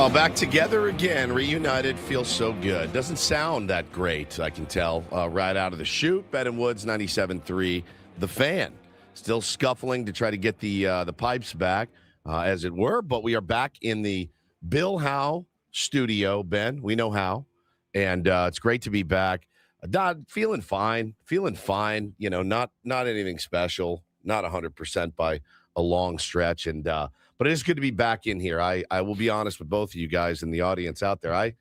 Oh, back together again, reunited, feels so good. Doesn't sound that great, I can tell, right out of the chute. Ben and Woods, 97.3, The Fan. Still scuffling to try to get the pipes back, as it were, but we are back in the Bill Howe studio, Ben. We know how, and it's great to be back. Feeling fine, you know, not anything special, not 100% by a long stretch, and but it is good to be back in here. I will be honest with both of you guys in the audience out there. I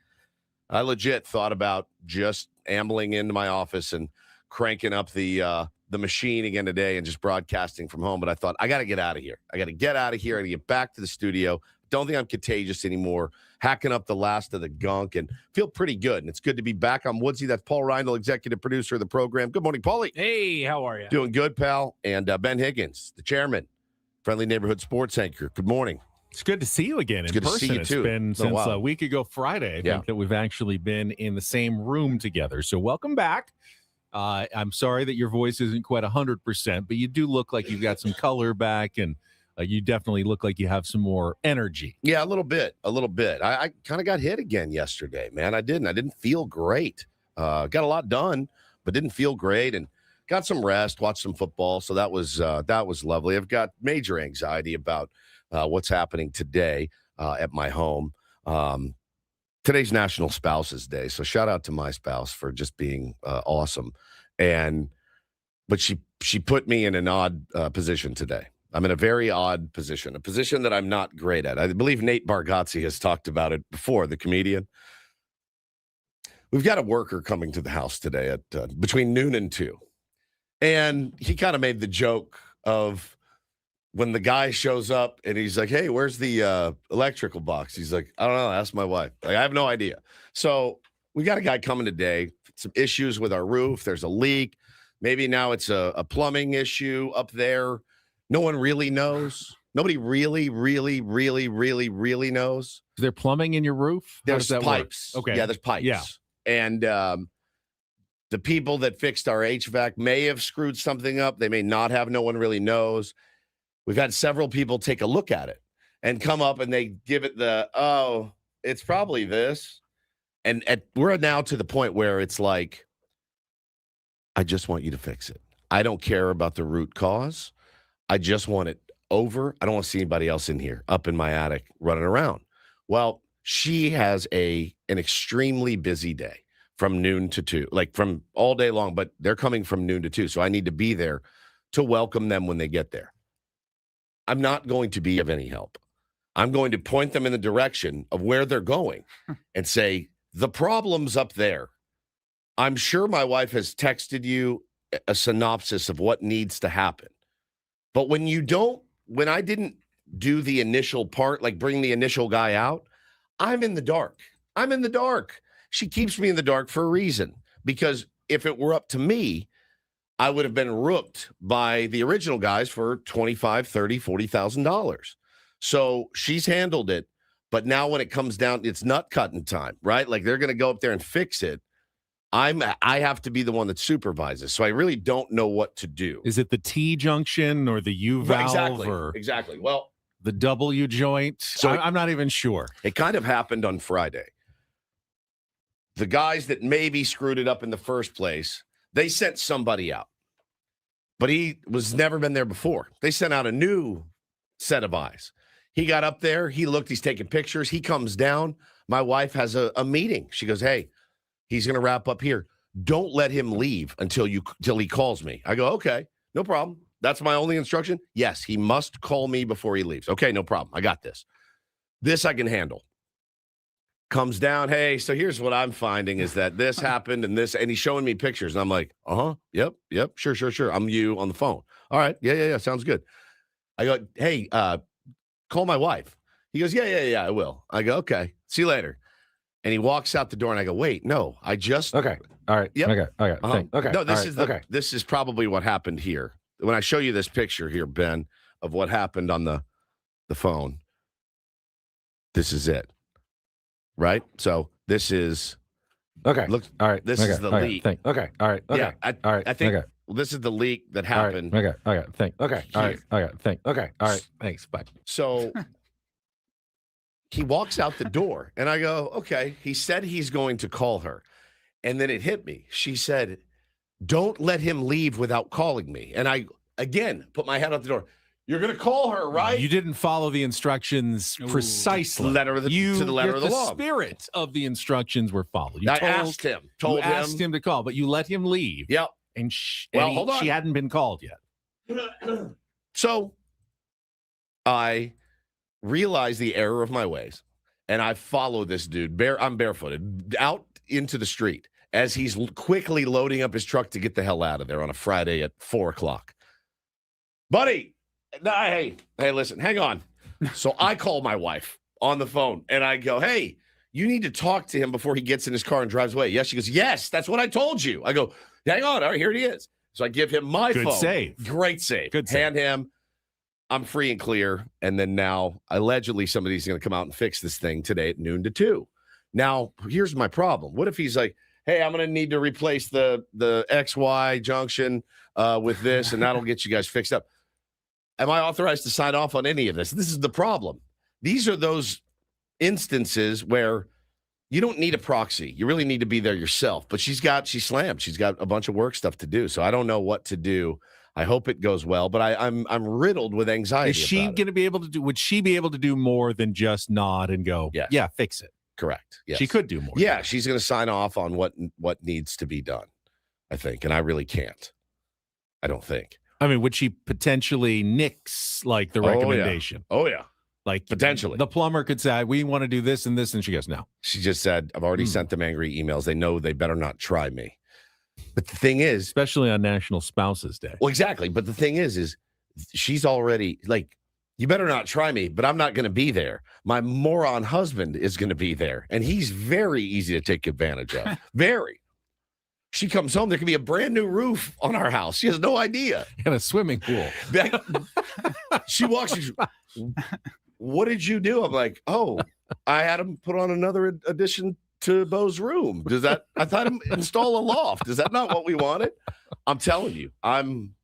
legit thought about just ambling into my office and cranking up the machine again today and just broadcasting from home. But I thought, I got to get out of here. I got to get out of here and get back to the studio. Don't think I'm contagious anymore. Hacking up the last of the gunk and feel pretty good. And it's good to be back. I'm Woodsy. That's Paul Reindl, executive producer of the program. Good morning, Paulie. Hey, how are you? Doing good, pal. And Ben Higgins, the chairman, friendly neighborhood sports anchor. Good morning. It's good to see you again in good person. To see you too. It's been since a week ago Friday, I think, that we've actually been in the same room together. So welcome back. I'm sorry that your voice isn't quite 100%, but you do look like you've got some color back, and you definitely look like you have some more energy. Yeah, a little bit. I kind of got hit again yesterday, man. I didn't feel great. Got a lot done, but didn't feel great, and got some rest, watched some football. So that was lovely. I've got major anxiety about what's happening today at my home. Today's National Spouses Day, so shout out to my spouse for just being awesome. But she put me in an odd position today. I'm in a very odd position, a position that I'm not great at. I believe Nate Bargatze has talked about it before, the comedian. We've got a worker coming to the house today at between noon and 2. And he kind of made the joke of when the guy shows up and he's like, hey, where's the electrical box? He's like, I don't know. Ask my wife. Like, I have no idea. So we got a guy coming today, some issues with our roof. There's a leak. Maybe now it's a plumbing issue up there. No one really knows. Nobody really knows. Is there plumbing in your roof? There's pipes. Work? Okay. Yeah, there's pipes. Yeah. And the people that fixed our HVAC may have screwed something up. They may not have. No one really knows. We've had several people take a look at it and come up and they give it it's probably this. And we're now to the point where it's like, I just want you to fix it. I don't care about the root cause. I just want it over. I don't want to see anybody else in here, up in my attic, running around. Well, she has an extremely busy day from noon to 2, like from all day long, but they're coming from noon to 2. So I need to be there to welcome them when they get there. I'm not going to be of any help. I'm going to point them in the direction of where they're going and say, the problem's up there. I'm sure my wife has texted you a synopsis of what needs to happen. But when I didn't do the initial part, like bring the initial guy out, I'm in the dark. She keeps me in the dark for a reason, because if it were up to me, I would have been rooked by the original guys for $25,000, $30,000, $40,000. So she's handled it. But now when it comes down, it's nut cutting time, right? Like they're going to go up there and fix it. I have to be the one that supervises. So I really don't know what to do. Is it the T junction or the U valve? Exactly. Well, the W joint? So I'm not even sure. It kind of happened on Friday. The guys that maybe screwed it up in the first place, they sent somebody out. But he was never been there before. They sent out a new set of eyes. He got up there. He looked. He's taking pictures. He comes down. My wife has a meeting. She goes, hey, he's going to wrap up here. Don't let him leave until he calls me. I go, okay, no problem. That's my only instruction. Yes, he must call me before he leaves. Okay, no problem. I got this. This I can handle. Comes down, hey, so here's what I'm finding is that this happened and this, and he's showing me pictures. And I'm like, yep, sure. I'm you on the phone. All right, yeah, sounds good. I go, hey, call my wife. He goes, yeah, I will. I go, okay, see you later. And he walks out the door, and I go, wait, no, I just. Okay, all right, yep. Okay, okay. No, this is probably what happened here. When I show you this picture here, Ben, of what happened on the phone, this is it. Right? So this is okay. Look, all right. This is the leak. Okay. All right. Okay. Yeah. All right. I think this is the leak that happened. Okay. Okay. All right. All right. All right. Thanks. Bye. So he walks out the door, and I go, okay. He said he's going to call her. And then it hit me. She said, don't let him leave without calling me. And I, again, put my head out the door. You're going to call her, right? You didn't follow the instructions precisely. To the letter of the law. The spirit of the instructions were followed. I asked him. You asked him to call, but you let him leave. Yep. And hold on. She hadn't been called yet. So I realized the error of my ways, and I follow this dude. I'm barefooted out into the street as he's quickly loading up his truck to get the hell out of there on a Friday at 4:00. Buddy, hey, listen, hang on. So I call my wife on the phone, and I go, hey, you need to talk to him before he gets in his car and drives away. Yes, she goes, yes, that's what I told you. I go, hang on, all right, here he is. So I give him my phone. Good save. Great save. Good save. Hand him. I'm free and clear. And then now, allegedly, somebody's going to come out and fix this thing today at noon to 2. Now, here's my problem. What if he's like, hey, I'm going to need to replace the XY junction with this, and that'll get you guys fixed up. Am I authorized to sign off on any of this? This is the problem. These are those instances where you don't need a proxy. You really need to be there yourself. But she's slammed. She's got a bunch of work stuff to do. So I don't know what to do. I hope it goes well, but I'm riddled with anxiety. Is she going to be able to do? Would she be able to do more than just nod and go? Yes. Yeah, fix it. Correct. Yes. She could do more. Yeah, she's going to sign off on what needs to be done, I think, and I really can't. I don't think. I mean, would she potentially nix like the recommendation? Oh yeah. Like potentially. The plumber could say, we want to do this and this, and she goes, no. She just said, I've already sent them angry emails. They know they better not try me. But the thing is, especially on National Spouses Day. Well, exactly. But the thing is she's already like, you better not try me, but I'm not going to be there. My moron husband is going to be there, and he's very easy to take advantage of. Very. She comes home, there could be a brand new roof on our house. She has no idea. And a swimming pool. She walks, what did you do? I'm like, oh, I had him put on another addition to Bo's room. I thought him install a loft. Is that not what we wanted? I'm telling you, I'm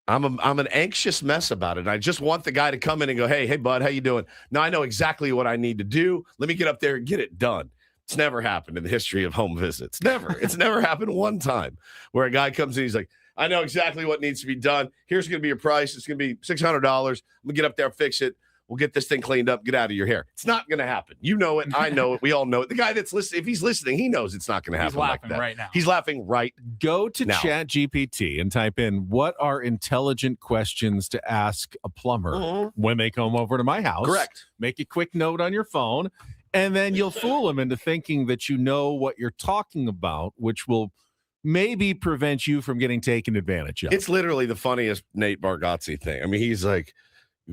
an anxious mess about it. I just want the guy to come in and go, hey, bud, how you doing? Now I know exactly what I need to do. Let me get up there and get it done. It's never happened in the history of home visits. Never. It's never happened one time where a guy comes in, he's like, I know exactly what needs to be done. Here's going to be your price. It's going to be $600. I'm going to get up there, fix it. We'll get this thing cleaned up, get out of your hair. It's not going to happen. You know it. I know it. We all know it. The guy that's listening, if he's listening, he knows it's not going to happen like that. He's laughing right now. He's laughing right Go to now. ChatGPT and type in, what are intelligent questions to ask a plumber when they come over to my house? Correct. Make a quick note on your phone, and then you'll fool them into thinking that you know what you're talking about, which will maybe prevent you from getting taken advantage of. It's literally the funniest Nate Bargatze thing. I mean, he's like,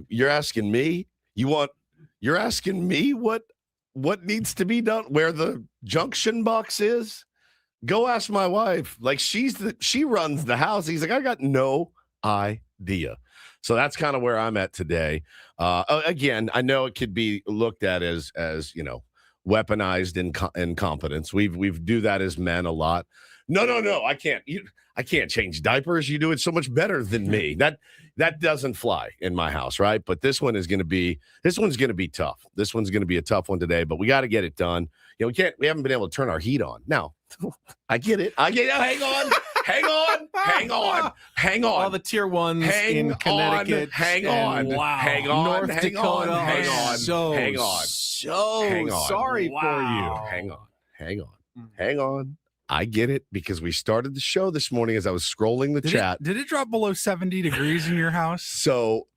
you're asking me? You're asking me what needs to be done, where the junction box is? Go ask my wife. Like she runs the house. He's like, I got no idea. So that's kind of where I'm at today. Again, I know it could be looked at as weaponized incompetence. We do that as men a lot. No. I can't change diapers. You do it so much better than me. That doesn't fly in my house, right? But this one's going to be tough. This one's going to be a tough one today, but we got to get it done. We haven't been able to turn our heat on. Now, I get it. Hang on. All the tier ones in Connecticut. Hang on. North Dakota. Hang on. Sorry for you. Hang on. I get it because we started the show this morning as I was scrolling the chat. Did it drop below 70 degrees in your house? So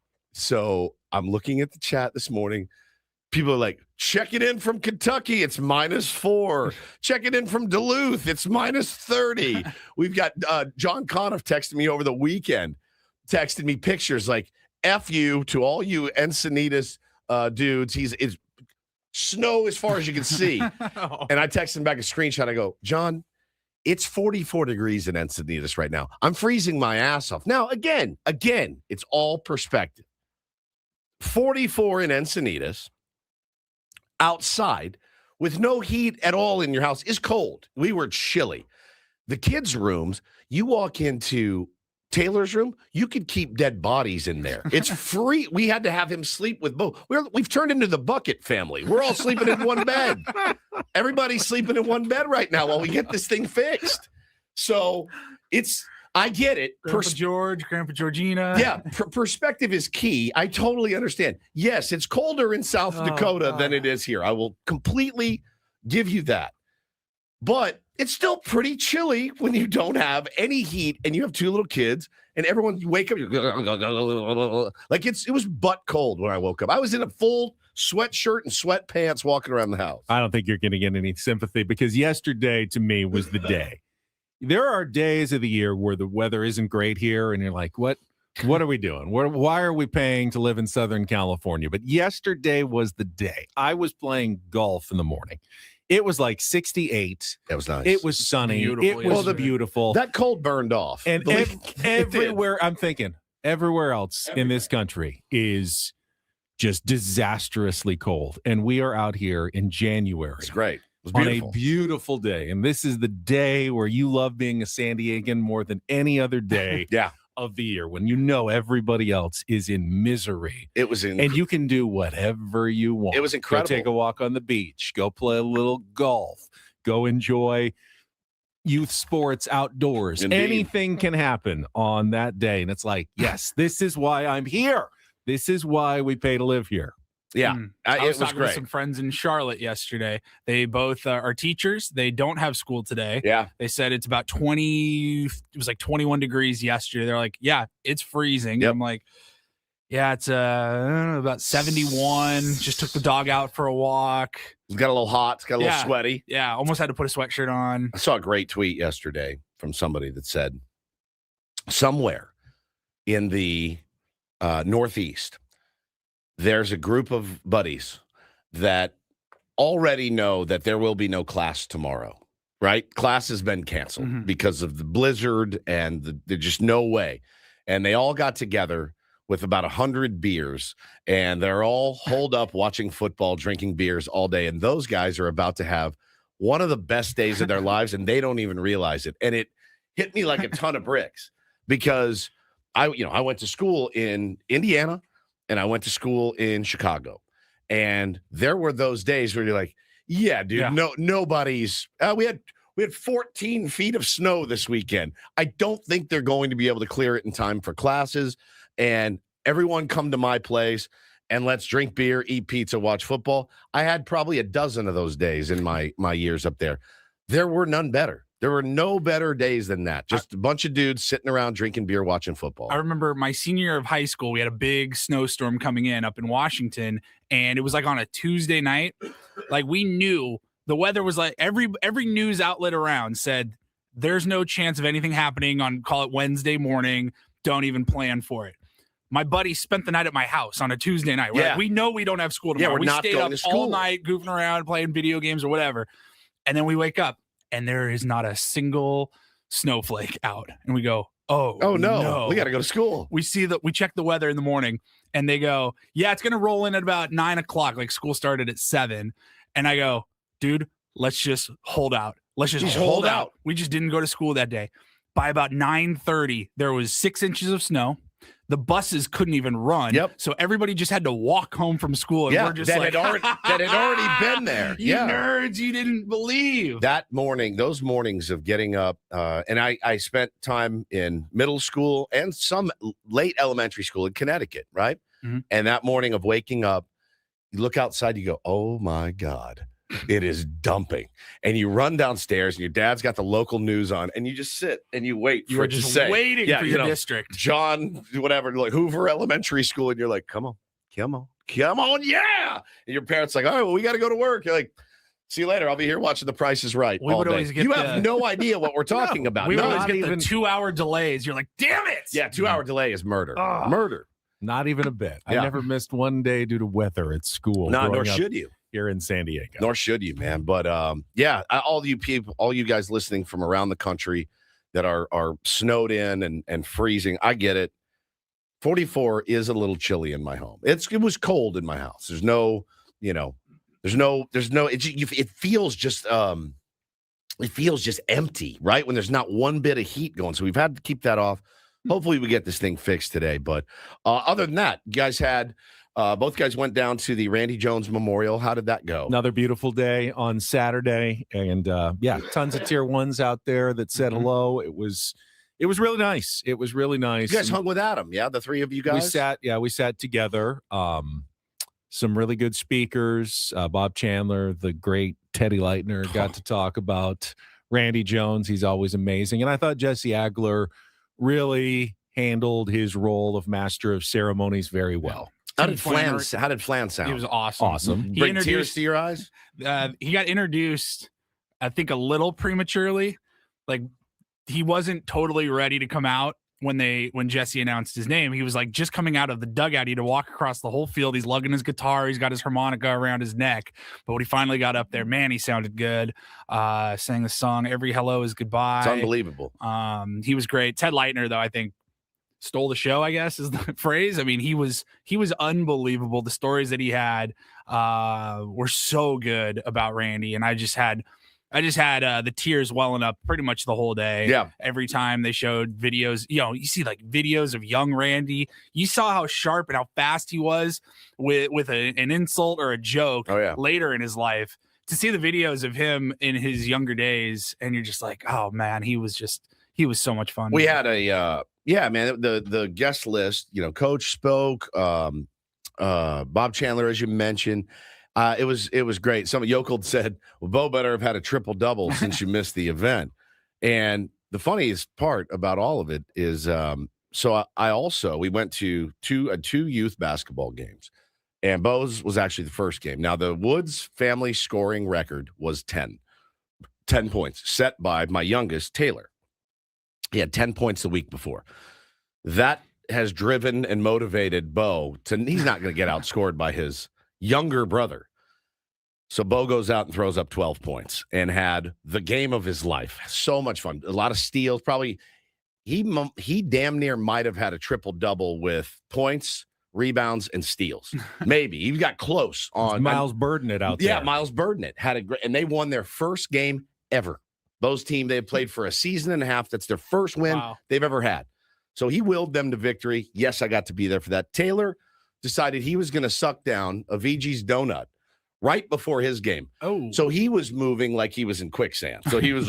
I'm looking at the chat this morning. People are like, check it in from Kentucky. It's -4. Check it in from Duluth. It's -30. We've got John Conniff texted me over the weekend, texted me pictures like F you to all you Encinitas dudes. It's snow as far as you can see. And I texted him back a screenshot. I go, John, it's 44 degrees in Encinitas right now. I'm freezing my ass off. Now, again, it's all perspective. 44 in Encinitas, outside, with no heat at all in your house, is cold. We were chilly. The kids' rooms, you walk into Taylor's room, you could keep dead bodies in there. It's free. We had to have him sleep with both. We've turned into the bucket family. We're all sleeping in one bed. Everybody's sleeping in one bed right now while we get this thing fixed. So I get it. Grandpa George, Grandpa Georgina. Yeah, perspective is key. I totally understand. Yes, it's colder in South Dakota than it is here. I will completely give you that. But it's still pretty chilly when you don't have any heat and you have two little kids and everyone, you wake up, like it was butt cold when I woke up. I was in a full sweatshirt and sweatpants walking around the house. I don't think you're going to get any sympathy because yesterday to me was the day. There are days of the year where the weather isn't great here and you're like, what are we doing? Why are we paying to live in Southern California? But yesterday was the day. I was playing golf in the morning. It was like 68. That was nice. It was sunny. It was beautiful. That cold burned off. And everywhere, I'm thinking, everywhere else in this country is just disastrously cold. And we are out here in January. It's great. It was on a beautiful day. And this is the day where you love being a San Diegan more than any other day. Of the year when you know everybody else is in misery. It was and you can do whatever you want. It was incredible. Go take a walk on the beach, go play a little golf, go enjoy youth sports outdoors. Indeed. Anything can happen on that day. And it's like, yes, this is why I'm here. This is why we pay to live here. Yeah, I was talking great. to some friends in Charlotte yesterday. They both are teachers. They don't have school today. Yeah. They said it's about 20. It was like 21 degrees yesterday. They're like, yeah, it's freezing. Yep. I'm like, yeah, it's about 71. Just took the dog out for a walk. It's got a little hot. It's got a little sweaty. Yeah, almost had to put a sweatshirt on. I saw a great tweet yesterday from somebody that said somewhere in the Northeast, there's a group of buddies that already know that there will be no class tomorrow, right? Class has been canceled because of the blizzard and there's just no way. And they all got together with about 100 beers and they're all holed up watching football, drinking beers all day. And those guys are about to have one of the best days of their lives and they don't even realize it. And it hit me like a ton of bricks because I went to school in Indiana and I went to school in Chicago. And there were those days where you're like, yeah, dude, nobody's we had 14 feet of snow this weekend. I don't think they're going to be able to clear it in time for classes. And everyone come to my place and let's drink beer, eat pizza, watch football. I had probably a dozen of those days in my years up there. There were none better. There were no better days than that. Just a bunch of dudes sitting around drinking beer, watching football. I remember my senior year of high school, we had a big snowstorm coming in up in Washington, and it was like on a Tuesday night. Like we knew the weather was like every news outlet around said there's no chance of anything happening on, call it Wednesday morning. Don't even plan for it. My buddy spent the night at my house on a Tuesday night. Like, we know we don't have school tomorrow. Yeah, we not stayed going up to school all night, goofing around, playing video games or whatever. And then we wake up and there is not a single snowflake out. And we go, oh no, we got to go to school. We check the weather in the morning and they go, yeah, it's going to roll in at about 9:00. Like school started at 7. And I go, dude, let's just hold out. Let's just hold out. We just didn't go to school that day. By about 9:30, there was 6 inches of snow. The buses couldn't even run. Yep. So everybody just had to walk home from school. And we're just that like, had already been there. You nerds, you didn't believe. That morning, those mornings of getting up, and I spent time in middle school and some late elementary school in Connecticut, right? Mm-hmm. And that morning of waking up, you look outside, you go, oh my God. It is dumping. And you run downstairs and your dad's got the local news on and you just sit and you wait for it to say. Waiting for your district. John, whatever, like Hoover Elementary School. And you're like, come on, yeah. And your parents like, all right, well, we got to go to work. You're like, see you later. I'll be here watching The Price is Right all day. You have no idea what we're talking about. We would always get the 2-hour delays. You're like, damn it. Yeah, 2-hour delay is murder. Murder. Not even a bit. I never missed one day due to weather at school. No, nor should you. Here in San Diego. Nor should you, man. But all you people, all you guys listening from around the country that are snowed in and freezing, I get it. 44 is a little chilly in my home. It was cold in my house. There's no, it feels just empty, right? When there's not one bit of heat going. So we've had to keep that off hopefully we get this thing fixed today. But other than that, you guys had both guys went down to the Randy Jones Memorial. How did that go? Another beautiful day on Saturday, and tons of tier ones out there that said hello. It was really nice. It was really nice. You guys hung with Adam, yeah? The three of you guys? We sat together. Some really good speakers. Bob Chandler, the great Teddy Leitner got to talk about Randy Jones. He's always amazing. And I thought Jesse Agler really handled his role of master of ceremonies very well. How did Flan sound? He was awesome. Awesome. Bring tears to your eyes? He got introduced, I think, a little prematurely. Like, he wasn't totally ready to come out when Jesse announced his name. He was like just coming out of the dugout. He had to walk across the whole field. He's lugging his guitar. He's got his harmonica around his neck. But when he finally got up there, man, he sounded good. Sang the song "Every Hello Is Goodbye." It's unbelievable. He was great. Ted Leitner, though, I think stole the show, I guess is the phrase. I mean, he was unbelievable. The stories that he had were so good about Randy, and I just had the tears welling up pretty much the whole day. Yeah. Every time they showed videos, you see like videos of young Randy. You saw how sharp and how fast he was with an insult or a joke later in his life. To see the videos of him in his younger days, and you're just like, oh man, he was so much fun. We had the guest list, Coach spoke, Bob Chandler, as you mentioned. It was great. Some Yokel said, well, Bo better have had a triple-double since you missed the event. And the funniest part about all of it is, we went to two youth basketball games, and Bo's was actually the first game. Now, the Woods family scoring record was 10 points, set by my youngest, Taylor. He had 10 points the week before. That has driven and motivated Bo he's not going to get outscored by his younger brother. So Bo goes out and throws up 12 points and had the game of his life. So much fun. A lot of steals. Probably he damn near might have had a triple-double with points, rebounds, and steals. Maybe. He got close on Miles Burden out there. Yeah, Miles Burden had a great, and they won their first game ever. Bo's team, they had played for a season and a half. That's their first win they've ever had. So he willed them to victory. Yes, I got to be there for that. Taylor decided he was going to suck down a VG's donut right before his game. Oh. So he was moving like he was in quicksand. So he was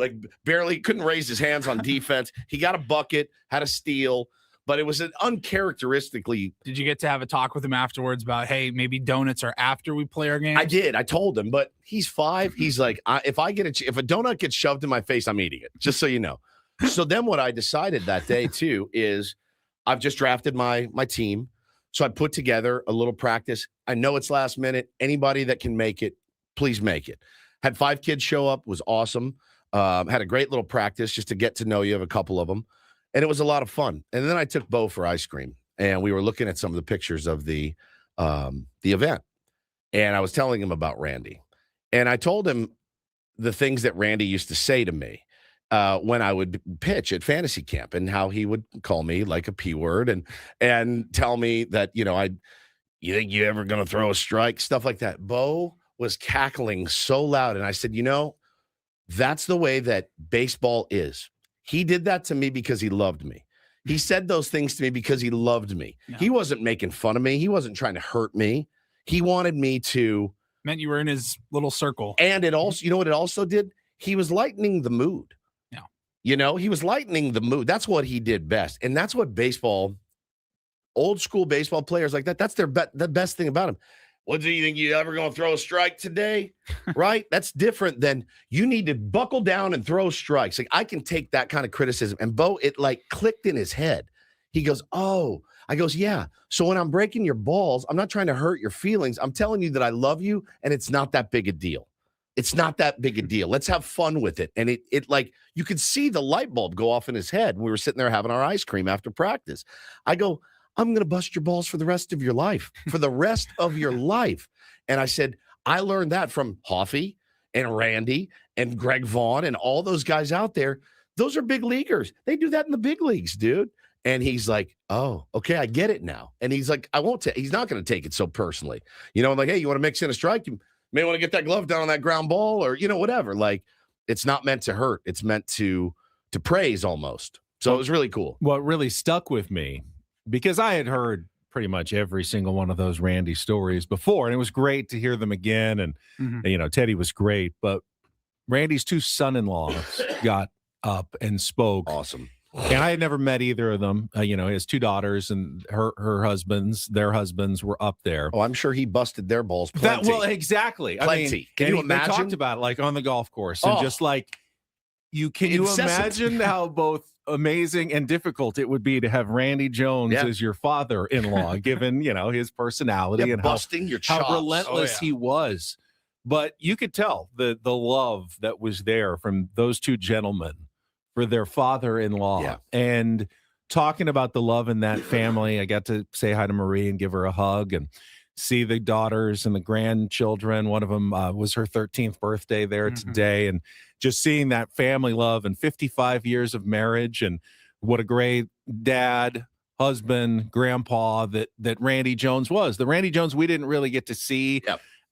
like barely couldn't raise his hands on defense. He got a bucket, had a steal, but it was an uncharacteristically. Did you get to have a talk with him afterwards about, hey, maybe donuts are after we play our game? I did. I told him, but he's 5. He's like, if a donut gets shoved in my face, I'm eating it, just so you know. So then what I decided that day, too, is I've just drafted my team. So I put together a little practice. I know it's last minute. Anybody that can make it, please make it. Had 5 kids show up. Was awesome. Had a great little practice just to get to know you of a couple of them. And it was a lot of fun. And then I took Bo for ice cream. And we were looking at some of the pictures of the event. And I was telling him about Randy. And I told him the things that Randy used to say to me when I would pitch at fantasy camp, and how he would call me like a P word and tell me that, you think you ever going to throw a strike, stuff like that. Bo was cackling so loud. And I said, that's the way that baseball is. He did that to me because he loved me. He said those things to me because he loved me. No. He wasn't making fun of me. He wasn't trying to hurt me. He wanted me to. Meant you were in his little circle. And it also, you know what it also did? He was lightening the mood. Yeah. He was lightening the mood. That's what he did best. And that's what old school baseball players like that, that's the best thing about him. What do you think, you ever going to throw a strike today? Right? That's different than you need to buckle down and throw strikes. Like, I can take that kind of criticism. And Bo, it like clicked in his head. He goes, oh, I goes, yeah. So when I'm breaking your balls, I'm not trying to hurt your feelings. I'm telling you that I love you, and it's not that big a deal. It's not that big a deal. Let's have fun with it. And it like, you could see the light bulb go off in his head. We were sitting there having our ice cream after practice. I go, I'm going to bust your balls for the rest of your life, And I said, I learned that from Hoffy and Randy and Greg Vaughn and all those guys out there. Those are big leaguers. They do that in the big leagues, dude. And he's like, oh, okay, I get it now. And he's like, he's not going to take it so personally. I'm like, hey, you want to mix in a strike? You may want to get that glove down on that ground ball, or, whatever. Like, it's not meant to hurt. It's meant to praise almost. So it was really cool. What really stuck with me, because I had heard pretty much every single one of those Randy stories before, and it was great to hear them again. And, Teddy was great, but Randy's two son-in-laws got up and spoke. Awesome. And I had never met either of them. His two daughters and their husbands were up there. Oh, I'm sure he busted their balls plenty. Exactly. Plenty. Can you imagine? They talked about it like on the golf course and just like, can you imagine how both amazing and difficult it would be to have Randy Jones as your father-in-law, given, his personality and busting your chops. How relentless he was. But you could tell the love that was there from those two gentlemen for their father-in-law. Yeah. And talking about the love in that family, I got to say hi to Marie and give her a hug and see the daughters and the grandchildren. One of them was her 13th birthday there today. And just seeing that family love and 55 years of marriage, and what a great dad, husband, grandpa that Randy Jones was. The Randy Jones we didn't really get to see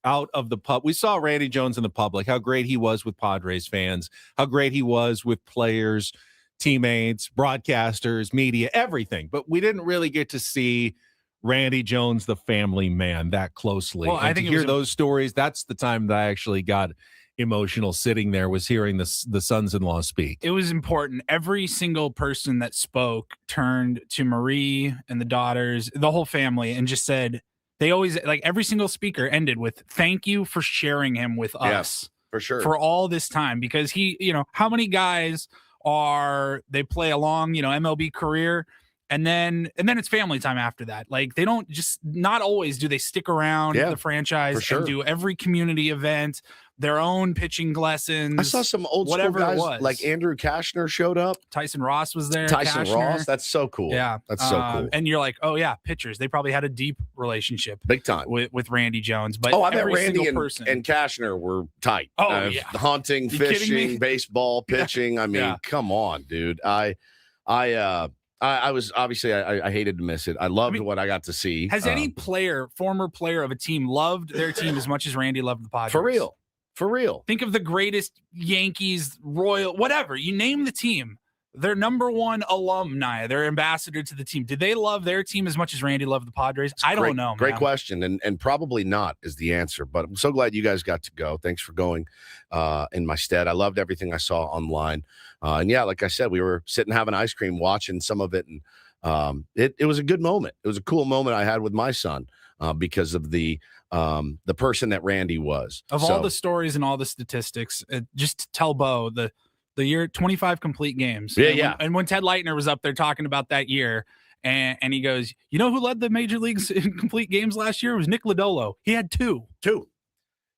out of the pub. We saw Randy Jones in the public, how great he was with Padres fans, how great he was with players, teammates, broadcasters, media, everything. But we didn't really get to see Randy Jones, the family man, that closely. Well, I think to hear those stories, that's the time that I actually got emotional sitting there, was hearing the sons-in-law speak. It was important. Every single person that spoke turned to Marie and the daughters, the whole family, and just said, they always, like, every single speaker ended with, thank you for sharing him with us. For sure. For all this time, because he, how many guys they play a long, MLB career, and then it's family time after that. Like, they don't not always do they stick around the franchise and do every community event, their own pitching lessons. I saw some old school guys like Andrew Kashner showed up. Tyson Ross was there. Ross, that's so cool. Yeah, that's so cool. And you're like, oh yeah, pitchers. They probably had a deep relationship, big time, with Randy Jones. But I bet Randy and Kashner were tight. Hunting, fishing, baseball, pitching. I mean, come on, dude. I was obviously I hated to miss it. I loved what I got to see. Has any former player of a team, loved their team as much as Randy loved the Padres? For real. Think of the greatest Yankees, Royal, whatever. You name the team. Their number one alumni, their ambassador to the team. Did they love their team as much as Randy loved the Padres? I don't know. Great question. And probably not is the answer. But I'm so glad you guys got to go. Thanks for going in my stead. I loved everything I saw online. And like I said, we were sitting having ice cream, watching some of it. And it was a good moment. It was a cool moment I had with my son because of the person that Randy was. Of all the stories and all the statistics, just to tell Bo, the year 25 complete games. And when Ted Leitner was up there talking about that year, and he goes, who led the major leagues in complete games last year? It was Nick Lodolo. He had two.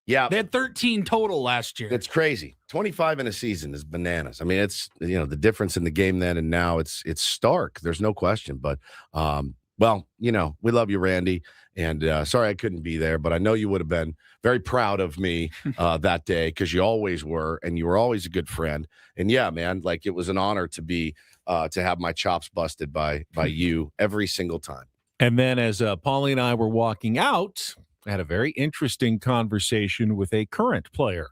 Yeah. They had 13 total last year. It's crazy. 25 in a season is bananas. I mean, it's, the difference in the game then and now, it's stark. There's no question. But, we love you, Randy. And sorry I couldn't be there, but I know you would have been very proud of me that day, because you always were, and you were always a good friend. And man, like, it was an honor to be to have my chops busted by you every single time. And then as Paulie and I were walking out, I had a very interesting conversation with a current player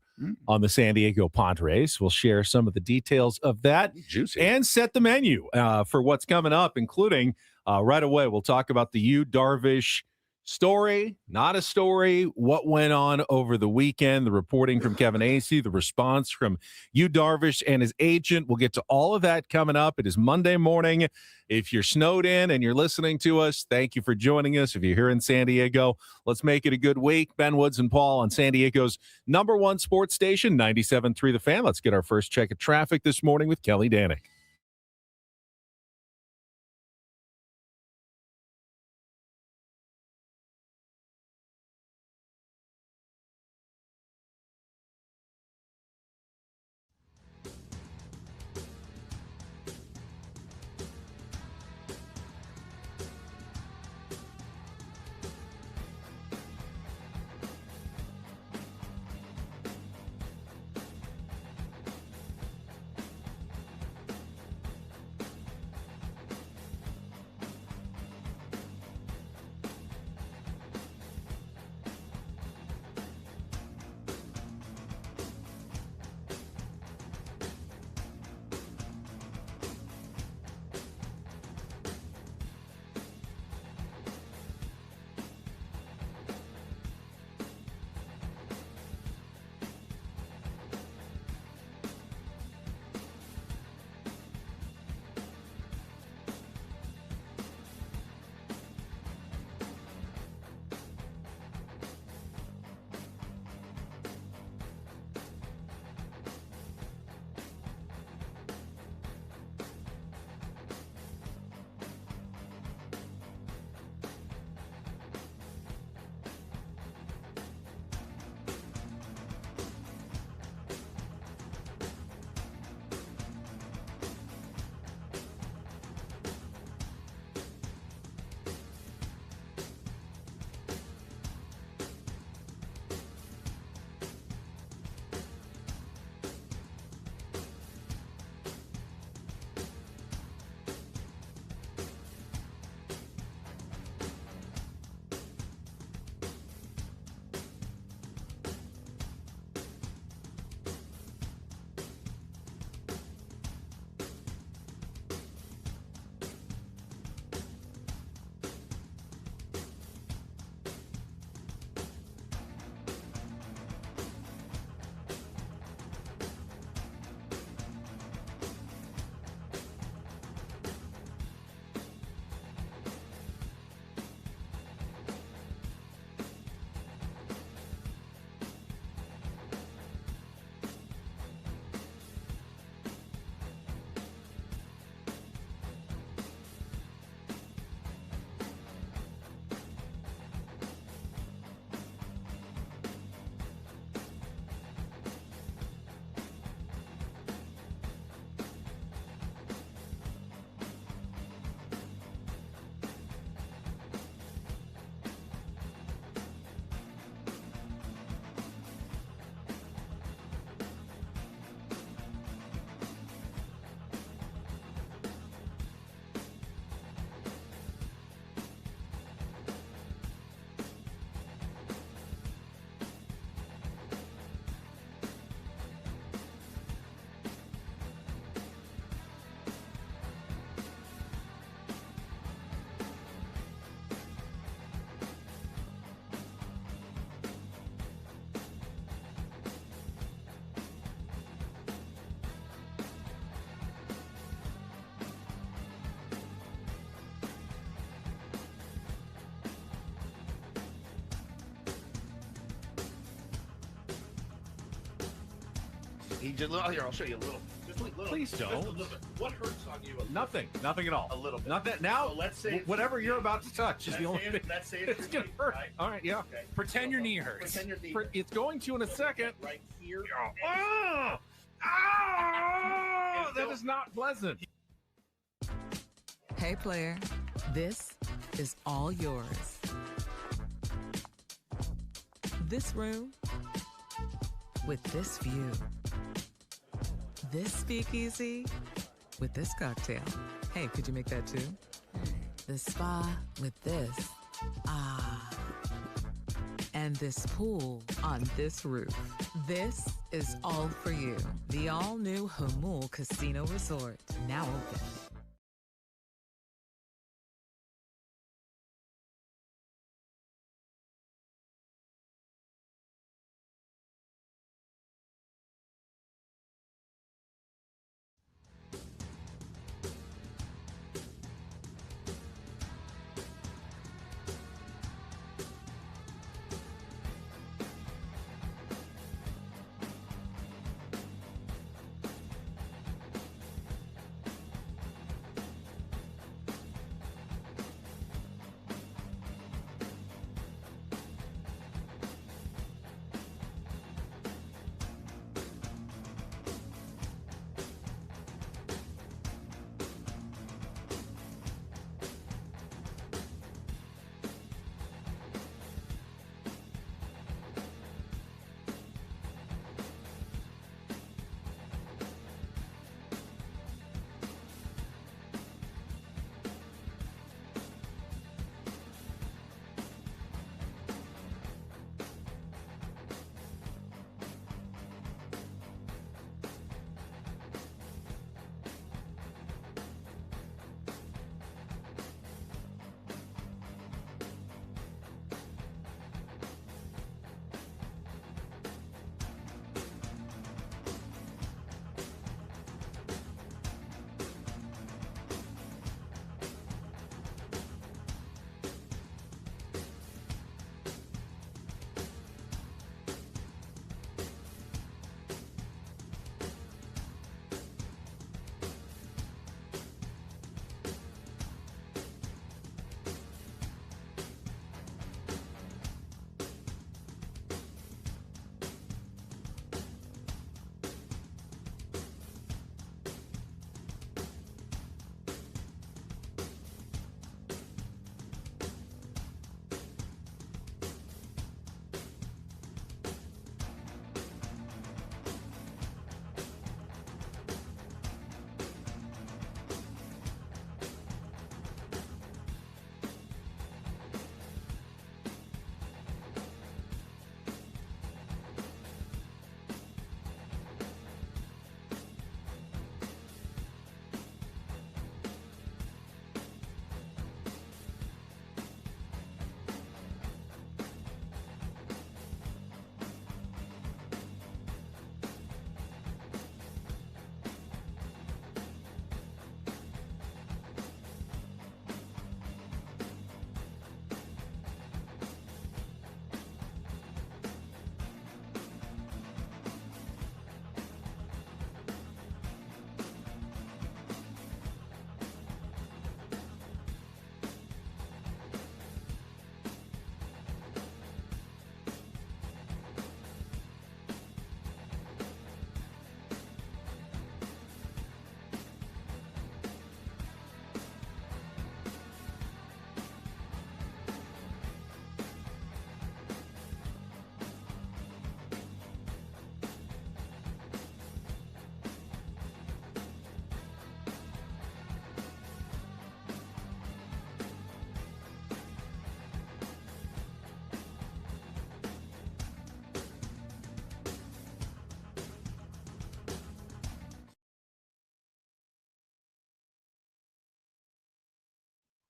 on the San Diego Padres. We'll share some of the details of that. Juicy. And set the menu for what's coming up, including right away, we'll talk about the Darvish story, not a story, what went on over the weekend, the reporting from Kevin Acee, the response from Darvish and his agent. We'll get to all of that coming up. It is Monday morning. If you're snowed in and you're listening to us, thank you for joining us. If you're here in San Diego, let's make it a good week. Ben Woods and Paul on San Diego's #1 sports station, 97.3 The Fan. Let's get our first check of traffic this morning with Kelly Danick. He just here. I'll show you a little. Just a little. Please don't. Just a little bit. What hurts on you? Nothing at all. A little bit. Nothing. Now, So let's say whatever you're about to touch is the only thing. Let's say It's gonna hurt. Right? All right, yeah. Okay. Pretend your knee hurts. Pretend your knee. It's going to in a second. Right here. Oh, that is not pleasant. Hey, player, this is all yours. This room with this view. This speakeasy with this cocktail. Hey, could you make that too? The spa with this. Ah. And this pool on this roof. This is all for you. The all-new Hamul Casino Resort, now open.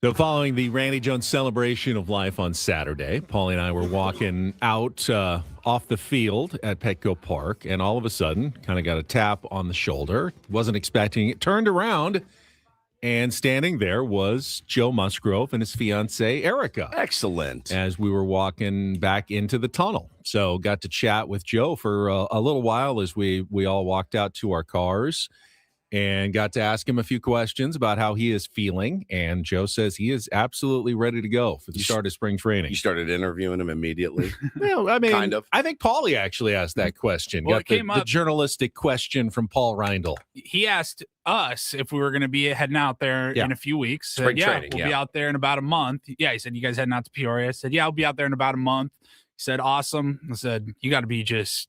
So following the Randy Jones celebration of life on Saturday, Paulie and I were walking out off the field at Petco Park, and all of a sudden kind of got a tap on the shoulder. Wasn't expecting it. Turned around, And standing there was Joe Musgrove and his fiancee, Erica. Excellent. As we were walking back into the tunnel. So got to chat with Joe for a little while as we all walked out to our cars and got to ask him a few questions about how he is feeling. And Joe says he is absolutely ready to go for the start of spring training. You started interviewing him immediately? Well, I mean, kind of. I think Paulie actually asked that question. Well, Got the journalistic question from Paul Reindl. He asked us if we were going to be heading out there in a few weeks. Spring training, we'll be out there in about a month. Yeah, he said, you guys heading out to Peoria? I said, yeah, I'll be out there in about a month. He said, awesome. I said, you got to be just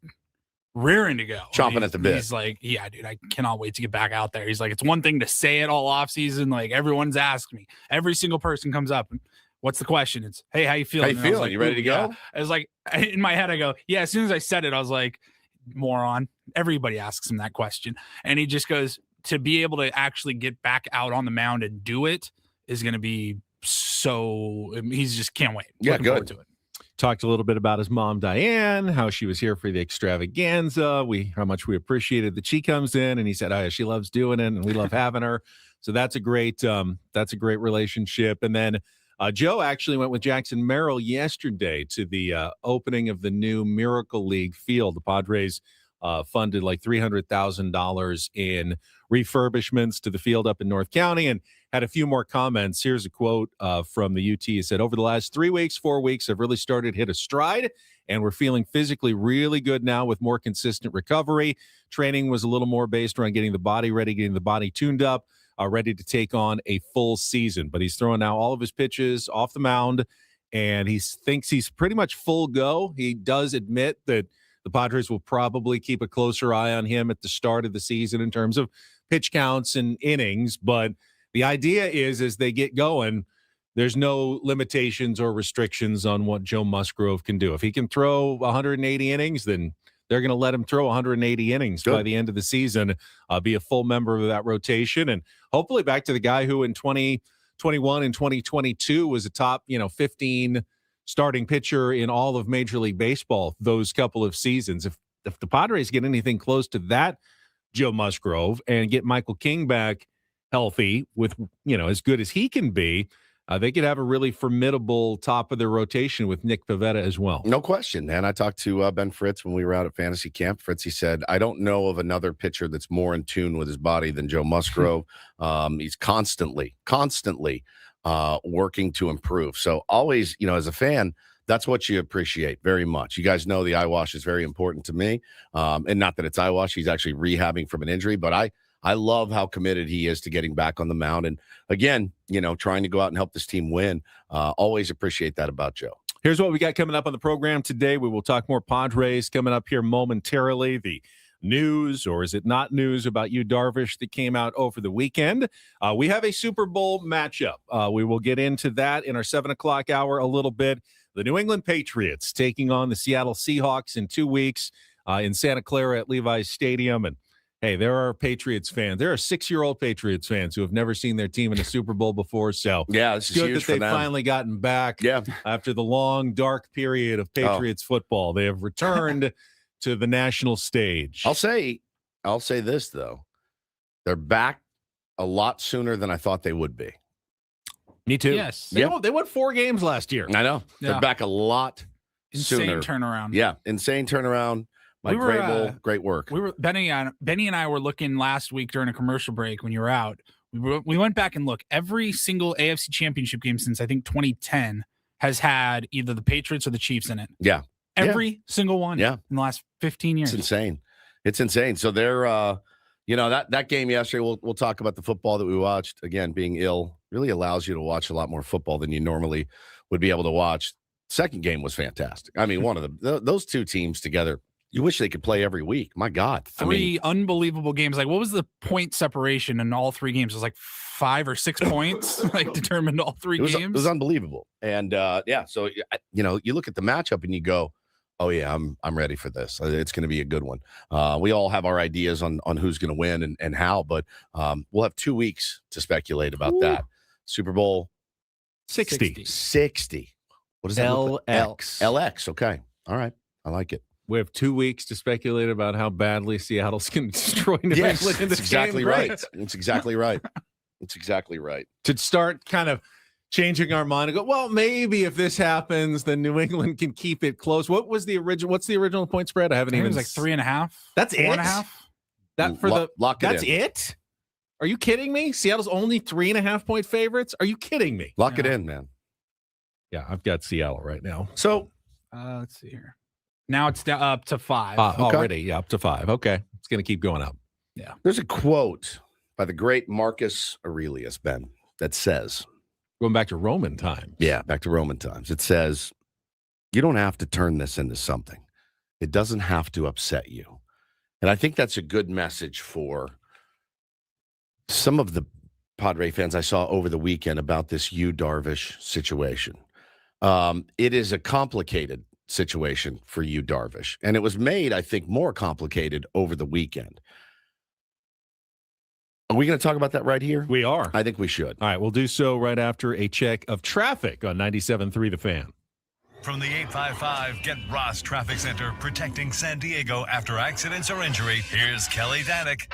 rearing to go. Chomping at the bit. He's like, yeah, dude, I cannot wait to get back out there. He's like, it's one thing to say it all off season. Like everyone's asked me. Every single person comes up and what's the question? It's, hey, how you feeling? How you feeling? Like, you ready to go? Yeah. I was like, in my head, I go, yeah, as soon as I said it, I was like, moron. Everybody asks him that question. And he just goes, to be able to actually get back out on the mound and do it is going to be so, he's just can't wait. Yeah, Looking good. forward to it. Talked a little bit about his mom, Diane, how she was here for the extravaganza. How much we appreciated that she comes in, and he said, "Oh, yeah, she loves doing it, and we love having her." So that's a great relationship. And then Joe actually went with Jackson Merrill yesterday to the opening of the new Miracle League field. The Padres funded like $300,000 in refurbishments to the field up in North County, and had a few more comments. Here's a quote from the UT. He said, over the last 3 weeks, 4 weeks, I've really started to hit a stride, and we're feeling physically really good now with more consistent recovery. Training was a little more based around getting the body ready, getting the body tuned up, ready to take on a full season. But he's throwing now all of his pitches off the mound, and he thinks he's pretty much full go. He does admit that the Padres will probably keep a closer eye on him at the start of the season in terms of pitch counts and innings, but the idea is as they get going, there's no limitations or restrictions on what Joe Musgrove can do. If he can throw 180 innings, then they're going to let him throw 180 innings by the end of the season, be a full member of that rotation, and hopefully back to the guy who in 2021 and 2022 was a top 15 starting pitcher in all of Major League Baseball those couple of seasons. If the Padres get anything close to that Joe Musgrove and get Michael King back healthy with, as good as he can be, they could have a really formidable top of their rotation with Nick Pivetta as well. No question, man. I talked to Ben Fritz when we were out at Fantasy Camp. Fritz, he said, I don't know of another pitcher that's more in tune with his body than Joe Musgrove. He's constantly working to improve. So always, as a fan, that's what you appreciate very much. You guys know the eye wash is very important to me. And not that it's eye wash. He's actually rehabbing from an injury, but I love how committed he is to getting back on the mound. And again, trying to go out and help this team win. Always appreciate that about Joe. Here's what we got coming up on the program today. We will talk more Padres coming up here momentarily. The news, or is it not news, about you, Darvish, that came out over the weekend. We have a Super Bowl matchup. We will get into that in our 7 o'clock hour a little bit. The New England Patriots taking on the Seattle Seahawks in 2 weeks in Santa Clara at Levi's Stadium. And hey, there are Patriots fans. There are 6-year-old Patriots fans who have never seen their team in a Super Bowl before. So yeah, it's good that they've finally gotten back after the long, dark period of Patriots football. They have returned to the national stage. I'll say this, though. They're back a lot sooner than I thought they would be. Me too. Yes. They won 4 games last year. I know. Yeah. They're back a lot sooner. Insane turnaround. Yeah, insane turnaround. Great work. Benny and I were looking last week during a commercial break when you were out. We went back and looked. Every single AFC Championship game since I think 2010 has had either the Patriots or the Chiefs in it. Yeah. Every single one. Yeah. In the last 15 years. It's insane. So they're that game yesterday, we'll talk about the football that we watched. Again, being ill really allows you to watch a lot more football than you normally would be able to watch. Second game was fantastic. I mean, one of those two teams together, you wish they could play every week. My God. Three unbelievable games. Like, what was the point separation in all 3 games? It was like 5 or 6 points, determined all 3 games. It was unbelievable. And so you look at the matchup and you go, oh yeah, I'm ready for this. It's going to be a good one. We all have our ideas on who's going to win and how, but we'll have 2 weeks to speculate about that. Super Bowl 60. What is that? LX. LX. Okay. All right. I like it. We have 2 weeks to speculate about how badly Seattle's going to destroy New Yes, England in this exactly game. right. It's exactly right. That's exactly right. To start kind of changing our mind and go, well, maybe if this happens, then New England can keep it close. What's the original point spread? I haven't I think even. it was like 3.5. That's 4.5. That for Lock it that's in. it? Are you kidding me? Seattle's only 3.5 point favorites? Are you kidding me? Lock it in, man. Yeah, I've got Seattle right now. So let's see here. Now it's up to 5. Already, yeah, up to 5. Okay, it's going to keep going up. Yeah. There's a quote by the great Marcus Aurelius, Ben, that says, going back to Roman times. Yeah, back to Roman times. It says, you don't have to turn this into something. It doesn't have to upset you. And I think that's a good message for some of the Padre fans I saw over the weekend about this Darvish situation. It is a complicated situation for Darvish, and it was made, I think, more complicated over the weekend. Are we going to talk about that right here? We are. I think we should. All right, we'll do so right after a check of traffic on 97.3 The Fan. From the 855 Get Ross Traffic Center, protecting San Diego after accidents or injury, here's Kelly Danick.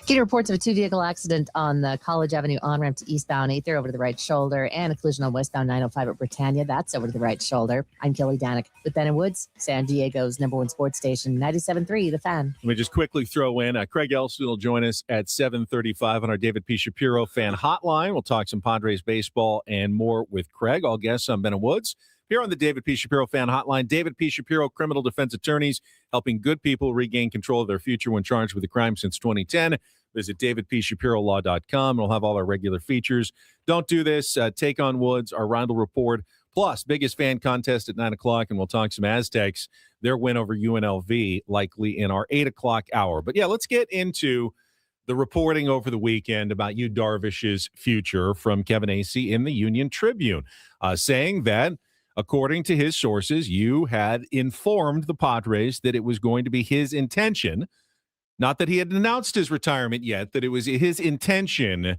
Getting reports of a 2-vehicle accident on the College Avenue on-ramp to eastbound 8 there over to the right shoulder, and a collision on westbound 905 at Britannia. That's over to the right shoulder. I'm Kelly Danick with Ben and Woods, San Diego's #1 sports station, 97.3 The Fan. Let me just quickly throw in, Craig Elsten will join us at 7:35 on our David P. Shapiro fan hotline. We'll talk some Padres baseball and more with Craig. All guests, I'm Ben and Woods. Here on the David P. Shapiro fan hotline, David P. Shapiro, criminal defense attorneys, helping good people regain control of their future when charged with a crime since 2010. Visit davidpshapirolaw.com. We'll have all our regular features. Don't do this. Take on Woods, our Reindl Report, plus biggest fan contest at 9 o'clock, and we'll talk some Aztecs, their win over UNLV, likely in our 8 o'clock hour. But, yeah, let's get into the reporting over the weekend about Darvish's future from Kevin Acee in the Union Tribune, saying that, according to his sources, you had informed the Padres that it was going to be his intention, not that he had announced his retirement yet, that it was his intention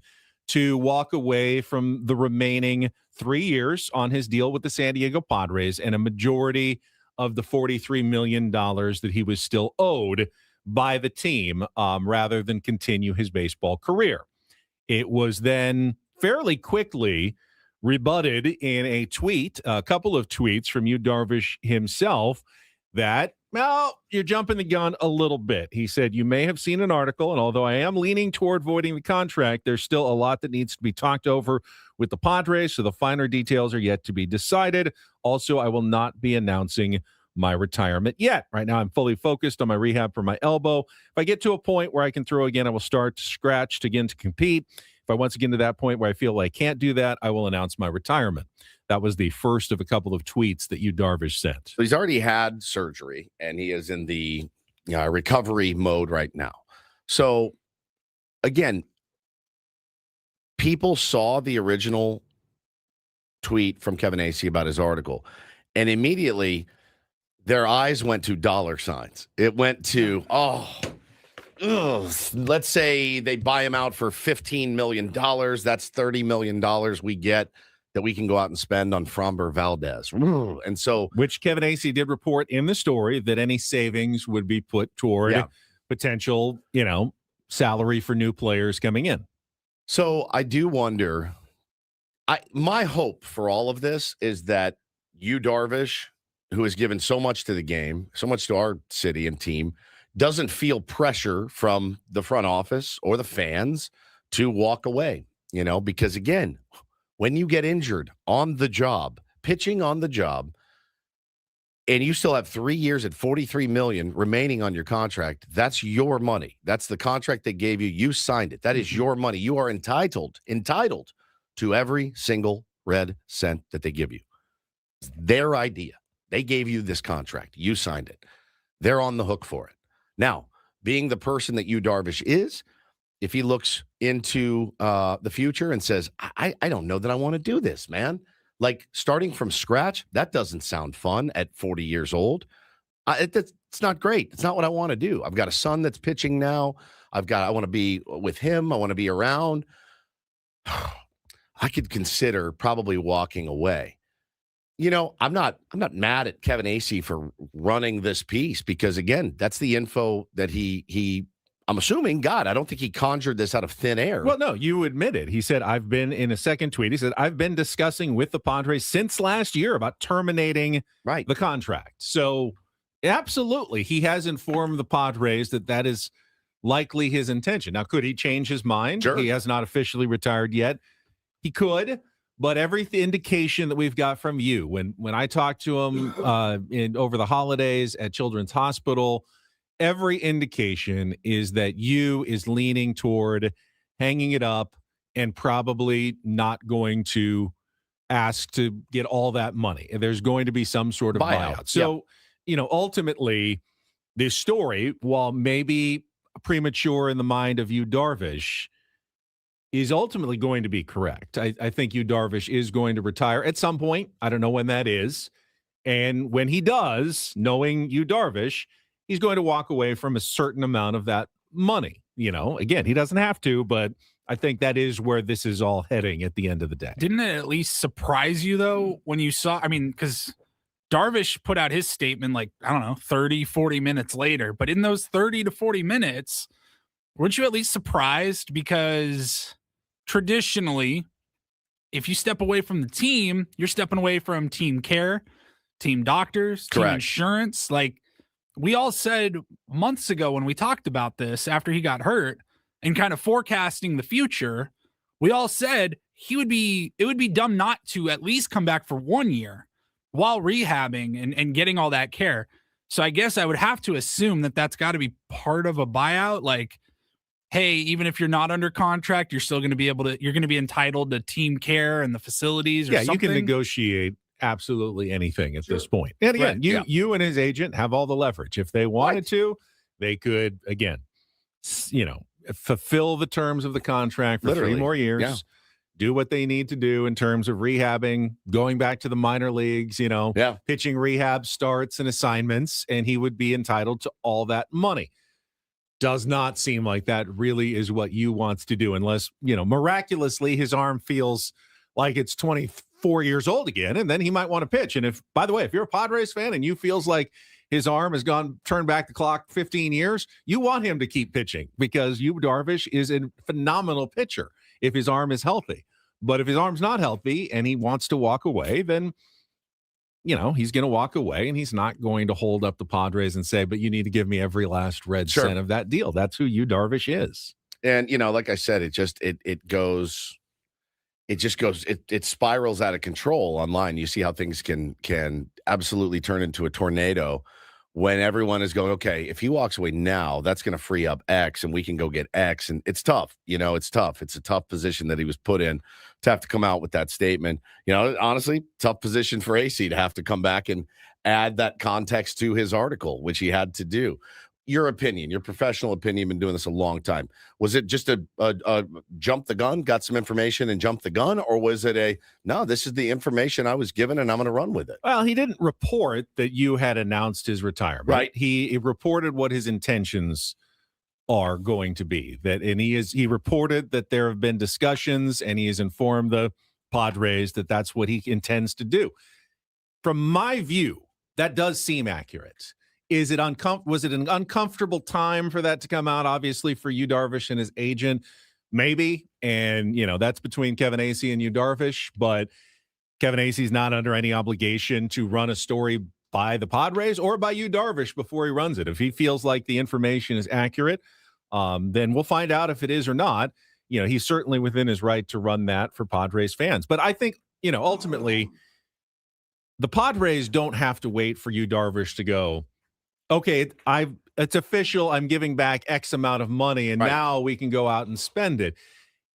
to walk away from the remaining 3 years on his deal with the San Diego Padres and a majority of the $43 million that he was still owed by the team, rather than continue his baseball career. It was then fairly quickly rebutted in a tweet, a couple of tweets from Darvish himself, that, well, you're jumping the gun a little bit. He said, you may have seen an article, and although I am leaning toward voiding the contract, there's still a lot that needs to be talked over with the Padres, so the finer details are yet to be decided. Also, I will not be announcing my retirement yet. Right now, I'm fully focused on my rehab for my elbow. If I get to a point where I can throw again, I will start to scratch again to compete. If I once get to that point where I feel like I can't do that, I will announce my retirement. That was the first of a couple of tweets that Darvish sent. So he's already had surgery, and he is in the recovery mode right now. So, again, people saw the original tweet from Kevin Acee about his article, and immediately their eyes went to dollar signs. It went to, let's say they buy him out for $15 million. That's $30 million we get that we can go out and spend on Framber Valdez. And so, which Kevin Acee did report in the story that any savings would be put toward potential, salary for new players coming in. So I do wonder, my hope for all of this is that Darvish, who has given so much to the game, so much to our city and team, doesn't feel pressure from the front office or the fans to walk away, because again, when you get injured on the job, pitching on the job, and you still have 3 years at $43 million remaining on your contract, that's your money. That's the contract they gave you. You signed it. That is your money. You are entitled to every single red cent that they give you. It's their idea. They gave you this contract. You signed it. They're on the hook for it. Now, being the person that Darvish is, if he looks into the future and says, I don't know that I want to do this, man. Like starting from scratch, that doesn't sound fun at 40 years old. It's not great. It's not what I want to do. I've got a son that's pitching now. I want to be with him. I want to be around. I could consider probably walking away. I'm not mad at Kevin Acee for running this piece because, again, that's the info that he I'm assuming, God, I don't think he conjured this out of thin air. Well, no, you admitted. He said, I've been in a second tweet. He said, I've been discussing with the Padres since last year about terminating the contract. So absolutely, he has informed the Padres that is likely his intention. Now, could he change his mind? Sure. He has not officially retired yet. He could, but every indication that we've got from you, when I talked to him over the holidays at Children's Hospital, every indication is that you is leaning toward hanging it up and probably not going to ask to get all that money. There's going to be some sort of buyout. So, ultimately, this story, while maybe premature in the mind of Yu Darvish, is ultimately going to be correct. I think Yu Darvish is going to retire at some point. I don't know when that is. And when he does, knowing Yu Darvish, he's going to walk away from a certain amount of that money. Again, he doesn't have to, but I think that is where this is all heading at the end of the day. Didn't it at least surprise you, though, when you saw, because Darvish put out his statement 30, 40 minutes later. But in those 30 to 40 minutes, weren't you at least surprised? Because traditionally, if you step away from the team, you're stepping away from team care, team doctors, team insurance. We all said months ago when we talked about this after he got hurt and kind of forecasting the future, we all said it would be dumb not to at least come back for 1 year while rehabbing and getting all that care. So I guess I would have to assume that that's got to be part of a buyout. Hey, even if you're not under contract, you're still going to be you're going to be entitled to team care and the facilities or something. You can negotiate absolutely anything at this point. And again, you and his agent have all the leverage. If they wanted to, they could, again, fulfill the terms of the contract for 3 more years, do what they need to do in terms of rehabbing, going back to the minor leagues, pitching rehab starts and assignments, and he would be entitled to all that money. Does not seem like that really is what you wants to do unless, miraculously his arm feels like it's 24 years old again, and then he might want to pitch. And if, by the way, if you're a Padres fan and you feels like his arm has turned back the clock 15 years, you want him to keep pitching because Yu Darvish is a phenomenal pitcher if his arm is healthy. But if his arm's not healthy and he wants to walk away, then, he's going to walk away and he's not going to hold up the Padres and say, but you need to give me every last red cent of that deal. That's who Yu Darvish is. And, like I said, it spirals out of control online. You see how things can absolutely turn into a tornado when everyone is going, okay, if he walks away now, that's going to free up X and we can go get X. And it's tough. It's tough. It's a tough position that he was put in to have to come out with that statement. Honestly, tough position for AC to have to come back and add that context to his article, which he had to do. Your opinion, your professional opinion, been doing this a long time. Was it just a jump the gun, got some information and jumped the gun? Or was it no, this is the information I was given and I'm going to run with it? Well, he didn't report that you had announced his retirement. Right. He reported what his intentions are going to be. He reported that there have been discussions and he has informed the Padres that that's what he intends to do. From my view, that does seem accurate. Was it an uncomfortable time for that to come out? Obviously, for Yu Darvish and his agent, maybe. And, that's between Kevin Acee and Yu Darvish. But Kevin Acee's not under any obligation to run a story by the Padres or by Yu Darvish before he runs it. If he feels like the information is accurate, then we'll find out if it is or not. He's certainly within his right to run that for Padres fans. But I think, ultimately, the Padres don't have to wait for Yu Darvish to go, okay, it's official. I'm giving back X amount of money, and now we can go out and spend it.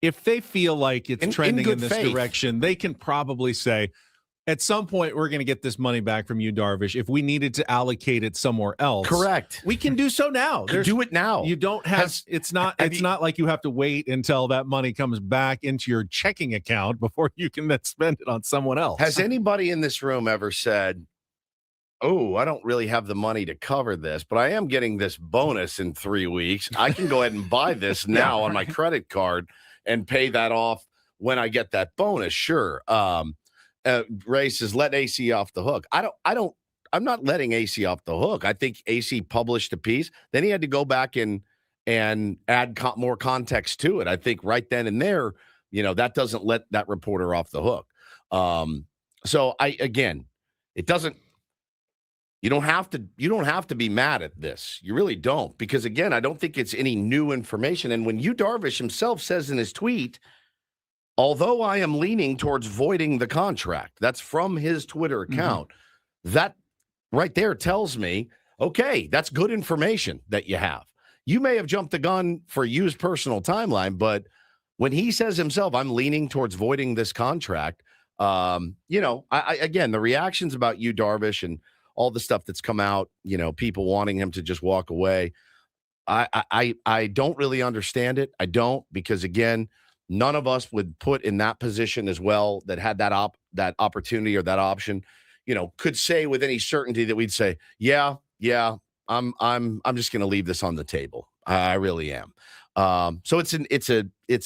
If they feel like it's trending in this direction, they can probably say, at some point, we're going to get this money back from Yu Darvish. If we needed to allocate it somewhere else, correct, we can do so now. Do it now. You don't have. It's not like you have to wait until that money comes back into your checking account before you can then spend it on someone else. Has anybody in this room ever said, oh, I don't really have the money to cover this, but I am getting this bonus in 3 weeks. I can go ahead and buy this now on my credit card and pay that off when I get that bonus. Sure. Ray says, let AC off the hook. I'm not letting AC off the hook. I think AC published a piece. Then he had to go back and and add more context to it. I think right then and there, that doesn't let that reporter off the hook. So it doesn't. You don't have to be mad at this. You really don't, because again, I don't think it's any new information. And when Darvish himself says in his tweet, although I am leaning towards voiding the contract, that's from his Twitter account. That right there tells me, okay, that's good information that you have. You may have jumped the gun for Yu's personal timeline, but when he says himself, I'm leaning towards voiding this contract, again, the reactions about Darvish and all the stuff that's come out, people wanting him to just walk away. I don't really understand it. I don't, because again, none of us would put in that position as well that had that opportunity or that option, could say with any certainty that we'd say, yeah, I'm just going to leave this on the table. I really am. So it's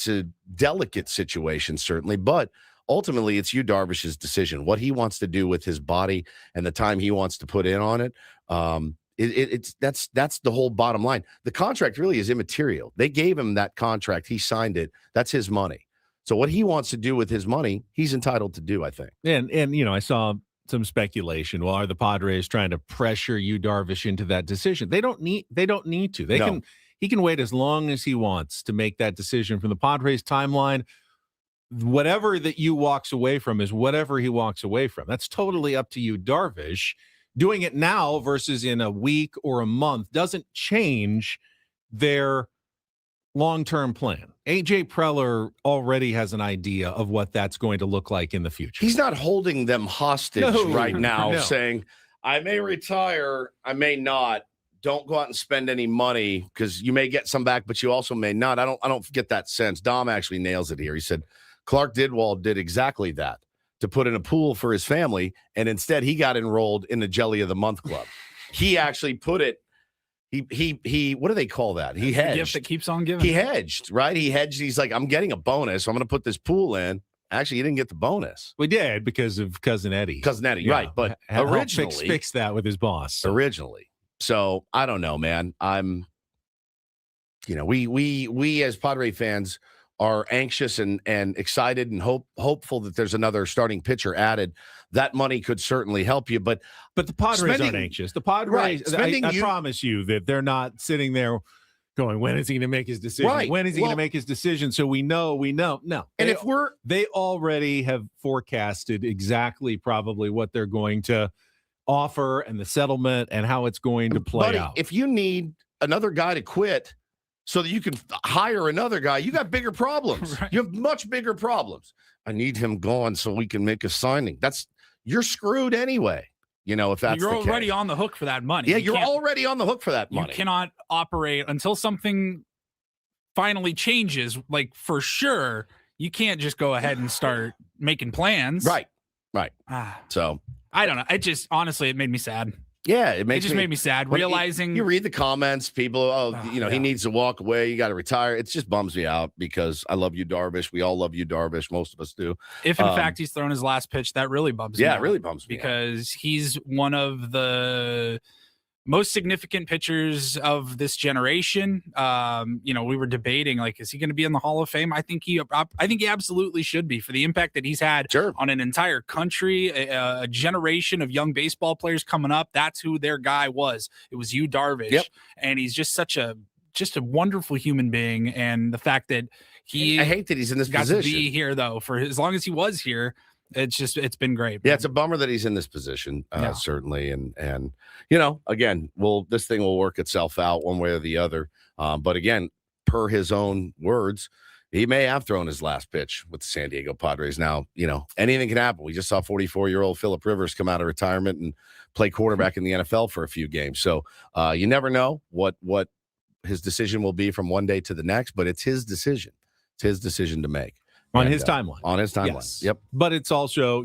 a delicate situation, certainly, but ultimately, it's Darvish's decision, what he wants to do with his body and the time he wants to put in on it. That's the whole bottom line. The contract really is immaterial. They gave him that contract. He signed it. That's his money. So what he wants to do with his money, he's entitled to do, I think. And I saw some speculation. Well, are the Padres trying to pressure Darvish into that decision? They don't need to. He can wait as long as he wants to make that decision from the Padres timeline. Whatever that you walks away from is whatever he walks away from. That's totally up to Darvish. Doing it now versus in a week or a month doesn't change their long-term plan. AJ Preller already has an idea of what that's going to look like in the future. He's not holding them hostage right now, saying, I may retire, I may not. Don't go out and spend any money because you may get some back, but you also may not. I don't get that sense. Dom actually nails it here. He said, Clark Didwall did exactly that, to put in a pool for his family, and instead he got enrolled in the Jelly of the Month Club. He actually put it, he what do they call that? He hedged. The gift that keeps on giving. He hedged, right? He hedged. He's like, I'm getting a bonus, so I'm going to put this pool in. Actually, he didn't get the bonus. We did because of Cousin Eddie. Right. But originally. Fix that with his boss. So. Originally. So, I don't know, man. We as Padre fans are anxious and excited and hopeful that there's another starting pitcher added. That money could certainly help you, but the Padres aren't anxious. The Padres, right, I promise you that they're not sitting there going, when is he going to make his decision? Right. When is he going to make his decision? So we know. No. And they already have forecasted exactly probably what they're going to offer and the settlement and how it's going to play out. If you need another guy to quit so that you can hire another guy, you got bigger problems. Right. You have much bigger problems. I need him gone so we can make a signing. You're screwed anyway. If that's you're the already case. On the hook for that money. Yeah, you're already on the hook for that money. You cannot operate until something finally changes. Like for sure, you can't just go ahead and start making plans. Right. So I don't know. Honestly, it made me sad. Yeah, it made me sad realizing you read the comments, people, he needs to walk away, you got to retire. It just bums me out because I love Darvish. We all love Darvish. Most of us do. If in fact he's thrown his last pitch, that really bums me out. Yeah, it really bums me because he's one of the most significant pitchers of this generation. We were debating, like, is he going to be in the Hall of Fame? I think he absolutely should be for the impact that he's had on an entire country, a generation of young baseball players coming up. That's who their guy was. It was Darvish. And he's just such a wonderful human being. And the fact that I hate that he's in this got position. To be here though, for as long as he was here. It's been great. Yeah, it's a bummer that he's in this position, certainly. And again, this thing will work itself out one way or the other. But again, per his own words, he may have thrown his last pitch with the San Diego Padres. Now, anything can happen. We just saw 44-year-old Phillip Rivers come out of retirement and play quarterback in the NFL for a few games. So you never know what his decision will be from one day to the next, but it's his decision. It's his decision to make. On his timeline. On his timeline. Yes. Yep. But it's also,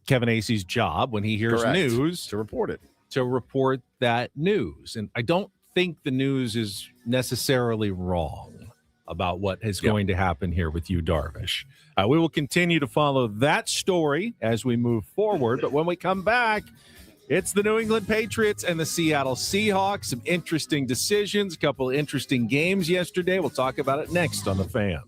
Kevin Acey's job when he hears news to report it. To report that news. And I don't think the news is necessarily wrong about what is going to happen here with Darvish. We will continue to follow that story as we move forward. But when we come back, It's the New England Patriots and the Seattle Seahawks. Some interesting decisions, a couple of interesting games yesterday. We'll talk about it next on The Fan.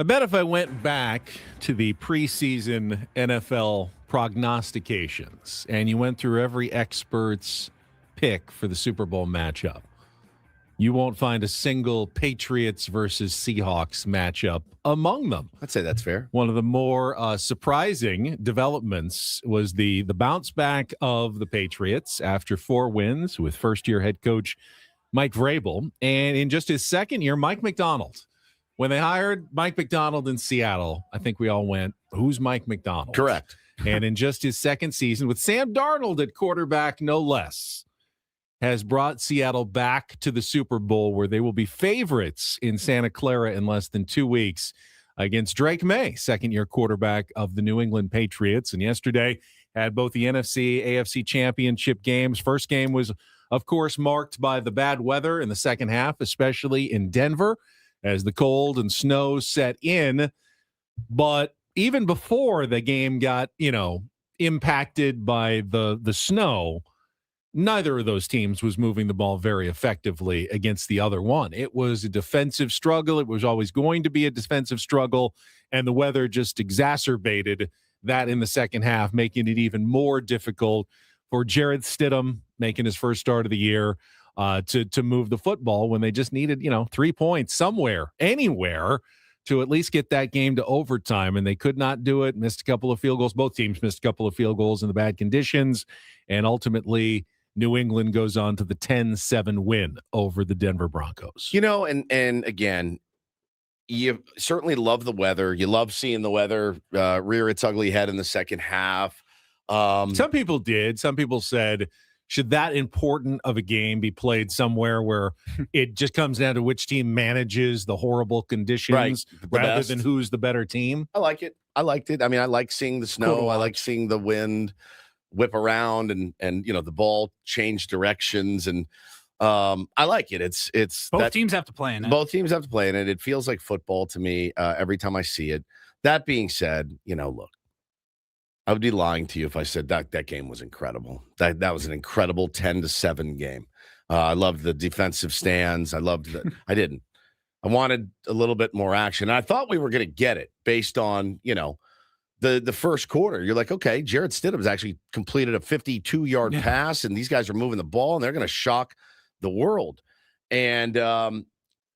I bet if I went back to the preseason NFL prognostications and you went through every expert's pick for the Super Bowl matchup, you won't find a single Patriots versus Seahawks matchup among them. I'd say that's fair. One of the more surprising developments was the bounce back of the Patriots after 4 wins with first-year head coach Mike Vrabel. And in just his second year, Mike Macdonald. When they hired Mike Macdonald in Seattle, I think we all went, who's Mike Macdonald? Correct. And in just his second season, with Sam Darnold at quarterback, no less, has brought Seattle back to the Super Bowl, where they will be favorites in Santa Clara in less than 2 weeks against Drake May, second-year quarterback of the New England Patriots. And yesterday had both the NFC, AFC championship games. First game was, of course, marked by the bad weather in the second half, especially in Denver, as the cold and snow set in. But even before the game got, impacted by the snow, neither of those teams was moving the ball very effectively against the other one. It was a defensive struggle. It was always going to be a defensive struggle, and the weather just exacerbated that in the second half, making it even more difficult for Jarrett Stidham, making his first start of the year, to move the football when they just needed, 3 points somewhere, anywhere, to at least get that game to overtime. And they could not do it, missed a couple of field goals. Both teams missed a couple of field goals in the bad conditions. And ultimately, New England goes on to the 10-7 win over the Denver Broncos. And again, you certainly love the weather. You love seeing the weather rear its ugly head in the second half. Some people did. Some people said, should that important of a game be played somewhere where it just comes down to which team manages the horrible conditions rather than who's the better team? I like it. I liked it. I mean, I like seeing the snow. Cool. I like seeing the wind whip around and the ball change directions. And I like it. It's both teams have to play in it. Both teams have to play in it. It feels like football to me every time I see it. That being said, look, I would be lying to you if I said that game was incredible. That was an incredible 10-7 game. I loved the defensive stands. I didn't. I wanted a little bit more action. I thought we were going to get it based on, the first quarter. You're like, okay, Jarrett Stidham's actually completed a 52-yard pass, and these guys are moving the ball, and they're going to shock the world. And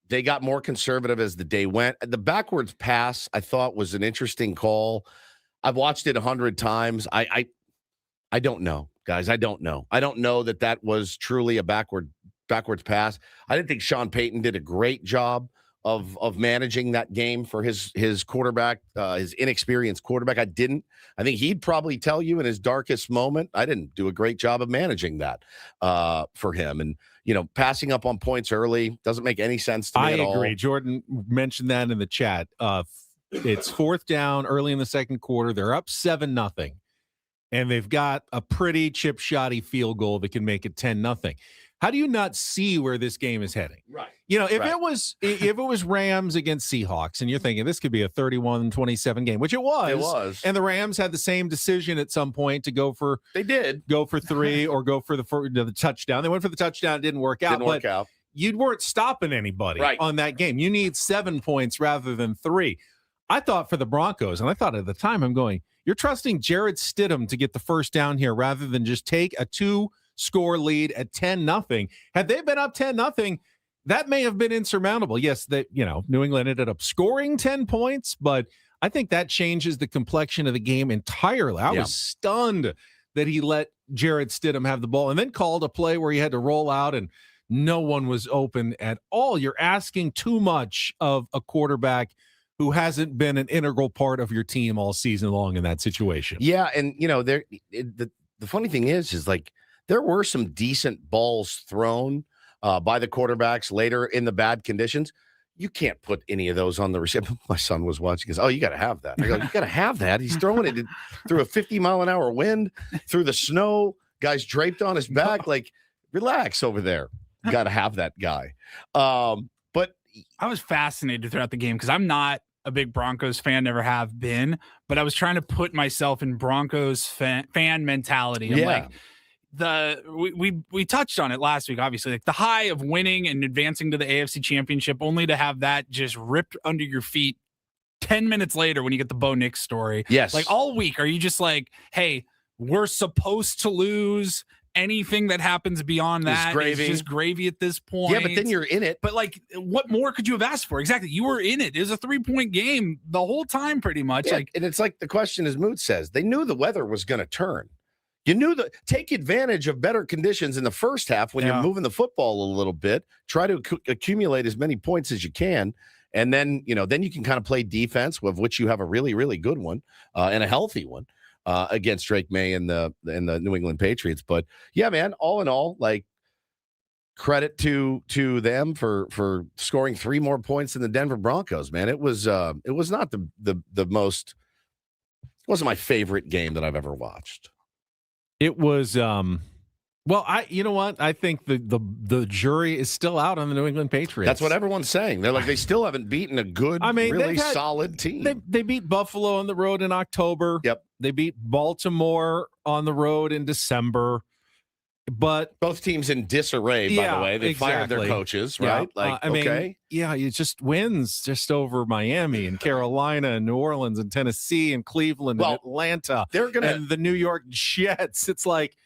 they got more conservative as the day went. The backwards pass, I thought, was an interesting call. I've watched it 100 times. I don't know, guys. I don't know. I don't know that was truly a backwards pass. I didn't think Sean Payton did a great job of managing that game for his quarterback, his inexperienced quarterback. I think he'd probably tell you in his darkest moment, I didn't do a great job of managing that for him. And, passing up on points early doesn't make any sense to me at all. I agree. Jordan mentioned that in the chat. It's 4th down early in the second quarter. They're up 7-0, and they've got a pretty chip-shotty field goal that can make it 10-0. How do you not see where this game is heading? Right. If it was Rams against Seahawks, and you're thinking this could be a 31-27 game, which it was. And the Rams had the same decision at some point to go for 3 or go for the touchdown. They went for the touchdown. It didn't work out. You weren't stopping anybody on that game. You need 7 points rather than 3. I thought for the Broncos, and I thought at the time, I'm going, you're trusting Jarrett Stidham to get the first down here rather than just take a 2-score lead at 10-0. Had they been up 10-0, that may have been insurmountable. Yes, New England ended up scoring 10 points, but I think that changes the complexion of the game entirely. I was stunned that he let Jarrett Stidham have the ball and then called a play where he had to roll out and no one was open at all. You're asking too much of a quarterback who hasn't been an integral part of your team all season long in that situation. Yeah, and the funny thing is like there were some decent balls thrown by the quarterbacks later in the bad conditions. You can't put any of those on the receiver. My son was watching. He goes, "Oh, you got to have that." I go, "You got to have that." He's throwing it through a 50-mile-an-hour wind, through the snow. Guys draped on his back. Like, relax over there. You got to have that guy. But I was fascinated throughout the game because I'm not a big Broncos fan, never have been, but I was trying to put myself in Broncos fan mentality. I'm like, we touched on it last week, obviously, like the high of winning and advancing to the AFC Championship, only to have that just ripped under your feet 10 minutes later when you get the Bo Nix story. Yes. Like all week, are you just like, hey, we're supposed to lose? Anything that happens beyond that is just gravy at this point. Yeah, but then you're in it. But like, what more could you have asked for? Exactly. You were in it. It was a 3-point game the whole time, pretty much. Yeah, and it's like the question, as Moot says, they knew the weather was going to turn. You knew take advantage of better conditions in the first half when you're moving the football a little bit. Try to accumulate as many points as you can. And then, then you can kind of play defense, of which you have a really, really good one and a healthy one. Against Drake May and the New England Patriots. But yeah, man, all in all, like credit to them for scoring 3 more points than the Denver Broncos, man. It was not the most, it wasn't my favorite game that I've ever watched. It was you know what? I think the jury is still out on the New England Patriots. That's what everyone's saying. They're like, they still haven't beaten a good, really solid team. They beat Buffalo on the road in October. Yep. They beat Baltimore on the road in December. But both teams in disarray, by the way. They fired their coaches, right? It's just wins just over Miami and Carolina and New Orleans and Tennessee and Cleveland and Atlanta and the New York Jets. It's like,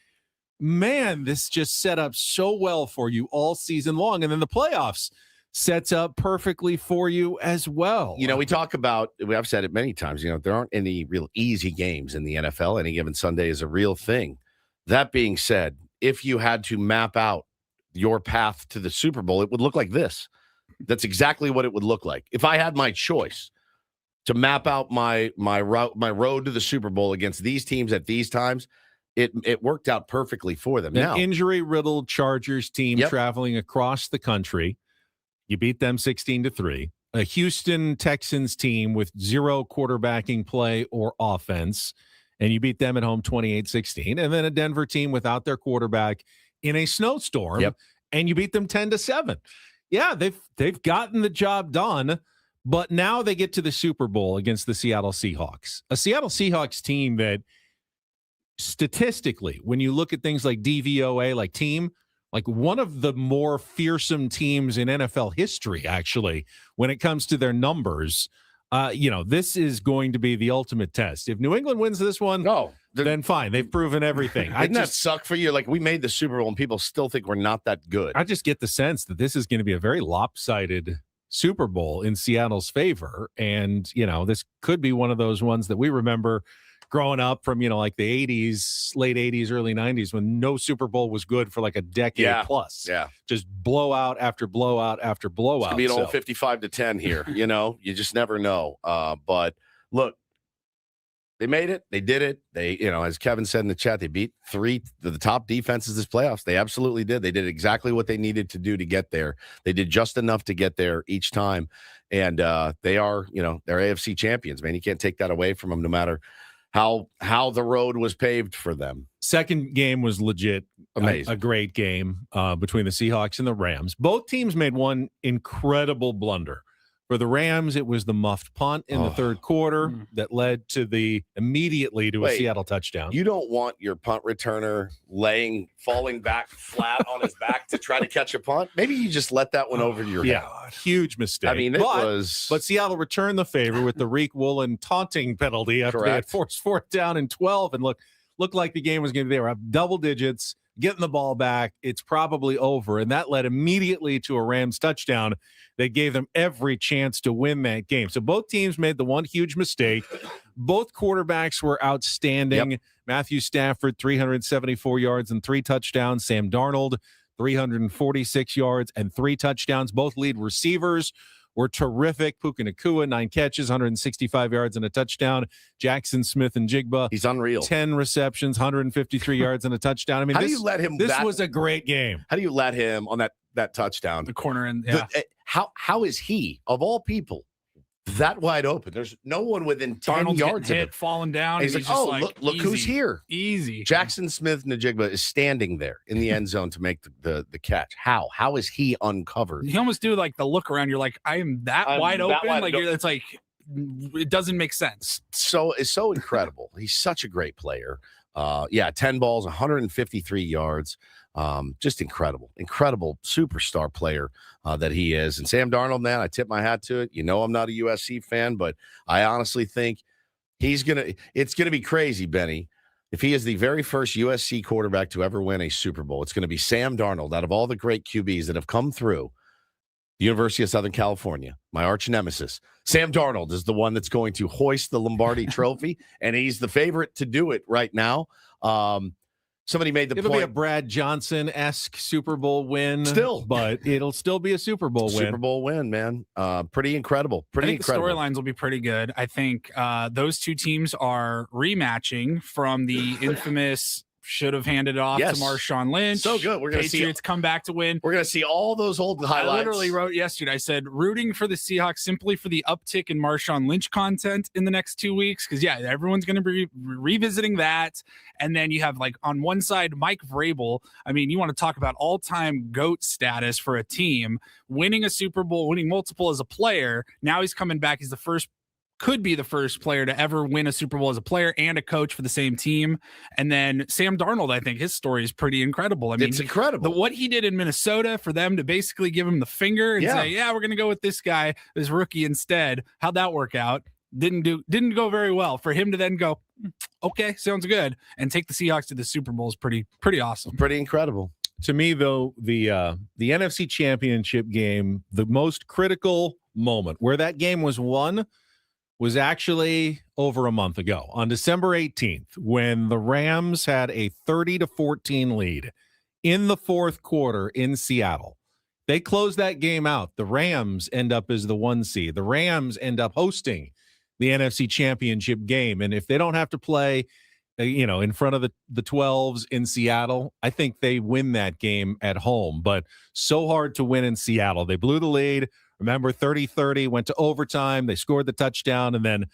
man, this just set up so well for you all season long. And then the playoffs sets up perfectly for you as well. We talk about, I've said it many times, there aren't any real easy games in the NFL. Any given Sunday is a real thing. That being said, if you had to map out your path to the Super Bowl, it would look like this. That's exactly what it would look like. If I had my choice to map out my road to the Super Bowl against these teams at these times, it worked out perfectly for them. An injury-riddled Chargers team traveling across the country. You beat them 16-3. A Houston Texans team with 0 quarterbacking play or offense, and you beat them at home 28-16. And then a Denver team without their quarterback in a snowstorm, and you beat them 10-7. Yeah, they've gotten the job done, but now they get to the Super Bowl against the Seattle Seahawks. A Seattle Seahawks team that statistically, when you look at things like DVOA, like team, like one of the more fearsome teams in NFL history, actually, when it comes to their numbers. This is going to be the ultimate test. If New England wins this one, then fine. They've proven everything. Didn't that suck for you? Like, we made the Super Bowl and people still think we're not that good. I just get the sense that this is going to be a very lopsided Super Bowl in Seattle's favor. And, this could be one of those ones that we remember growing up from, like the 80s, late 80s, early 90s, when no Super Bowl was good for like a decade plus. Yeah. Just blowout after blowout after blowout. It's going to be an old 55-10 here. You just never know. But look, they made it. They did it. They, as Kevin said in the chat, they beat 3 of the top defenses this playoffs. They absolutely did. They did exactly what they needed to do to get there. They did just enough to get there each time. And they are, they're AFC champions, man. You can't take that away from them, no matter how the road was paved for them. Second game was legit. Amazing. A great game between the Seahawks and the Rams. Both teams made one incredible blunder. For the Rams, it was the muffed punt in the third quarter that led to immediately to a Seattle touchdown. You don't want your punt returner falling back flat on his back to try to catch a punt. Maybe you just let that one over your head. Huge mistake. I mean, but Seattle returned the favor with the Reek Woolen taunting penalty after they had forced 4th down and 12, and looked like the game was going to be there. Up double digits, getting the ball back. It's probably over, and that led immediately to a Rams touchdown. They gave them every chance to win that game. So both teams made the one huge mistake. Both quarterbacks were outstanding. Matthew Stafford, 374 yards and 3 touchdowns. Sam Darnold, 346 yards and 3 touchdowns. Both lead receivers were terrific. Puka Nacua, 9 catches, 165 yards and a touchdown. Jackson Smith and Jigba, he's unreal. 10 receptions, 153 yards and a touchdown. I mean, how do you let him? This was a great game. How do you let him on that touchdown? The corner and how is he, of all people, that wide open? There's no one within 10 yards of him. Falling down. And he's like, look who's here. Easy. Jackson Smith Najigba is standing there in the end zone to make the catch. How is he uncovered? You almost do like the look around. You're like, I'm wide open. It's like, it doesn't make sense. So it's so incredible. He's such a great player. 10 balls, 153 yards. Just incredible superstar player that he is. And Sam Darnold, man, I tip my hat to it. I'm not a USC fan, but I honestly think it's going to be crazy, Benny. If he is the very first USC quarterback to ever win a Super Bowl, it's going to be Sam Darnold. Out of all the great QBs that have come through the University of Southern California, my arch nemesis, Sam Darnold is the one that's going to hoist the Lombardi trophy, and he's the favorite to do it right now. Somebody made the It'll point. be a Brad Johnson-esque Super Bowl win. Still. But it'll still be a Super Bowl win. Super Bowl win, man. Pretty incredible. I think the storylines will be pretty good. I think those two teams are rematching from the infamous should have handed it off to Marshawn Lynch. So good. We're going to see Patriots come back to win. We're going to see all those old highlights. I literally wrote yesterday, I said, rooting for the Seahawks simply for the uptick in Marshawn Lynch content in the next 2 weeks. Because, everyone's going to be revisiting that. And then you have, on one side, Mike Vrabel. I mean, you want to talk about all-time GOAT status for a team. Winning a Super Bowl, winning multiple as a player. Now he's coming back. He's could be the first player to ever win a Super Bowl as a player and a coach for the same team. And then Sam Darnold, I think his story is pretty incredible. I mean, it's incredible. What he did in Minnesota for them to basically give him the finger and say, we're going to go with this guy, this rookie instead. How'd that work out? Didn't go very well. For him to then go, okay, sounds good, and take the Seahawks to the Super Bowl is pretty awesome. Pretty incredible. To me, though, the NFC Championship game, the most critical moment where that game was won was actually over a month ago on December 18th, when the Rams had a 30-14 lead in the fourth quarter in Seattle. They closed that game out. The Rams end up as the 1 seed. The Rams end up hosting the NFC Championship game. And if they don't have to play, in front of the 12s in Seattle, I think they win that game at home. But so hard to win in Seattle. They blew the lead. Remember, 30-30, went to overtime. They scored the touchdown, and then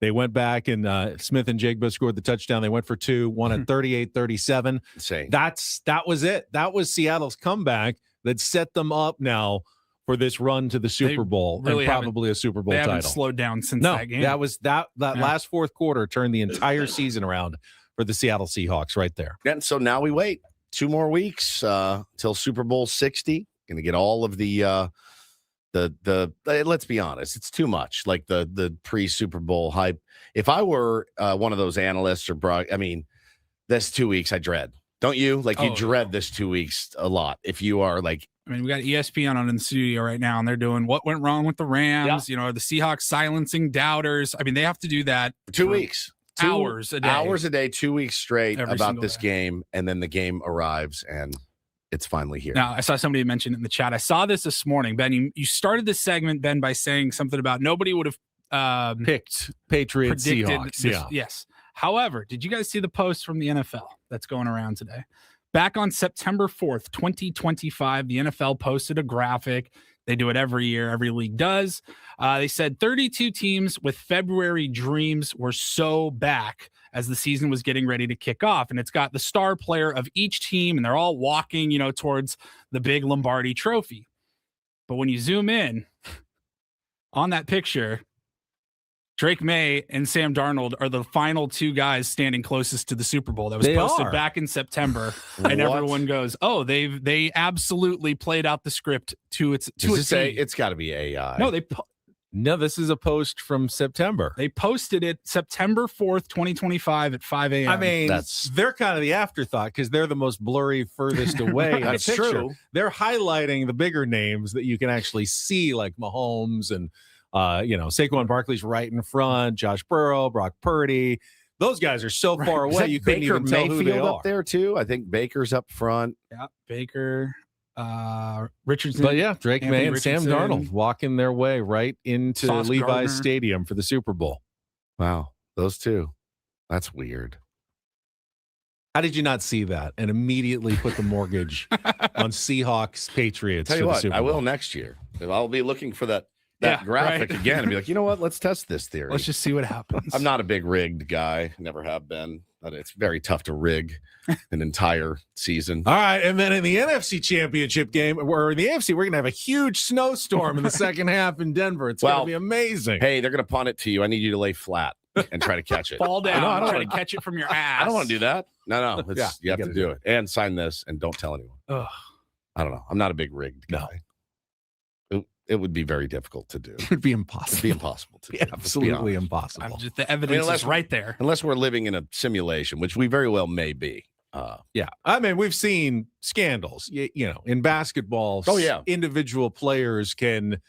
they went back, and Smith and Jigba scored the touchdown. They went for 2, won at 38-37. Insane. That was it. That was Seattle's comeback that set them up now for this run to the Super Bowl, really, and probably a Super Bowl title. They haven't slowed down since that game. That was that last fourth quarter turned the entire season around for the Seattle Seahawks right there. And so now we wait 2 more weeks till Super Bowl 60. Going to get all of the let's be honest, it's too much. Like the pre-Super Bowl hype. If I were one of those analysts this 2 weeks I dread. Don't you? You dread this 2 weeks a lot. If you are we got ESPN on in the studio right now, and they're doing what went wrong with the Rams. Yeah. The Seahawks silencing doubters. I mean, they have to do that for 2 weeks. 2 hours a day. Hours a day, 2 weeks straight about this day. game, and then the game arrives and it's finally here. Now, I saw somebody mention it in the chat. I saw this morning. Ben, you started this segment, Ben, by saying something about nobody would have picked Patriots Seahawks. Yes. However, did you guys see the post from the NFL that's going around today? Back on September 4th, 2025, the NFL posted a graphic. They do it every year. Every league does. They said 32 teams with February dreams were so back as the season was getting ready to kick off. And it's got the star player of each team, and they're all walking, towards the big Lombardi trophy. But when you zoom in on that picture, Drake May and Sam Darnold are the final 2 guys standing closest to the Super Bowl. That was posted back in September. And everyone goes, oh, they absolutely played out the script to its it's got to be AI. No, this is a post from September. They posted it September 4th, 2025 at 5 a.m. I mean, they're kind of the afterthought because they're the most blurry, furthest away. That's in the picture. true. They're highlighting the bigger names that you can actually see, like Mahomes and, Saquon Barkley's right in front, Josh Burrow, Brock Purdy. Those guys are so far away, you couldn't even tell who they are. Up there, too? I think Baker's up front. Yeah, Baker. Richardson, but Drake May and Sam Darnold walking their way right into Levi's Stadium for the Super Bowl. Wow, those two. That's weird. How did you not see that and immediately put the mortgage on Seahawks Patriots? Tell you for what, the Super I Bowl? will next year. I'll be looking for that graphic again and be like, you know what? Let's test this theory. Let's just see what happens. I'm not a big rigged guy. Never have been. But it's very tough to rig an entire season. All right. And then in the NFC Championship game, or in the AFC, we're going to have a huge snowstorm in the second half in Denver. It's going to be amazing. Hey, they're going to punt it to you. I need you to lay flat. and try to catch it. Fall down. No, I don't try wanna- to catch it from your ass. I don't want to do that. No. It's, Yeah, you have you to gotta do it. And sign this and don't tell anyone. Ugh. I don't know. I'm not a big rigged guy. It would be very difficult to do. It would be It'd impossible. be impossible to do. Let's be Absolutely honest. impossible. The evidence unless is right there. Unless we're living in a simulation, which we very well may be. Yeah. I mean, we've seen scandals, you know, in basketball. Oh, yeah. Individual players can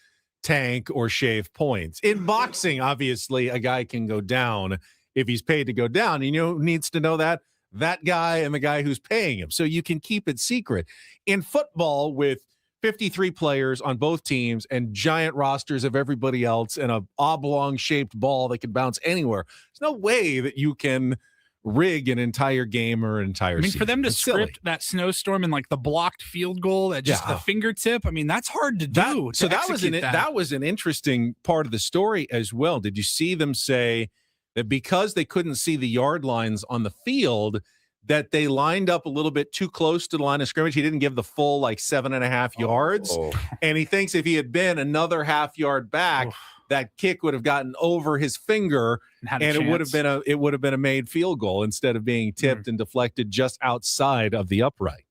tank or shave points. In boxing, obviously, a guy can go down if he's paid to go down. And you know who needs to know that? That guy and the guy who's paying him. So you can keep it secret. In football, with 53 players on both teams and giant rosters of everybody else and a oblong-shaped ball that can bounce anywhere, there's no way that you can rig an entire game or an entire I mean, season. for them to It's silly. script that snowstorm and like the blocked field goal at just Yeah. the fingertip, I mean, that's hard to do. So to that was execute that was an interesting part of the story as well. Did you see them say that because they couldn't see the yard lines on the field, that they lined up a little bit too close to the line of scrimmage? He didn't give the full like 7.5 yards, Oh. and he thinks if he had been another half yard back, Oof. that kick would have gotten over his finger, had a and it would have chance. been a made field goal instead of being tipped and deflected just outside of the upright.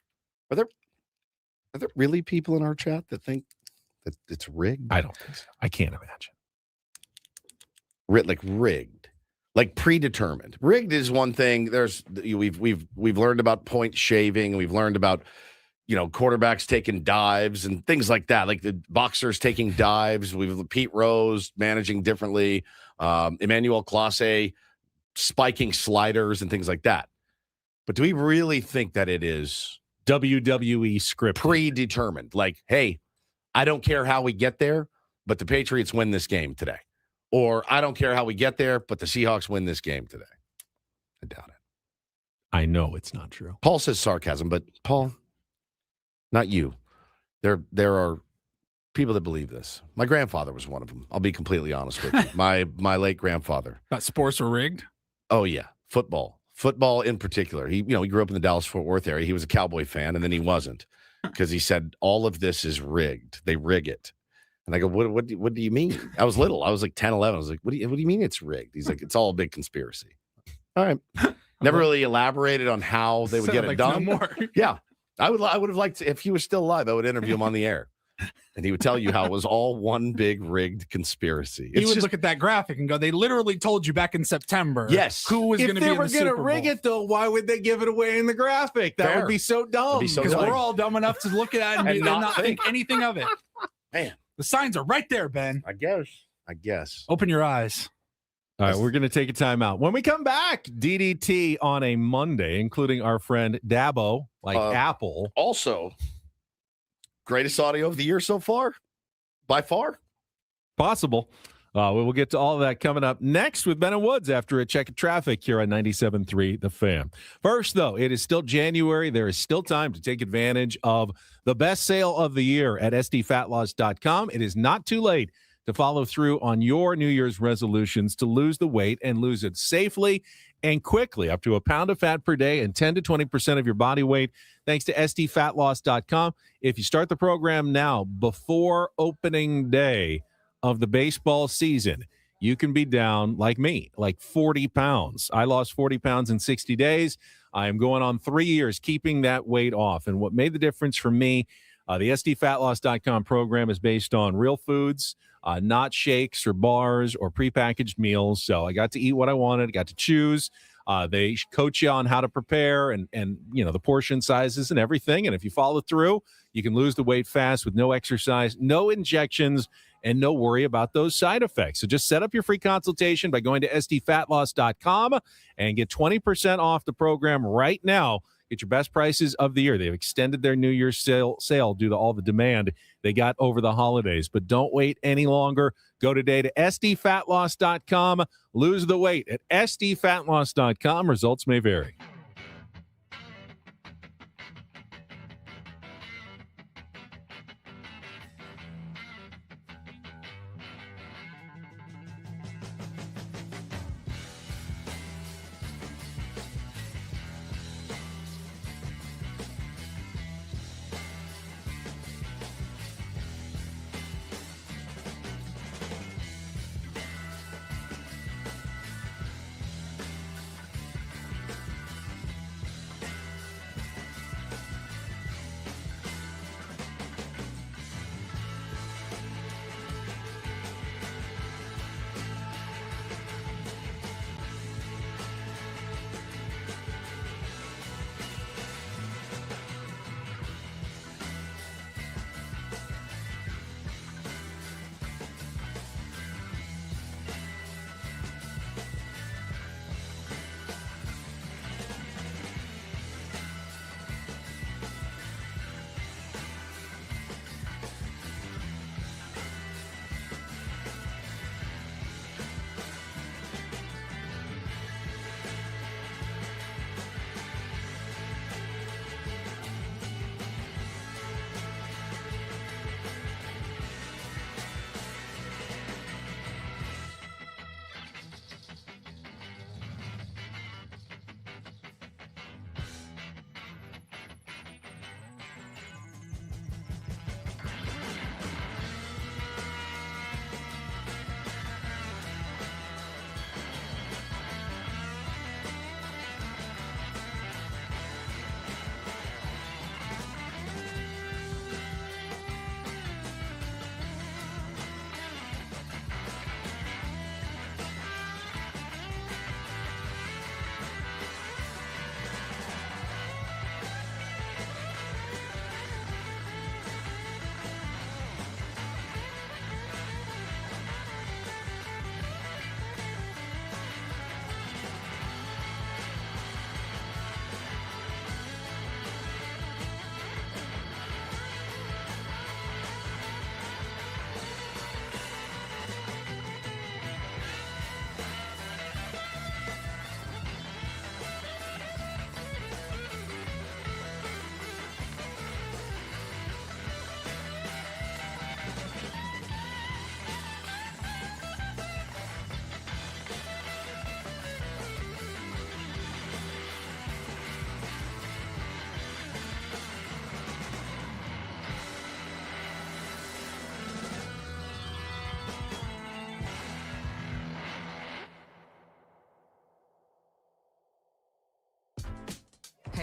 Are there really people in our chat that think that it's rigged? I don't think so. I can't imagine. Rigged, like predetermined. Rigged is one thing. There's we've learned about point shaving. We've learned about quarterbacks taking dives and things like that. Like the boxers taking dives. We've Pete Rose managing differently. Emmanuel Clase spiking sliders and things like that. But do we really think that it is WWE script predetermined? Like, hey, I don't care how we get there, but the Patriots win this game today. Or I don't care how we get there, but the Seahawks win this game today. I doubt it. I know it's not true. Paul says sarcasm, but Paul, not you. There are people that believe this. My grandfather was one of them. I'll be completely honest with you. My late grandfather. That sports were rigged. Oh yeah, football in particular. He grew up in the Dallas-Fort Worth area. He was a Cowboy fan, and then he wasn't because he said all of this is rigged. They rig it. And I go, what do you mean? I was little. I was like 10, 11. I was like, what do you mean it's rigged? He's like, it's all a big conspiracy. All right. Never really elaborated on how they would get it done. No more. Yeah. I would have liked to, if he was still alive, I would interview him on the air. And he would tell you how it was all one big rigged conspiracy. He would look at that graphic and go, they literally told you back in September. Yes. Who was going to be in the Super Bowl. If they were going to rig it, though, why would they give it away in the graphic? That Fair. would be so dumb. It'd be so Because dumb. we're all dumb enough to look at it and not think anything of it. Man. The signs are right there, Ben. I guess. Open your eyes. All right, we're going to take a timeout. When we come back, DDT on a Monday, including our friend Dabo, Apple. Also, greatest audio of the year so far, by far. Possible. We will get to all of that coming up next with Ben and Woods after a check of traffic here on 97.3 The Fan. First, though, it is still January. There is still time to take advantage of the best sale of the year at sdfatloss.com. It is not too late to follow through on your New Year's resolutions to lose the weight and lose it safely and quickly, up to a pound of fat per day and 10 to 20% of your body weight, thanks to sdfatloss.com. If you start the program now, before opening day of the baseball season, you can be down like me, like 40 pounds. I lost 40 pounds in 60 days. I am going on 3 years keeping that weight off. And what made the difference for me, the sdfatloss.com program is based on real foods, not shakes or bars or prepackaged meals. So I got to eat what I wanted, got to choose. They coach you on how to prepare and the portion sizes and everything. And if you follow through, you can lose the weight fast with no exercise, no injections, and no worry about those side effects. So just set up your free consultation by going to sdfatloss.com and get 20% off the program right now. Get your best prices of the year. They've extended their New Year's sale due to all the demand they got over the holidays. But don't wait any longer. Go today to sdfatloss.com. Lose the weight at sdfatloss.com. Results may vary.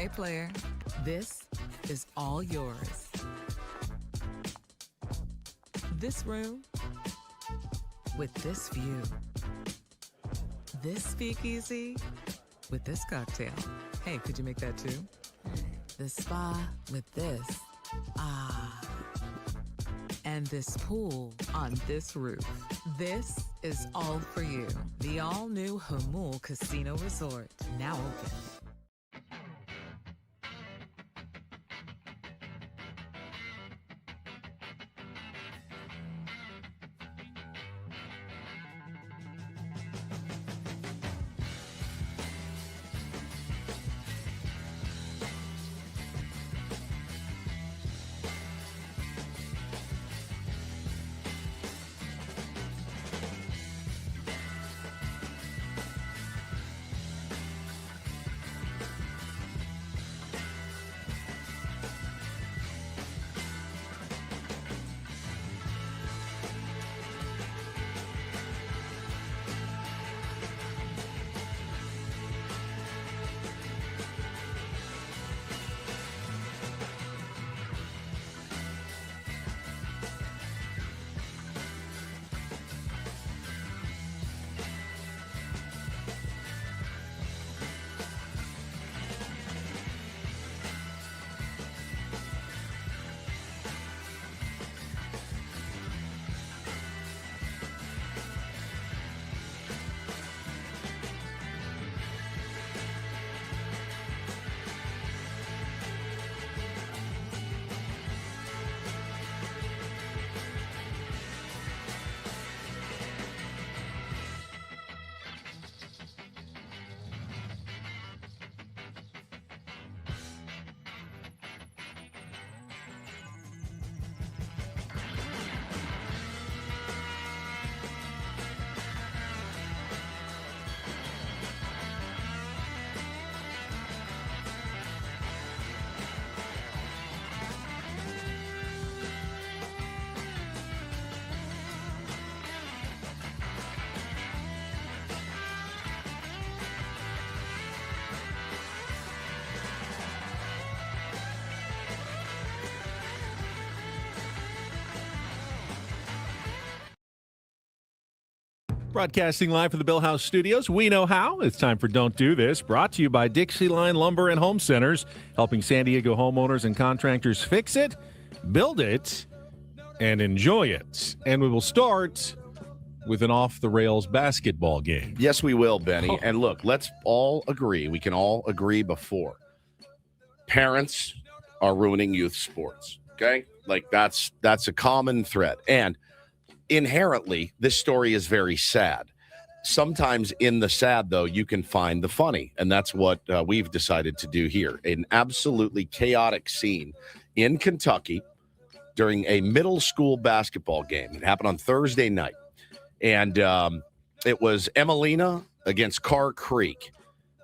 Okay, player, this is all yours. This room with this view. This speakeasy with this cocktail. Hey, could you make that too? The spa with this. Ah. And this pool on this roof. This is all for you. The all-new Hamul Casino Resort, now open. Broadcasting live from the Bill House Studios. We know how. It's time for Don't Do This, brought to you by Dixie Line Lumber and Home Centers, helping San Diego homeowners and contractors fix it, build it, and enjoy it. And we will start with an off-the-rails basketball game. Yes, we will, Benny. And look, let's all agree. We can all agree before. Parents are ruining youth sports, okay? Like, that's a common thread. And inherently, this story is very sad. Sometimes in the sad, though, you can find the funny, and that's what we've decided to do here. An absolutely chaotic scene in Kentucky during a middle school basketball game. It happened on Thursday night, and it was Emelina against Carr Creek.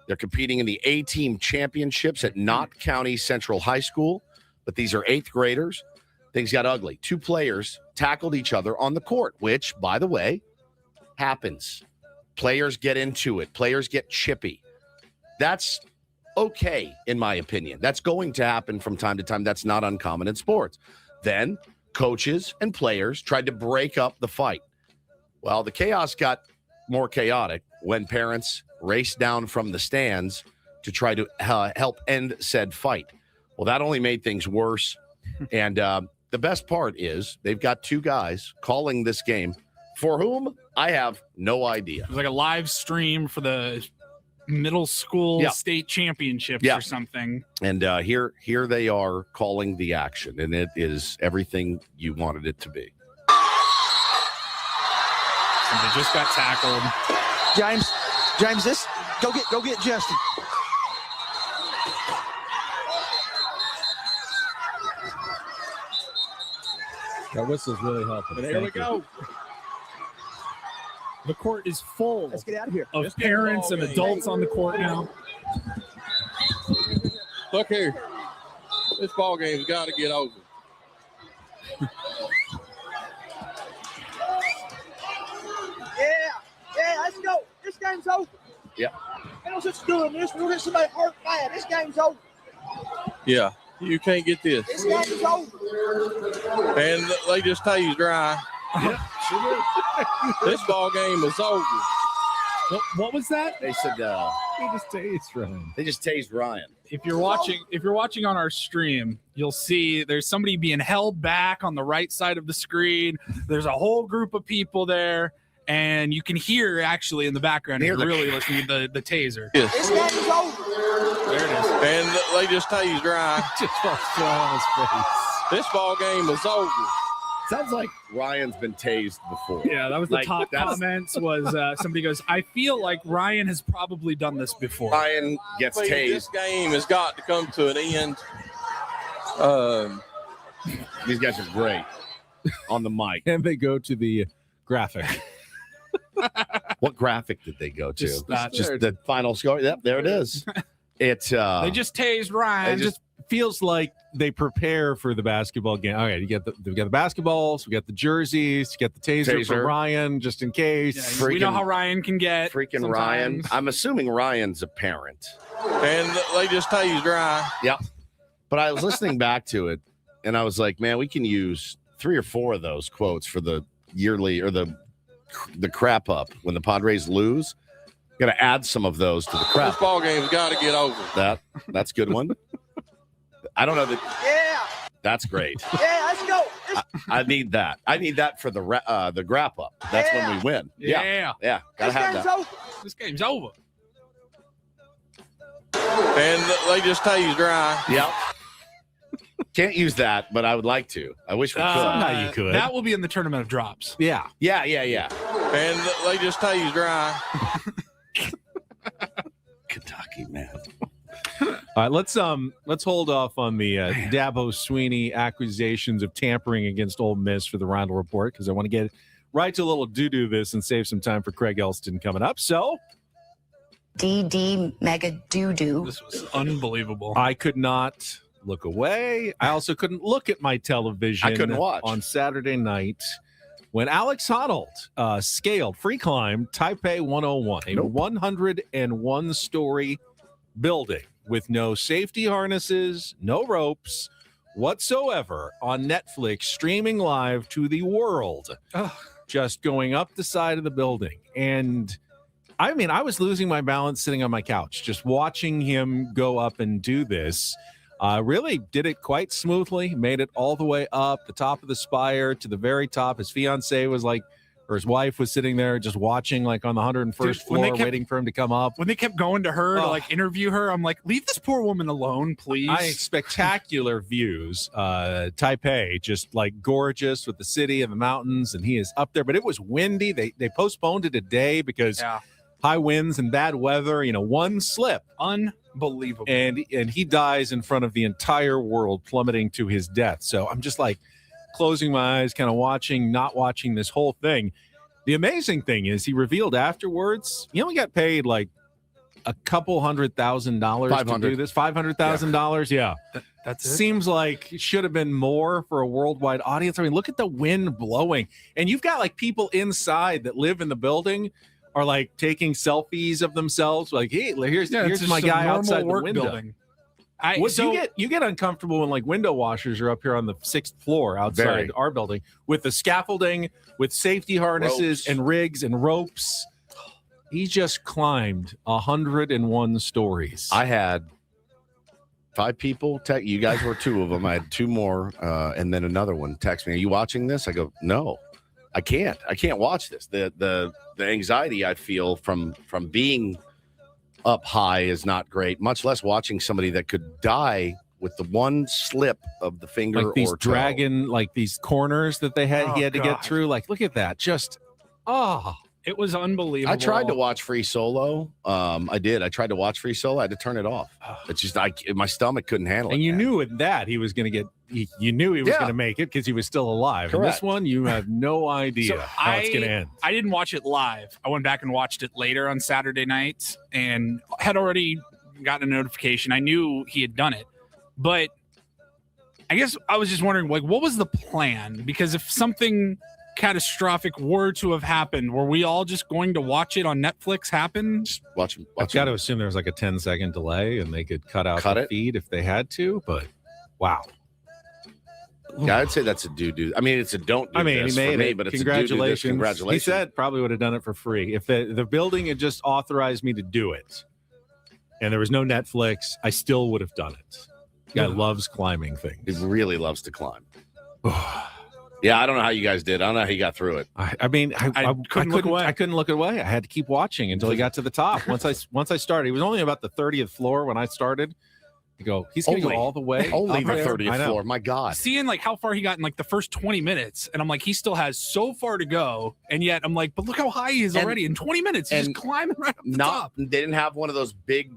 They're competing in the A-team championships at Knott County Central High School, but these are 8th graders. Things got ugly. 2 players tackled each other on the court, which, by the way, happens. Players get into it. Players get chippy. That's okay, in my opinion. That's going to happen from time to time. That's not uncommon in sports. Then coaches and players tried to break up the fight. Well, the chaos got more chaotic when parents raced down from the stands to try to help end said fight. Well, that only made things worse. And the best part is they've got 2 guys calling this game for whom I have no idea. It was like a live stream for the middle school state championships or something. And here they are calling the action, and it is everything you wanted it to be. And they just got tackled. James, this go get Justin. That whistle's really helping. There we go. The court is full. Let's get out of here. Of parents and adults on the court now. Look here. This ball game's got to get over. Yeah, let's go. This game's over. Yeah. We don't just doing this. We don't get somebody hurt bad. This game's over. Yeah, you can't get this. This game's over. And they just tased Ryan. This ball game is over. What was that? They said He just tased Ryan. they just tased Ryan. If you're watching on our stream, you'll see there's somebody being held back on the right side of the screen. There's a whole group of people there, and you can hear actually in the background. You're really listening to the taser. Yes. This game's over. There it is. And they just tased Ryan. Just fell flat on his face. This ball game is over. Sounds like Ryan's been tased before. Yeah, that was the Like, top that's- comments. Was somebody goes, I feel like Ryan has probably done this before. Ryan gets Please, this tased. game has got to come to an end. These guys are great on the mic. And they go to the graphic. What graphic did they go to? Just that. Just the final score. Yep, there it is. It They just tased Ryan. It just feels like they prepare for the basketball game. Okay, we got the basketballs, we got the jerseys, you got the taser for Taser. Ryan just in case. we know freaking- how Ryan can get. freaking sometimes. Ryan. I'm assuming Ryan's a parent. And they just tased Ryan. But I was listening back to it and I was like, man, we can use 3 or 4 of those quotes for the yearly or the crap up when the Padres lose. Got to add some of those to the This crap. ball game's got to get over. That's a good one. I don't know that. Yeah, That's great. yeah, let's go. I need that. I need that for the grap up. That's when we win. Yeah. Yeah. Gotta This have game's that. over. This game's over. And they just tased Ryan. Yep. Can't use that, but I would like to. I wish we could. Somehow you could. That will be in the tournament of drops. Yeah. Yeah. And they just tased Ryan. Kentucky, man. All right, let's hold off on the Dabo Sweeney accusations of tampering against Ole Miss for the Reindl Report because I want to get right to a little doo-doo this and save some time for Craig Elsten coming up. So DD mega doo-doo. This was unbelievable. I could not look away. I also couldn't look at my television. I couldn't watch. On Saturday night when Alex Honnold scaled free climb Taipei 101, a 101-story building with no safety harnesses, no ropes whatsoever on Netflix, streaming live to the world, just going up the side of the building. And I mean, I was losing my balance sitting on my couch, just watching him go up and do this. Really did it quite smoothly, made it all the way up the top of the spire to the very top. His fiance was like, or his wife was sitting there just watching like on the 101st floor, waiting for him to come up. When they kept going to her to like interview her, I'm like, leave this poor woman alone, please. Spectacular views. Taipei, just like gorgeous with the city and the mountains, and he is up there. But it was windy. They postponed it a day because high winds and bad weather. You know, one slip, unbelievable, and he dies in front of the entire world, plummeting to his death. So I'm just like closing my eyes, kind of not watching this whole thing. The amazing thing is he revealed afterwards he only got paid like a couple $100,000 to do this. $500,000. Yeah. That's it? Seems like it should have been more for a worldwide audience. I mean, look at the wind blowing. And you've got like people inside that live in the building are like taking selfies of themselves. Like, hey, here's my guy outside the window. Building. You get uncomfortable when like window washers are up here on the 6th floor outside our building with the scaffolding, with safety harnesses and rigs and ropes. He just climbed 101 stories. I had 5 people. You guys were 2 of them. I had 2 more, and then another one text me. Are you watching this? I go, no, I can't. I can't watch this. The anxiety I feel from being up high is not great, much less watching somebody that could die with the one slip of the finger like these or toe. dragon, like these corners that he had to get through. Like, look at that. Just, it was unbelievable. I tried to watch Free Solo. I did. I tried to watch Free Solo. I had to turn it off. It's just my stomach couldn't handle it. And you knew with that he was going to get. You knew he was going to make it because he was still alive. And this one, you have no idea how it's going to end. I didn't watch it live. I went back and watched it later on Saturday night and had already gotten a notification. I knew he had done it, but I guess I was just wondering, like, what was the plan? Because if something catastrophic were to have happened, were we all just going to watch it on Netflix happen? Just watch I've got to assume there was like a 10-second delay and they could cut out the feed if they had to, but wow. Yeah, I'd say that's a do. I mean, it's a don't do this he made for me, it. but it's Congratulations. a do this. Congratulations. He said probably would have done it for free. If the building had just authorized me to do it and there was no Netflix, I still would have done it. Guy loves climbing things. He really loves to climb. Yeah, I don't know how you guys did. I don't know how you got through it. I couldn't look away. I couldn't look away. I had to keep watching until he got to the top. Once I started, he was only about the 30th floor when I started. You go, he's going to go all the way. Only the there? 30th floor. My God. Seeing like how far he got in like the first 20 minutes, and I'm like, he still has so far to go, and yet I'm like, but look how high he is already in 20 minutes. He's just climbing right up the top. They didn't have one of those big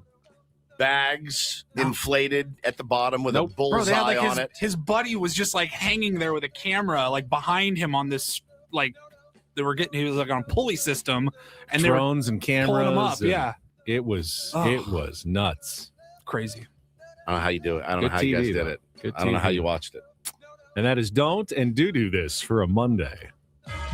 bags inflated at the bottom with a bullseye on it. His buddy was just like hanging there with a camera like behind him on this like he was like on a pulley system, and drones and cameras pulling him up. Yeah, it was nuts, crazy. I don't know how you do it. I don't know how you guys did it. I don't know how you watched it. And that is Don't and Do This for a Monday.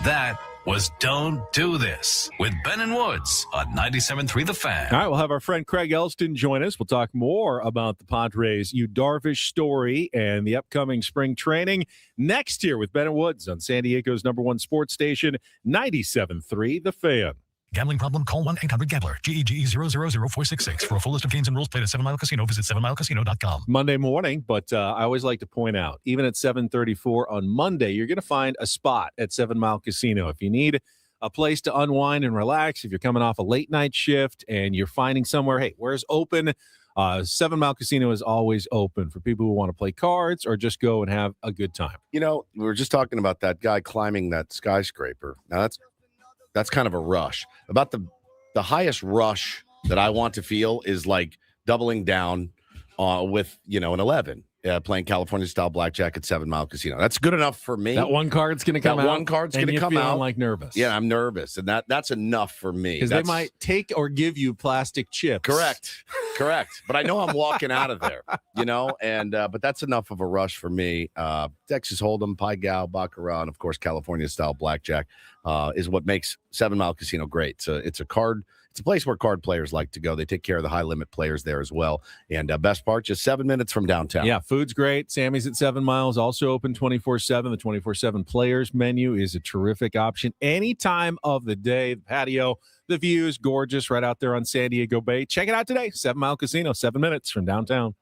That was Don't Do This with Ben and Woods on 97.3 The Fan. All right, we'll have our friend Craig Elsten join us. We'll talk more about the Padres' Darvish story and the upcoming spring training next year with Ben and Woods on San Diego's #1 sports station, 97.3 The Fan. Gambling problem? Call 1-800-GAMBLER. GEGE 0000466. For a full list of games and rules, played at 7 Mile Casino. Visit 7milecasino.com. Monday morning, but I always like to point out, even at 7:34 on Monday, you're going to find a spot at 7 Mile Casino. If you need a place to unwind and relax, if you're coming off a late night shift and you're finding somewhere, hey, where's open? 7 Mile Casino is always open for people who want to play cards or just go and have a good time. You know, we were just talking about that guy climbing that skyscraper. Now that's kind of a rush. About the highest rush that I want to feel is like doubling down with an 11, playing California style blackjack at 7 Mile Casino. That's good enough for me. That one card's going to come out. That one card's going to come out. Like nervous. Yeah, I'm nervous, and that's enough for me. Because they might take or give you plastic chips. Correct. But I know I'm walking out of there. And but that's enough of a rush for me. Texas Hold'em, Pai Gow, Baccarat, and of course California style blackjack is what makes 7 Mile Casino great. So it's a place where card players like to go. They take care of the high limit players there as well. And best part, just 7 minutes from downtown. Yeah, food's great. Sammy's at 7 Miles, also open 24/7. The 24/7 players menu is a terrific option any time of the day. The patio, the view is gorgeous right out there on San Diego Bay. Check it out today. 7 Mile Casino, 7 minutes from downtown.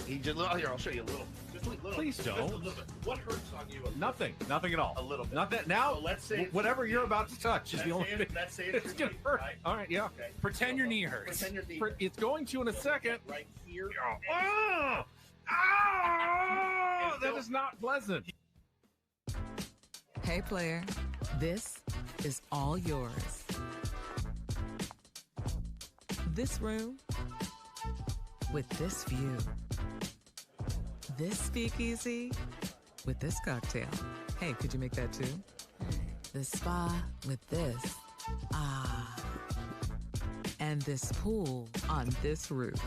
He just here. I'll show you a little. Just a little. Please don't. Just a little bit. What hurts on you? Nothing at all. A little bit. Not that now. So let's say whatever you're about to touch is the only thing. Let's say It's gonna hurt. Right? All right, yeah. Okay. Pretend your knee hurts. Pretend your knee. It's going to in a second. Right here. Oh, that is not pleasant. Hey, player, this is all yours. This room with this view. This speakeasy with this cocktail. Hey, could you make that too? The spa with this. Ah. And this pool on this roof.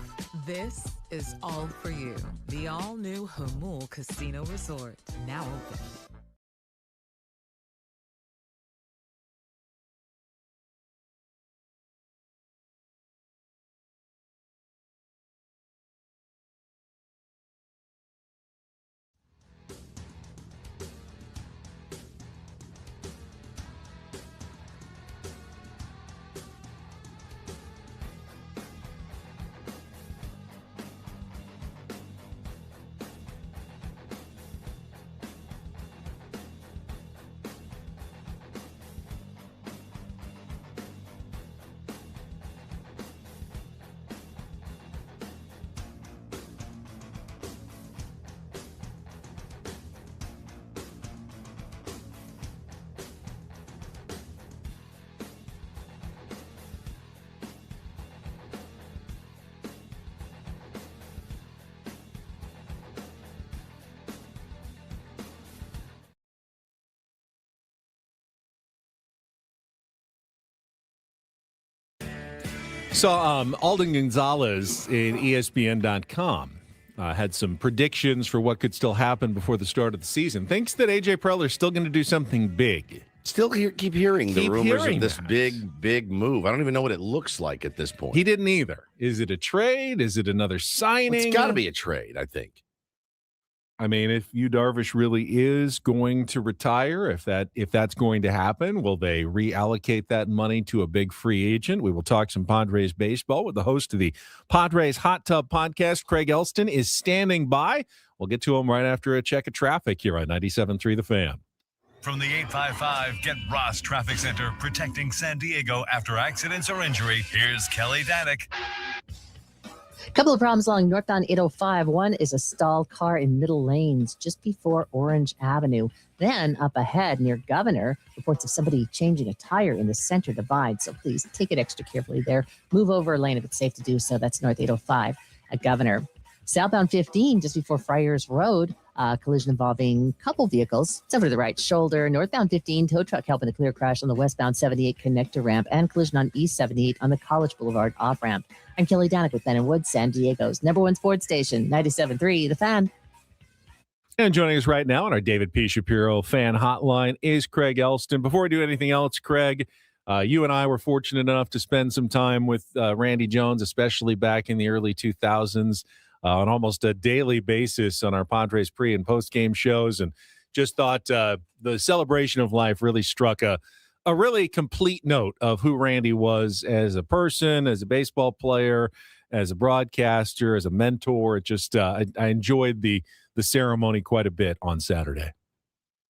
This is all for you. The all-new Hamul Casino Resort, now open. So Alden Gonzalez in ESPN.com had some predictions for what could still happen before the start of the season. Thinks that A.J. Preller's still going to do something big. Still keep hearing the rumors hearing of this that. big move. I don't even know what it looks like at this point. He didn't either. Is it a trade? Is it another signing? It's got to be a trade, I think. I mean, if Darvish really is going to retire, if that's going to happen, will they reallocate that money to a big free agent? We will talk some Padres baseball with the host of the Padres Hot Tub Podcast, Craig Elsten, is standing by. We'll get to him right after a check of traffic here on 97.3 The Fan. From the 855 Get Ross Traffic Center, protecting San Diego after accidents or injury, here's Kelly Danick. Couple of problems along northbound 805. One is a stalled car in middle lanes just before Orange Avenue. Then up ahead near Governor, reports of somebody changing a tire in the center divide. So please take it extra carefully there. Move over a lane if it's safe to do so. That's north 805 at Governor. Southbound 15, just before Friars Road, collision involving a couple vehicles. It's over to the right shoulder. Northbound 15, tow truck helping to clear crash on the westbound 78 connector ramp, and collision on East 78 on the College Boulevard off-ramp. I'm Kelly Danick with Ben and Woods, San Diego's #1 sports station, 97.3 The Fan. And joining us right now on our David P. Shapiro fan hotline is Craig Elsten. Before we do anything else, Craig, you and I were fortunate enough to spend some time with Randy Jones, especially back in the early 2000s. On almost a daily basis on our Padres pre- and post-game shows, and just thought the celebration of life really struck a really complete note of who Randy was as a person, as a baseball player, as a broadcaster, as a mentor. It just I enjoyed the ceremony quite a bit on Saturday.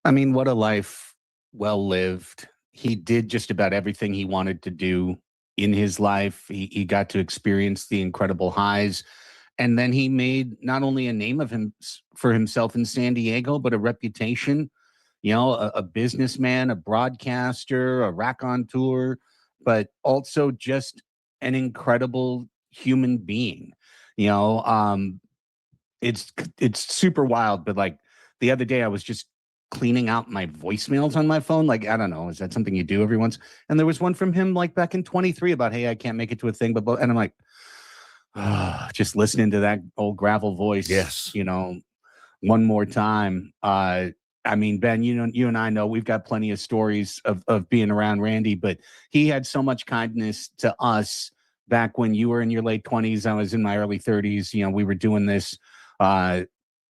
I mean, what a life well lived. He did just about everything he wanted to do in his life. He got to experience the incredible highs. And then he made not only a name of him for himself in San Diego, but a reputation, a businessman, a broadcaster, a raconteur, but also just an incredible human being. It's super wild. But like the other day, I was just cleaning out my voicemails on my phone. Like, I don't know, is that something you do every once? And there was one from him like back in 23 about, hey, I can't make it to a thing, and I'm like, just listening to that old gravel voice. Yes. One more time. I mean, Ben, you and I know we've got plenty of stories of being around Randy, but he had so much kindness to us back when you were in your late 20s. I was in my early 30s. We were doing this on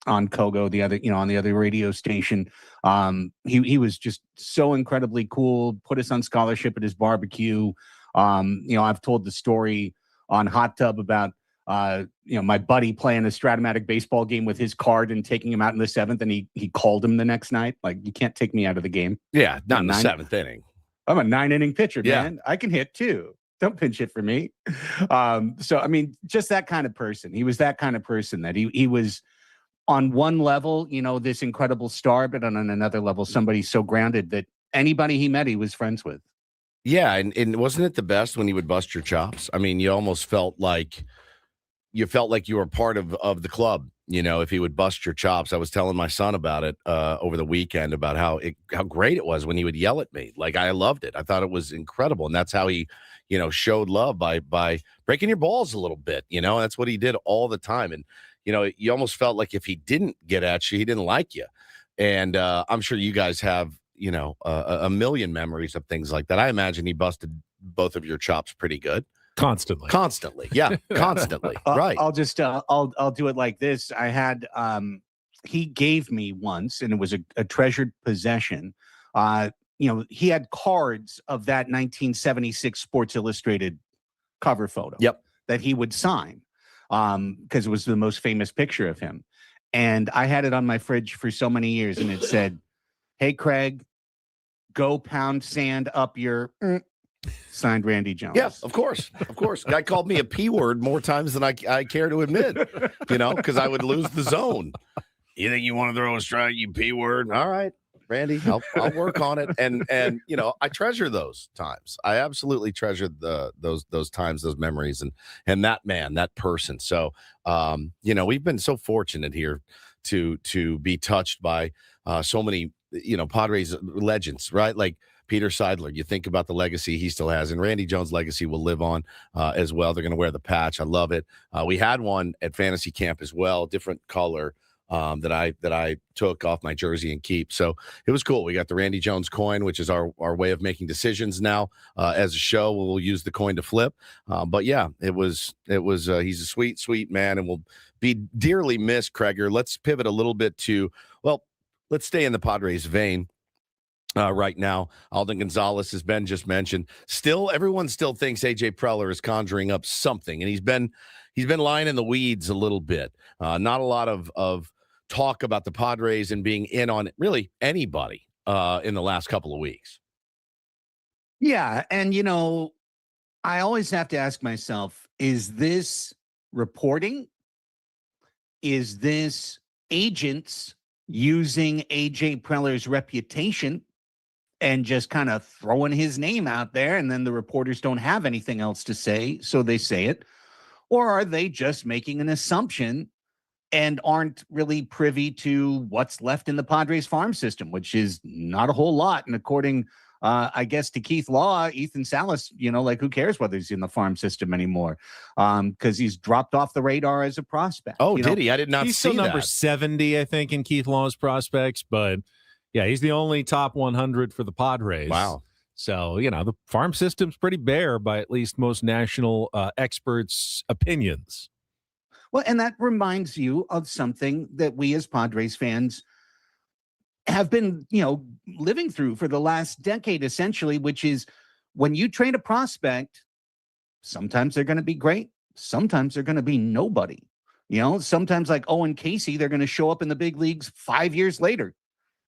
Kogo, on the other radio station. He was just so incredibly cool, put us on scholarship at his barbecue. I've told the story on Hot Tub about My buddy playing a Stratomatic baseball game with his card and taking him out in the 7th, and he called him the next night. Like, you can't take me out of the game. Yeah, not in the 7th inning. I'm a 9-inning pitcher, Yeah. man. I can hit too. Don't pinch hit for me. So, I mean, just that kind of person. He was that kind of person that he was on one level, this incredible star, but on another level, somebody so grounded that anybody he met, he was friends with. Yeah, and wasn't it the best when he would bust your chops? I mean, you almost felt like you were part of the club, if he would bust your chops. I was telling my son about it over the weekend, about how great it was when he would yell at me. Like, I loved it. I thought it was incredible. And that's how he, showed love by breaking your balls a little bit. That's what he did all the time. And, you almost felt like if he didn't get at you, he didn't like you. And I'm sure you guys have, a million memories of things like that. I imagine he busted both of your chops pretty good. Constantly. Yeah. Constantly. Right. I'll just, I'll do it like this. I had, he gave me once, and it was a treasured possession. He had cards of that 1976 Sports Illustrated cover photo. Yep. That he would sign, because it was the most famous picture of him. And I had it on my fridge for so many years, and it said, "Hey, Craig, go pound sand up your..." Signed, Randy Jones. Yeah, of course. Guy called me a P word more times than I care to admit, because I would lose the zone. You think you want to throw a strike, you P word? All right, Randy, I'll work on it. And I treasure those times. I absolutely treasure those times, those memories, and that man, that person. So, we've been so fortunate here to be touched by so many, Padres legends, right? Like Peter Seidler. You think about the legacy he still has, and Randy Jones' legacy will live on as well. They're going to wear the patch. I love it. We had one at fantasy camp as well, different color that I took off my jersey and keep. So it was cool. We got the Randy Jones coin, which is our way of making decisions now as a show. We'll use the coin to flip. But yeah, it was he's a sweet, sweet man, and will be dearly missed, Kreger. Let's pivot a little bit to, let's stay in the Padres vein. Right now, Alden Gonzalez, as Ben just mentioned, everyone still thinks AJ Preller is conjuring up something, and he's been lying in the weeds a little bit. Not a lot of talk about the Padres and being in on really anybody in the last couple of weeks. Yeah, and I always have to ask myself: is this reporting? Is this agents using AJ Preller's reputation and just kind of throwing his name out there, and then the reporters don't have anything else to say, so they say it? Or are they just making an assumption and aren't really privy to what's left in the Padres farm system, which is not a whole lot? And according, I guess, to Keith Law, Ethan Salas, who cares whether he's in the farm system anymore? Because he's dropped off the radar as a prospect. Oh, did he? I did not see that. He's still number 70, I think, in Keith Law's prospects, but yeah, he's the only top 100 for the Padres. Wow. So, the farm system's pretty bare by at least most national experts' opinions. Well, and that reminds you of something that we as Padres fans have been, living through for the last decade, essentially, which is when you trade a prospect, sometimes they're going to be great. Sometimes they're going to be nobody. Sometimes like Owen Casey, they're going to show up in the big leagues 5 years later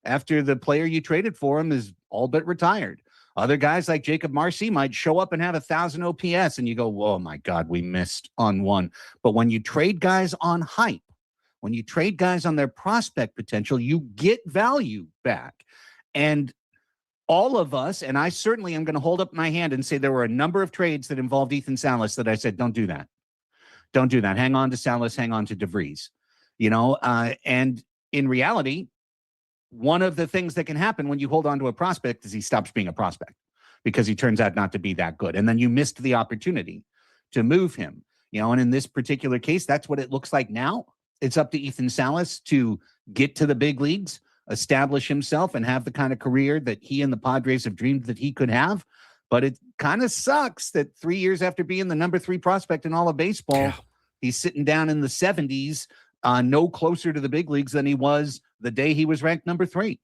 after the player you traded for him is all but retired. Other guys like Jacob Marcy might show up and have 1,000 OPS, and you go, "Oh my God, we missed on one." But when you trade guys on hype, when you trade guys on their prospect potential, you get value back. And all of us, and I certainly am going to hold up my hand and say there were a number of trades that involved Ethan Salas that I said, don't do that. Don't do that. Hang on to Salas, hang on to DeVries. And in reality, one of the things that can happen when you hold on to a prospect is he stops being a prospect because he turns out not to be that good. And then you missed the opportunity to move him. And in this particular case, that's what it looks like now. It's up to Ethan Salas to get to the big leagues, establish himself, and have the kind of career that he and the Padres have dreamed that he could have. But it kind of sucks that 3 years after being the number 3 prospect in all of baseball, he's sitting down in the 70s, no closer to the big leagues than he was the day he was ranked number 3.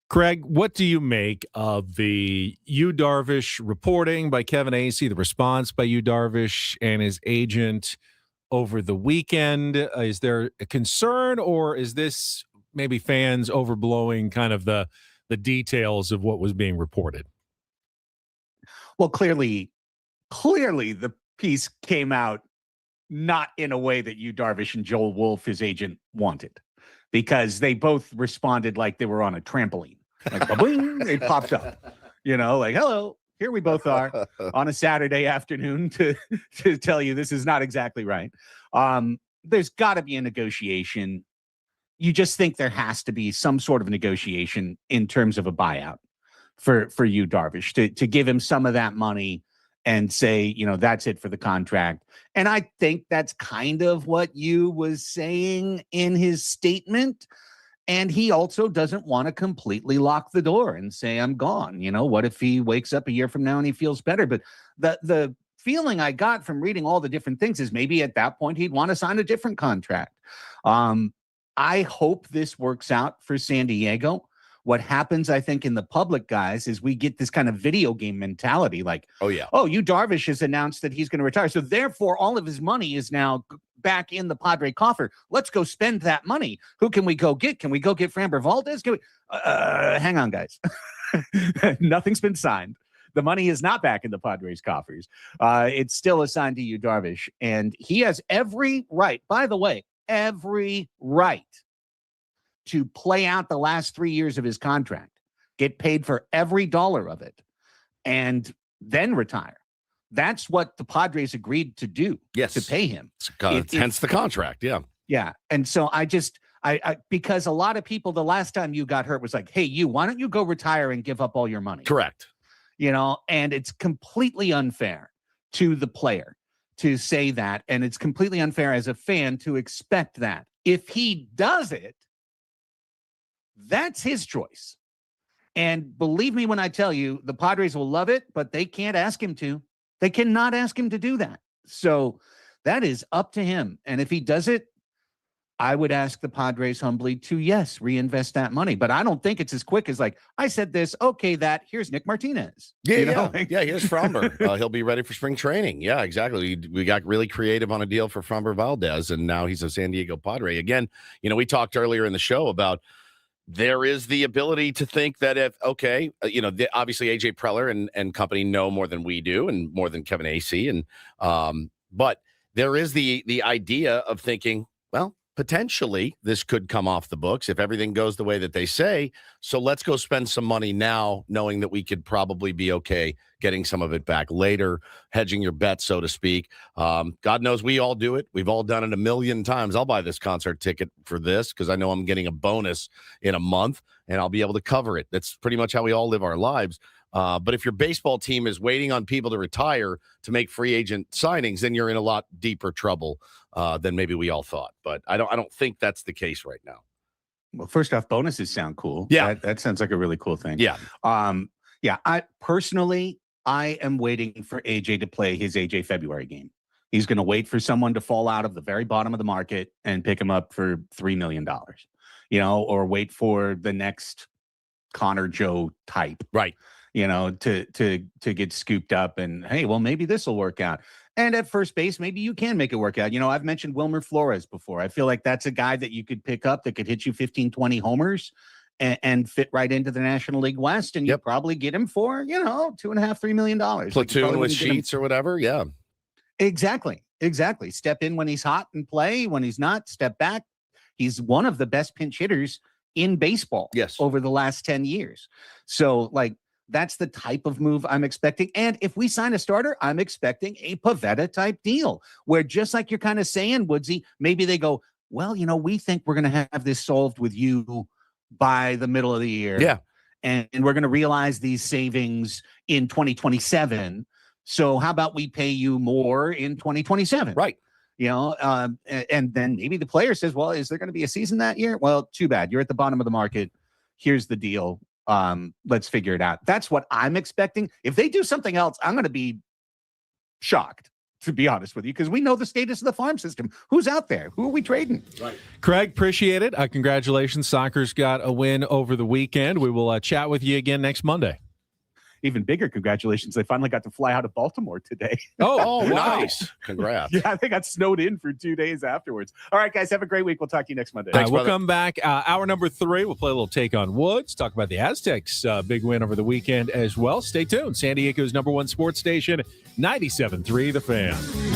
Craig, what do you make of the Darvish reporting by Kevin Acee, the response by Darvish and his agent? over the weekend. Is there a concern, or is this maybe fans overblowing kind of the details of what was being reported? Well, clearly the piece came out not in a way that Darvish and Joel Wolf, his agent, wanted, because they both responded like they were on a trampoline. Like, ba-boing, they popped up, like, hello, here we both are on a Saturday afternoon to tell you this is not exactly right. There's got to be a negotiation. You just think there has to be some sort of negotiation in terms of a buyout for you, Darvish, to give him some of that money and say, that's it for the contract. And I think that's kind of what you was saying in his statement. And he also doesn't want to completely lock the door and say, I'm gone. What if he wakes up a year from now and he feels better? But the feeling I got from reading all the different things is maybe at that point he'd want to sign a different contract. I hope this works out for San Diego. What happens, I think, in the public, guys, is we get this kind of video game mentality like, Darvish has announced that he's going to retire. So therefore, all of his money is now back in the Padre coffer. Let's go spend that money. Who can we go get? Can we go get Framber Valdez? Hang on, guys. Nothing's been signed. The money is not back in the Padres coffers. It's still assigned to Darvish. And he has every right, by the way, every right to play out the last 3 years of his contract, get paid for every dollar of it, and then retire. That's what the Padres agreed to do. Yes, to pay him. Hence the contract. Yeah. Yeah. And so I because a lot of people, the last time you got hurt was like, hey, why don't you go retire and give up all your money? Correct. And it's completely unfair to the player to say that. And it's completely unfair as a fan to expect that. If he does it, that's his choice. And believe me when I tell you, the Padres will love it, but they can't ask him to. They cannot ask him to do that. So that is up to him. And if he does it, I would ask the Padres humbly to, yes, reinvest that money. But I don't think it's as quick as like, I said this, okay, here's Nick Martinez. Here's Framber. He'll be ready for spring training. Yeah, exactly. We got really creative on a deal for Framber Valdez, and now he's a San Diego Padre. Again, we talked earlier in the show about there is the ability to think that obviously AJ Preller and company know more than we do and more than Kevin AC. But there is the idea of thinking, well, potentially this could come off the books if everything goes the way that they say. So let's go spend some money now, knowing that we could probably be okay getting some of it back later, hedging your bet, so to speak. God knows we all do it. We've all done it a million times. I'll buy this concert ticket for this because I know I'm getting a bonus in a month and I'll be able to cover it. That's pretty much how we all live our lives. But if your baseball team is waiting on people to retire to make free agent signings, then you're in a lot deeper trouble than maybe we all thought. But I don't think that's the case right now. Well, first off, bonuses sound cool. Yeah, that sounds like a really cool thing. Yeah. I am waiting for AJ to play his AJ February game. He's going to wait for someone to fall out of the very bottom of the market and pick him up for $3 million, or wait for the next Connor Joe type. Right. To get scooped up and, hey, well, maybe this will work out. And at first base, maybe you can make it work out. I've mentioned Wilmer Flores before. I feel like that's a guy that you could pick up that could hit you 15, 20 homers and fit right into the National League West. And you probably get him for, $2.5-3 million. Platoon with Sheets or whatever. Yeah. Exactly. Step in when he's hot and play. When he's not, step back. He's one of the best pinch hitters in baseball over the last 10 years. So that's the type of move I'm expecting. And if we sign a starter, I'm expecting a Pavetta type deal where, just like you're kind of saying, Woodsy, maybe they go, well, we think we're going to have this solved with you by the middle of the year. Yeah. And we're going to realize these savings in 2027. So how about we pay you more in 2027? Right. And then maybe the player says, well, is there going to be a season that year? Well, too bad. You're at the bottom of the market. Here's the deal. Let's figure it out. That's what I'm expecting. If they do something else, I'm going to be shocked, to be honest with you, because we know the status of the farm system. Who's out there? Who are we trading? Right. Craig, appreciate it. Congratulations. Soccer's got a win over the weekend. We will chat with you again next Monday. even bigger congratulations. They finally got to fly out of Baltimore today. Oh, nice. Congrats. Yeah, they got snowed in for 2 days afterwards. All right, guys, have a great week. We'll talk to you next Monday. We'll come back. Hour number 3, we'll play a little Take on Woods, talk about the Aztecs' big win over the weekend as well. Stay tuned. San Diego's #1 sports station, 97.3 The Fan.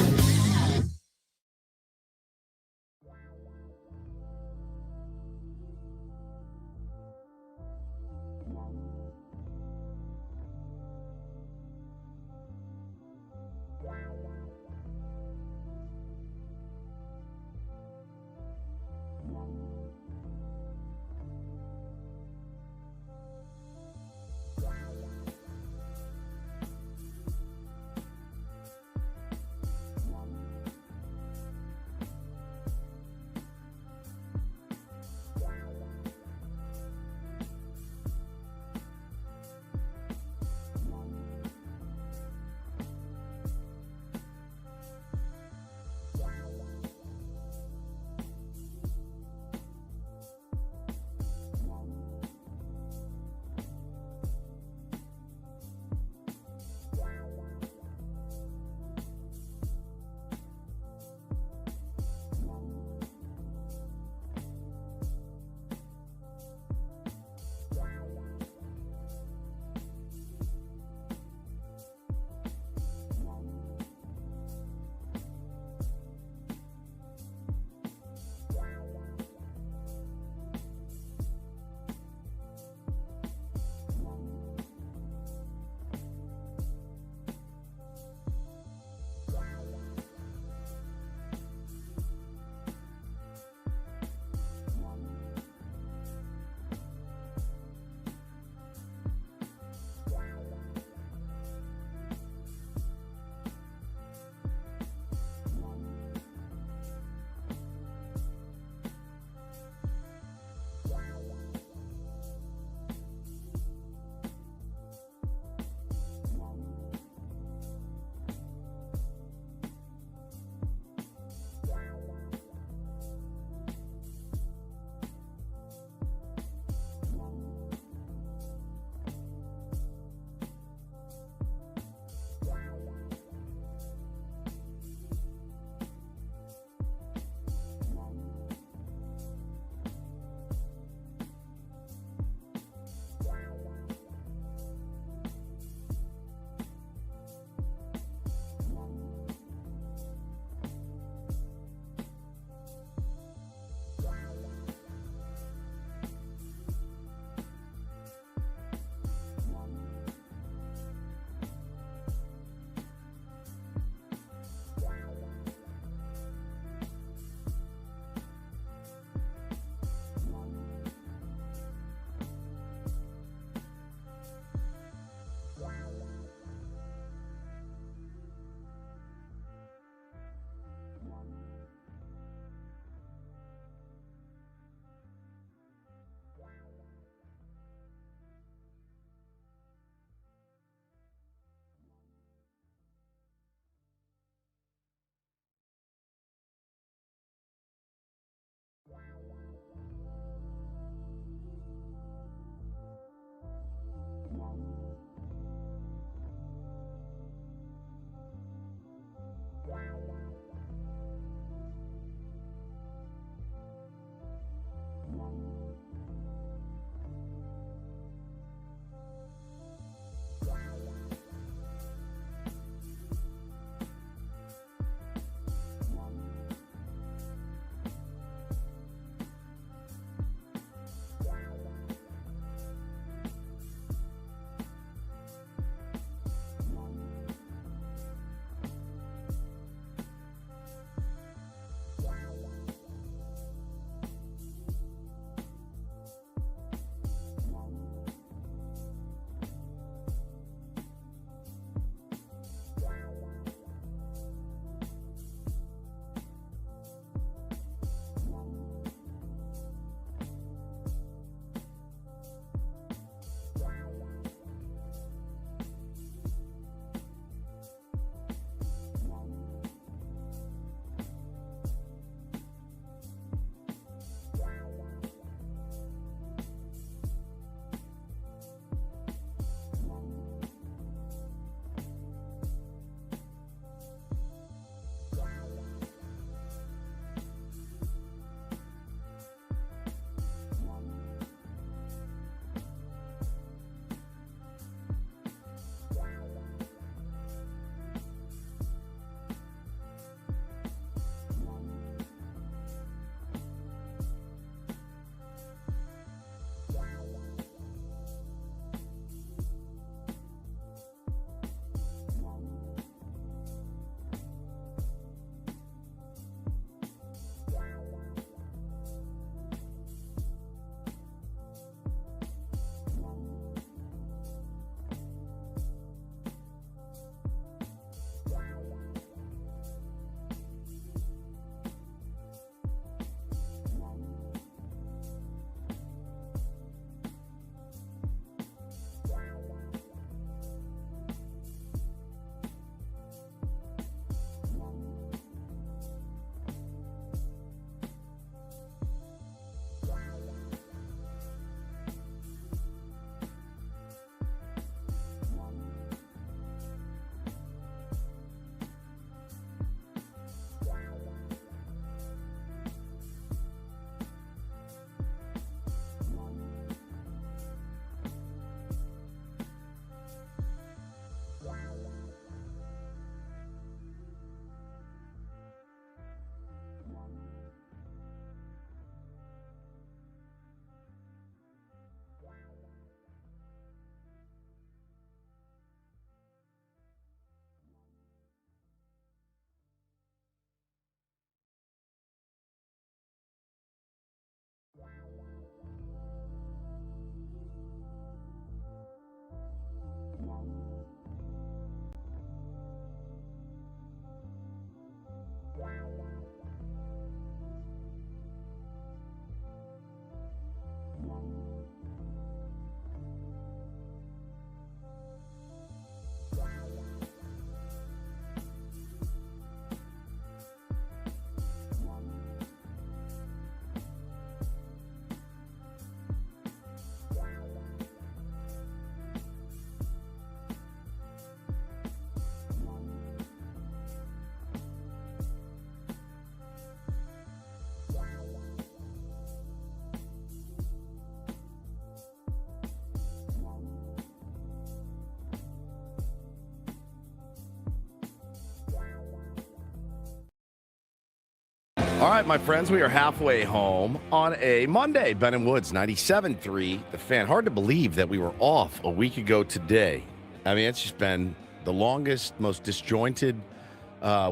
All right, my friends, we are halfway home on a Monday. Ben and Woods, 97.3, The Fan. Hard to believe that we were off a week ago today. I mean, it's just been the longest, most disjointed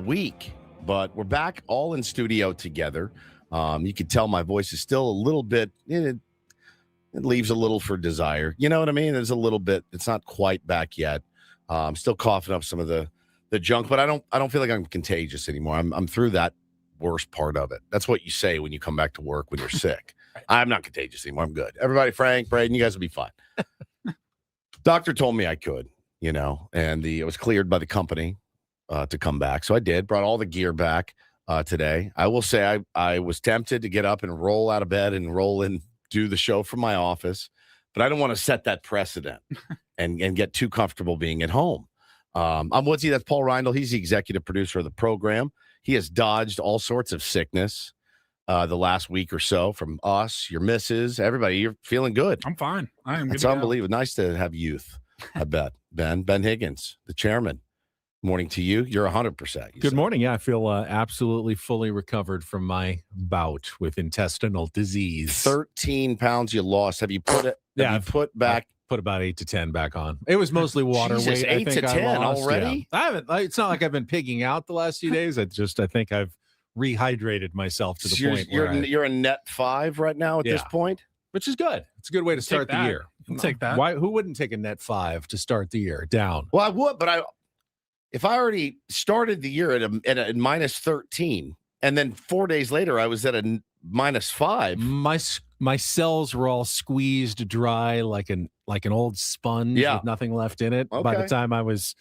week. But we're back all in studio together. You can tell my voice is still a little bit, it leaves a little for desire. You know what I mean? There's a little bit. It's not quite back yet. I'm still coughing up some of the junk, but I don't feel like I'm contagious anymore. I'm through that worst part of it. That's what you say when you come back to work when you're sick. I'm not contagious anymore. I'm good. Everybody, Frank, Braden, you guys will be fine. Doctor told me I could, and it was cleared by the company to come back. So I did, brought all the gear back today. I will say I was tempted to get up and roll out of bed and roll and do the show from my office, but I don't want to set that precedent and get too comfortable being at home. I'm Woodsy. That's Paul Reindl. He's the executive producer of the program. He has dodged all sorts of sickness the last week or so from us, your missus, everybody. You're feeling good. I'm fine. I am good. It's unbelievable. Nice to have youth, I bet. Ben Higgins, the chairman. Morning to you. You're 100%. Good morning. Yeah, I feel absolutely fully recovered from my bout with intestinal disease. 13 pounds you lost. Have you put it? I've put back. Put about 8 to 10 back on. It was mostly water Jesus, weight. 8 to 10 already? Yeah. I haven't. It's not like I've been pigging out the last few days. I think I've rehydrated myself to the point where you're a net 5 right now at this point, which is good. It's a good way to start the year. Take that. Why? Who wouldn't take a net 5 to start the year down? Well, I would, but if I already started the year at a minus 13, and then 4 days later I was at a minus 5. My cells were all squeezed dry like an old sponge with nothing left in it by the time I was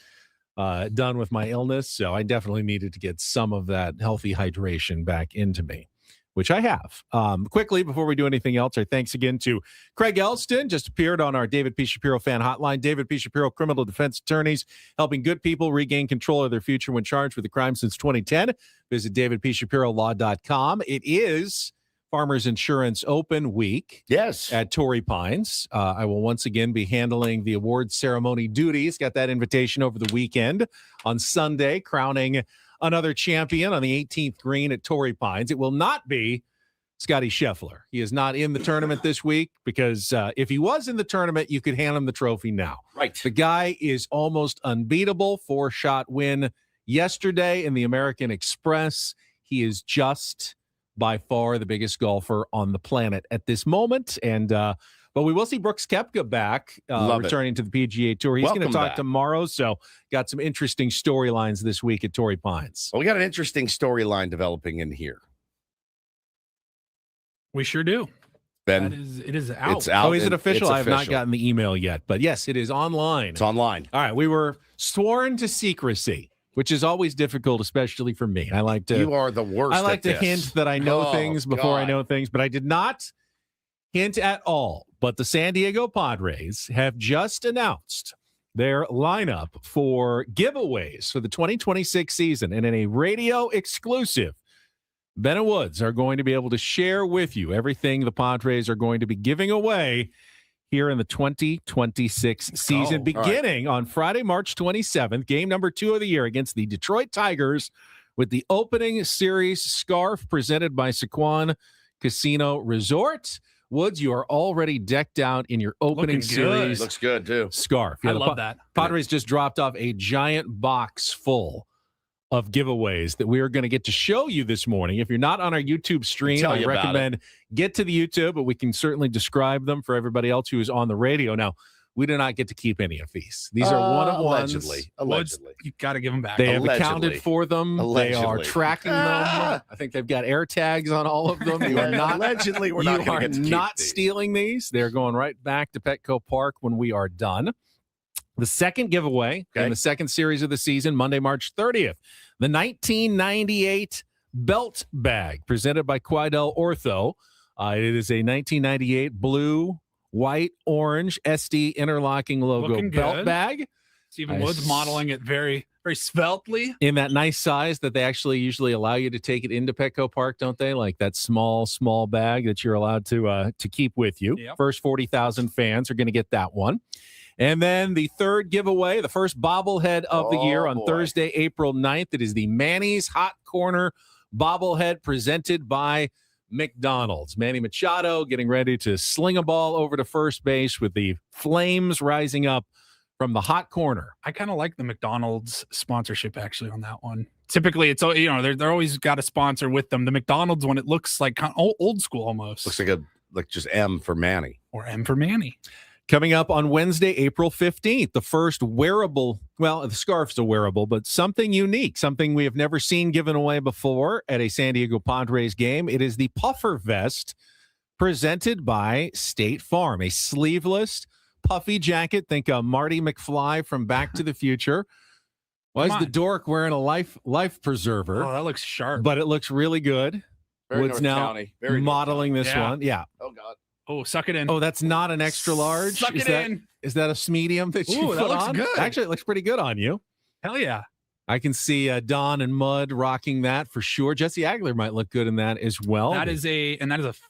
done with my illness. So I definitely needed to get some of that healthy hydration back into me, which I have. Quickly, before we do anything else, our thanks again to Craig Elsten, just appeared on our David P. Shapiro fan hotline. David P. Shapiro, criminal defense attorneys, helping good people regain control of their future when charged with a crime since 2010. Visit davidpshapirolaw.com. It is Farmers Insurance Open Week. Yes. At Torrey Pines. I will once again be handling the awards ceremony duties. Got that invitation over the weekend. On Sunday, crowning another champion on the 18th green at Torrey Pines. It will not be Scotty Scheffler. He is not in the tournament this week because if he was in the tournament, you could hand him the trophy now. Right. The guy is almost unbeatable. 4-shot win yesterday in the American Express. He is just by far the biggest golfer on the planet at this moment. And but we will see Brooks Koepka back returning to the PGA Tour. He's going to talk tomorrow, so got some interesting storylines this week at Torrey Pines. Well, we got an interesting storyline developing in here. We sure do. Ben, it is out. It's out. Oh, is it official? I have not gotten the email yet, but yes, it is online. It's online. All right, we were sworn to secrecy, which is always difficult, especially for me. I like to. You are the worst. I like to hint that I know things before I know things, but I did not hint at all. But the San Diego Padres have just announced their lineup for giveaways for the 2026 season, and in a radio exclusive, Ben and Woods are going to be able to share with you everything the Padres are going to be giving away here in the 2026 season, beginning on Friday, March 27th, game number 2 of the year against the Detroit Tigers with the opening series scarf presented by Sequan Casino Resort. Woods, you are already decked out in your opening series. Looks good, too. Scarf. I love that. Padres just dropped off a giant box full of giveaways that we are going to get to show you this morning. If you're not on our YouTube stream, I recommend get to the YouTube, but we can certainly describe them for everybody else who is on the radio. Now, we do not get to keep any of these. These are one-of-ones. Allegedly. You got to give them back. They have accounted for them. They are tracking them. I think they've got air tags on all of them. You are not, allegedly, we're not going to get to keep these. Stealing these. They're going right back to Petco Park when we are done. The second giveaway in the second series of the season, Monday, March 30th, the 1998 belt bag presented by Quidel Ortho. It is a 1998 blue, white, orange SD interlocking logo belt bag. Stephen Woods modeling it very, very sveltely. In that nice size that they actually usually allow you to take it into Petco Park, don't they? Like that small bag that you're allowed to keep with you. Yep. First 40,000 fans are going to get that one. And then the third giveaway, the first bobblehead of the year on Thursday, April 9th. It is the Manny's Hot Corner bobblehead presented by McDonald's. Manny Machado getting ready to sling a ball over to first base with the flames rising up from the hot corner. I kind of like the McDonald's sponsorship actually on that one. Typically, it's, you know, they're always got a sponsor with them. The McDonald's one, it looks like kind of old school almost. Looks like just M for Manny. Or M for Manny. Coming up on Wednesday, April 15th, the first wearable, well, the scarf's a wearable, but something unique, something we have never seen given away before at a San Diego Padres game. It is the puffer vest presented by State Farm, a sleeveless, puffy jacket. Think Marty McFly from Back to the Future. Why is the dork wearing a life preserver? Oh, that looks sharp. But it looks really good. Very Woods North now County. Very modeling this one. Yeah. Oh, God. Oh, suck it in. Oh, that's not an extra large? Suck it in. Is that a medium that you Ooh, put that looks on? good. Actually, it looks pretty good on you. Hell yeah. I can see Don and Mud rocking that for sure. Jesse Agler might look good in that as well. That is a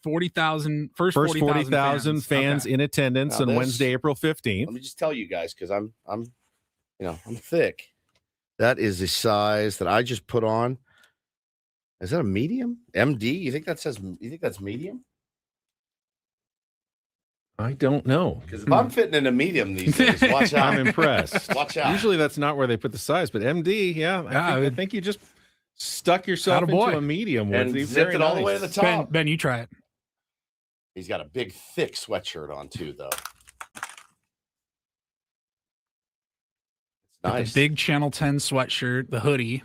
40,000 first 40,000 fans in attendance on Wednesday, April 15th. Let me just tell you guys, because I'm thick. That is the size that I just put on. Is that a medium? MD? You think that's medium? I don't know. Because if I'm fitting in a medium these days, watch out. I'm impressed. Watch out. Usually that's not where they put the size, but MD, I think you just stuck yourself into a medium. And zipped it all the way to the top. Ben, you try it. He's got a big, thick sweatshirt on too, though. It's nice. The big Channel 10 sweatshirt, the hoodie.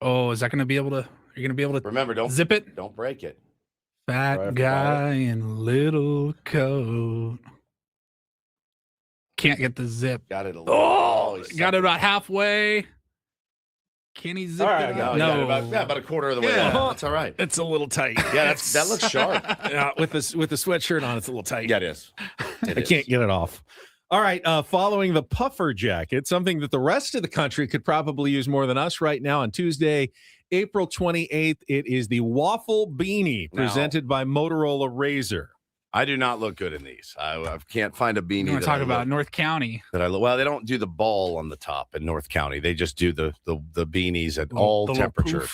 Oh, is that going to be able to? Are you going to be able to? Remember, don't zip it. Don't break it. Fat guy in little coat. Can't get the zip. Got it a little. Oh, got it about halfway. Can he zip it? No, about a quarter of the way. Yeah. That's all right. It's a little tight. Yeah, that looks sharp. Yeah, with the sweatshirt on, it's a little tight. Yeah, it is. I can't get it off. All right, following the puffer jacket, something that the rest of the country could probably use more than us right now on Tuesday, April 28th, it is the waffle beanie presented by Motorola Razr. I do not look good in these. I can't find a beanie. You want to talk about North County? Well, they don't do the ball on the top in North County. They just do the beanies at all temperatures.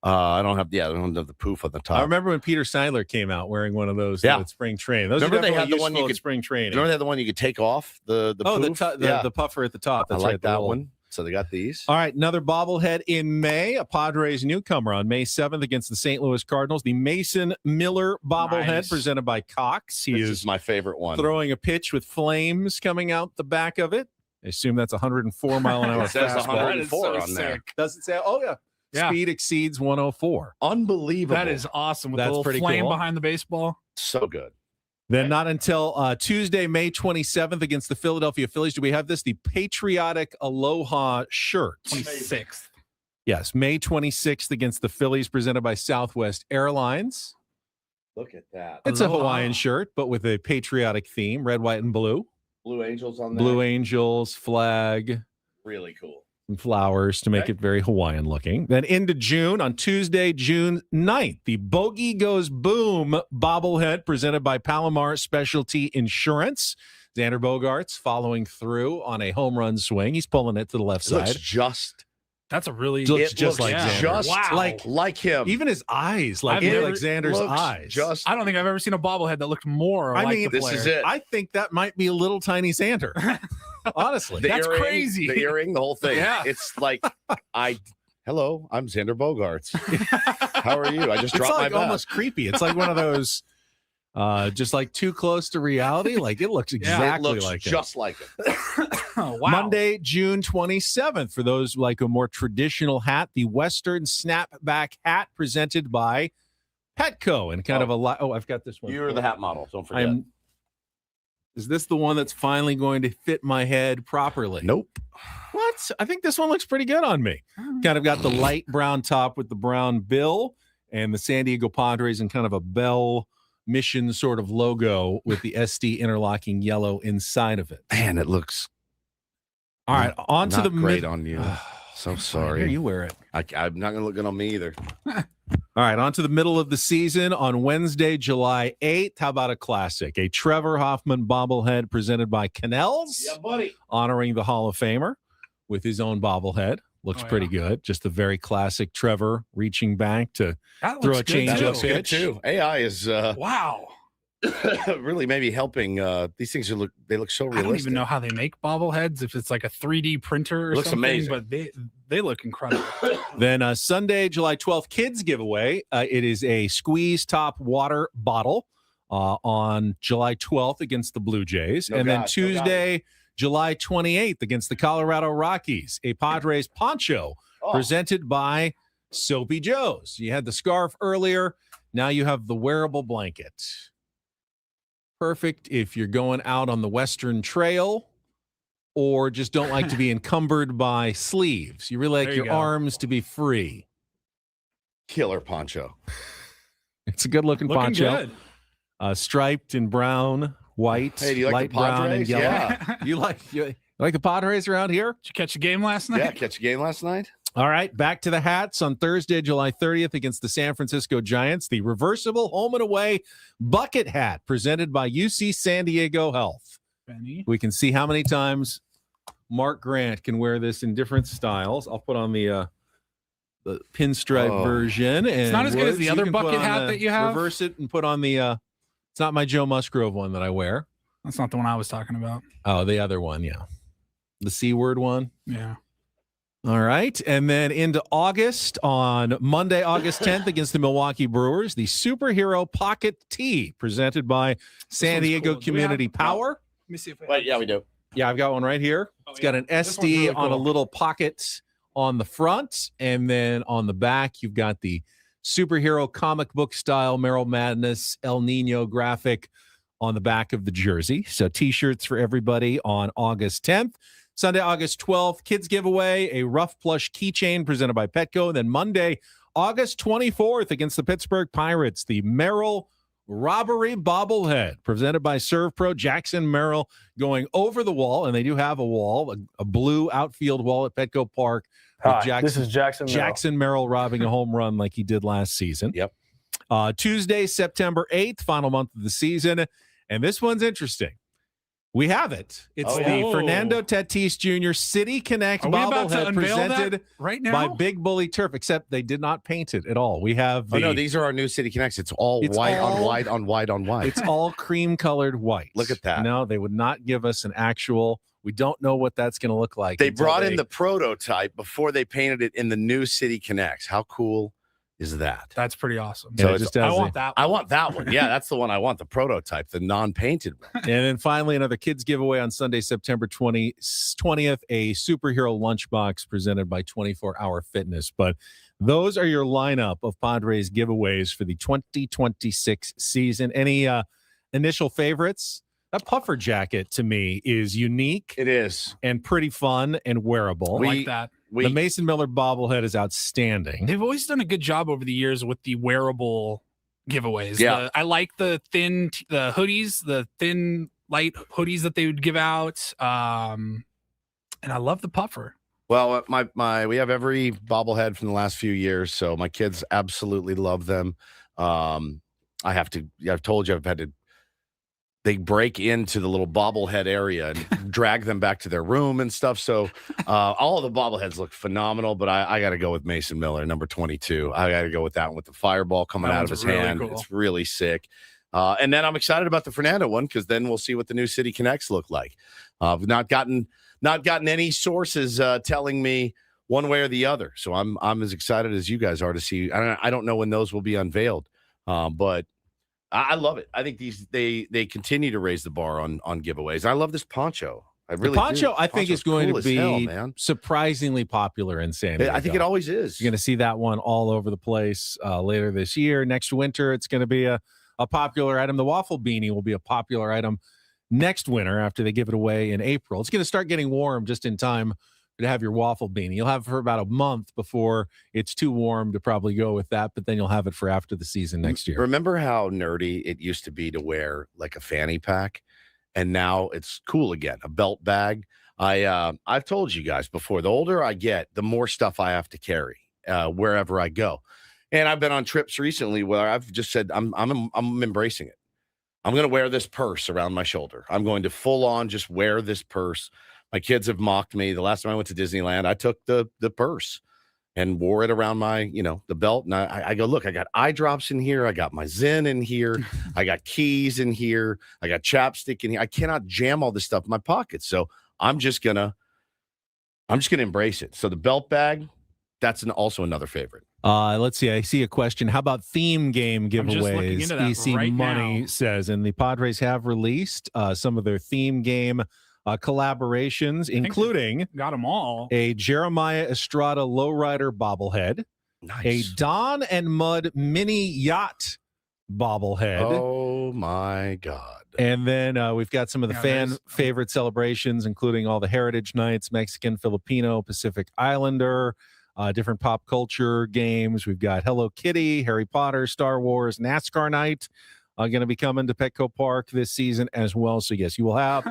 I don't have the poof on the top. I remember when Peter Seidler came out wearing one of those at spring training. Those remember they had the one you could spring training. Remember they had the one you could take off the poof? The puffer at the top. That's I like right, that one. So they got these. All right, another bobblehead in May. A Padres newcomer on May 7th against the St. Louis Cardinals. The Mason Miller bobblehead presented by Cox. This is my favorite one. Throwing a pitch with flames coming out the back of it. I assume that's 104 mile an hour. It says fastball. 104 on there. Does it say? Oh, yeah. Speed exceeds 104. Unbelievable. That is awesome. With That's the little pretty flame cool. behind the baseball. So good. Then not until Tuesday, May 27th against the Philadelphia Phillies do we have this, the Patriotic Aloha shirt. 26th. Yes, May 26th against the Phillies presented by Southwest Airlines. Look at that. It's Aloha. a Hawaiian shirt, but with a patriotic theme, red, white, and blue. Blue Angels on there. Blue Angels, flag, Really cool. and flowers to make it very Hawaiian looking. Then into June, on Tuesday, June 9th, the Bogey Goes Boom bobblehead presented by Palomar Specialty Insurance. Xander Bogaerts following through on a home run swing. He's pulling it to the left side. That's a really Looks just like Xander. Just like him. Even his eyes, like Xander's eyes. I don't think I've ever seen a bobblehead that looked more like the this player. is it. I think that might be a little tiny Xander. Honestly, That's crazy. The earring, the whole thing. Yeah. It's like hello, I'm Xander Bogaerts. How are you? I just it's dropped like my bat. almost creepy. It's like one of those, just like too close to reality. Like it looks exactly it looks like just like it. Oh, wow. Monday, June 27th. For those like a more traditional hat, the Western Snapback hat presented by Petco, and kind of a lot. Oh, I've got this one. You're the hat model. Don't forget. Is this the one that's finally going to fit my head properly? Nope. What? I think this one looks pretty good on me. Kind of got the light brown top with the brown bill and the San Diego Padres and kind of a Bell Mission sort of logo with the SD interlocking yellow inside of it. Man, it looks all right. On to the great on you. So sorry. Here, you wear it. I'm not going to look good on me either. All right, on to the middle of the season on Wednesday, July 8th. How about a classic? A Trevor Hoffman bobblehead presented by Cannell's. Yeah, buddy. Honoring the Hall of Famer with his own bobblehead. looks pretty good. Just the very classic Trevor reaching back to That throw looks a good, change too. up pitch. too. AI is Wow. really maybe helping. These things look so realistic. I don't even know how they make bobbleheads, if it's like a 3D printer or Looks something, amazing. but they look incredible. Then Sunday, July 12th, kids giveaway. It is a squeeze top water bottle on July 12th against the Blue Jays. Then Tuesday, July 28th against the Colorado Rockies, a Padres poncho presented by Soapy Joe's. You had the scarf earlier. Now you have the wearable blanket. Perfect if you're going out on the Western Trail or just don't like to be encumbered by sleeves. You really like your arms to be free. Killer poncho. It's a good-looking poncho. Good. Striped in brown, white, Hey, do you like light the brown, and Padres? yellow. Yeah. You like the Padres around here? Did you catch a game last night? Yeah, catch a game last night. All right, back to the hats on Thursday, July 30th against the San Francisco Giants. The reversible home and away bucket hat presented by UC San Diego Health. Benny. We can see how many times Mark Grant can wear this in different styles. I'll put on the pinstripe version. It's not as good as the other bucket hat that you have. Reverse it and put on the it's not my Joe Musgrove one that I wear. That's not the one I was talking about. Oh, the other one, yeah. The C word one. Yeah. All right. And then into August, on Monday, August 10th, against the Milwaukee Brewers, the superhero pocket tee presented by San Diego cool. Community Power. Let me see if But yeah, we do. Yeah, I've got one right here. It's got an This one's SD really on a cool. little pocket on the front. And then on the back, you've got the superhero comic book style Merrill Madness El Nino graphic on the back of the jersey. So t-shirts for everybody on August 10th. Sunday, August 12th, kids giveaway, a rough plush keychain presented by Petco. And then Monday, August 24th against the Pittsburgh Pirates, the Merrill Robbery Bobblehead presented by Serve Pro. Jackson Merrill going over the wall, and they do have a wall, a blue outfield wall at Petco Park. Hi, this is Jackson Merrill. Jackson Merrill robbing a home run like he did last season. Yep. Tuesday, September 8th, final month of the season. And this one's interesting. We have it. It's the Fernando Tatis Jr. City Connect Are we about to bobblehead unveil that presented right now? by Big Bully Turf, except they did not paint it at all. We have the, Oh no, these are our new City Connects. It's all white on white on white on white. it's all cream colored white. Look at that. No, they would not give us an actual. We don't know what that's going to look like. They until brought in the prototype before they painted it in the new City Connects. How cool is that? That's pretty awesome. Yeah, So it just I has want that one. I want that one. Yeah, that's the one I want, the prototype, the non-painted one. And then finally, another kids giveaway on Sunday, September 20th, a superhero lunchbox presented by 24 Hour Fitness. But those are your lineup of Padres giveaways for the 2026 season. Any initial favorites? That puffer jacket to me is unique. It is. And pretty fun and wearable. I like that. The Mason Miller bobblehead is outstanding. They've always done a good job over the years with the wearable giveaways. Yeah. I like the the hoodies, the thin light hoodies that they would give out. And I love the puffer. Well, we have every bobblehead from the last few years, so my kids absolutely love them. I've told you they break into the little bobblehead area and drag them back to their room and stuff. So all of the bobbleheads look phenomenal, but I got to go with Mason Miller, number 22. I got to go with that one with the fireball coming out of his hand. Cool. It's really sick. And then I'm excited about the Fernando one because then we'll see what the new City Connects look like. I've not gotten any sources telling me one way or the other. So I'm as excited as you guys are to see. I don't know when those will be unveiled, but I love it. I think they continue to raise the bar on giveaways. I love this poncho. I really the poncho, do. I think, is going to be man. surprisingly popular in San Diego. I think it always is. You're going to see that one all over the place later this year. Next winter, it's going to be a popular item. The waffle beanie will be a popular item next winter after they give it away in April. It's going to start getting warm just in time to have your waffle beanie. You'll have it for about a month before it's too warm to probably go with that, but then you'll have it for after the season next year. Remember how nerdy it used to be to wear like a fanny pack, and now it's cool again, a belt bag. I've told you guys before, the older I get, the more stuff I have to carry wherever I go. And I've been on trips recently where I've just said I'm embracing it. I'm going to wear this purse around my shoulder. I'm going to full on just wear this purse My kids have mocked me. The last time I went to Disneyland, I took the purse and wore it around my, the belt. And I go, look, I got eye drops in here. I got my Zen in here. I got keys in here. I got chapstick in here. I cannot jam all this stuff in my pockets. So I'm just gonna embrace it. So the belt bag, that's also another favorite. Let's see. I see a question. How about theme game giveaways? EC right Money now. says, and the Padres have released some of their theme game collaborations, including got them all. A Jeremiah Estrada lowrider bobblehead, a Don and Mud mini yacht bobblehead. Oh my God. And then we've got some of the fan favorite celebrations, including all the Heritage Nights, Mexican, Filipino, Pacific Islander, different pop culture games. We've got Hello Kitty, Harry Potter, Star Wars, NASCAR Night going to be coming to Petco Park this season as well. So yes, you will have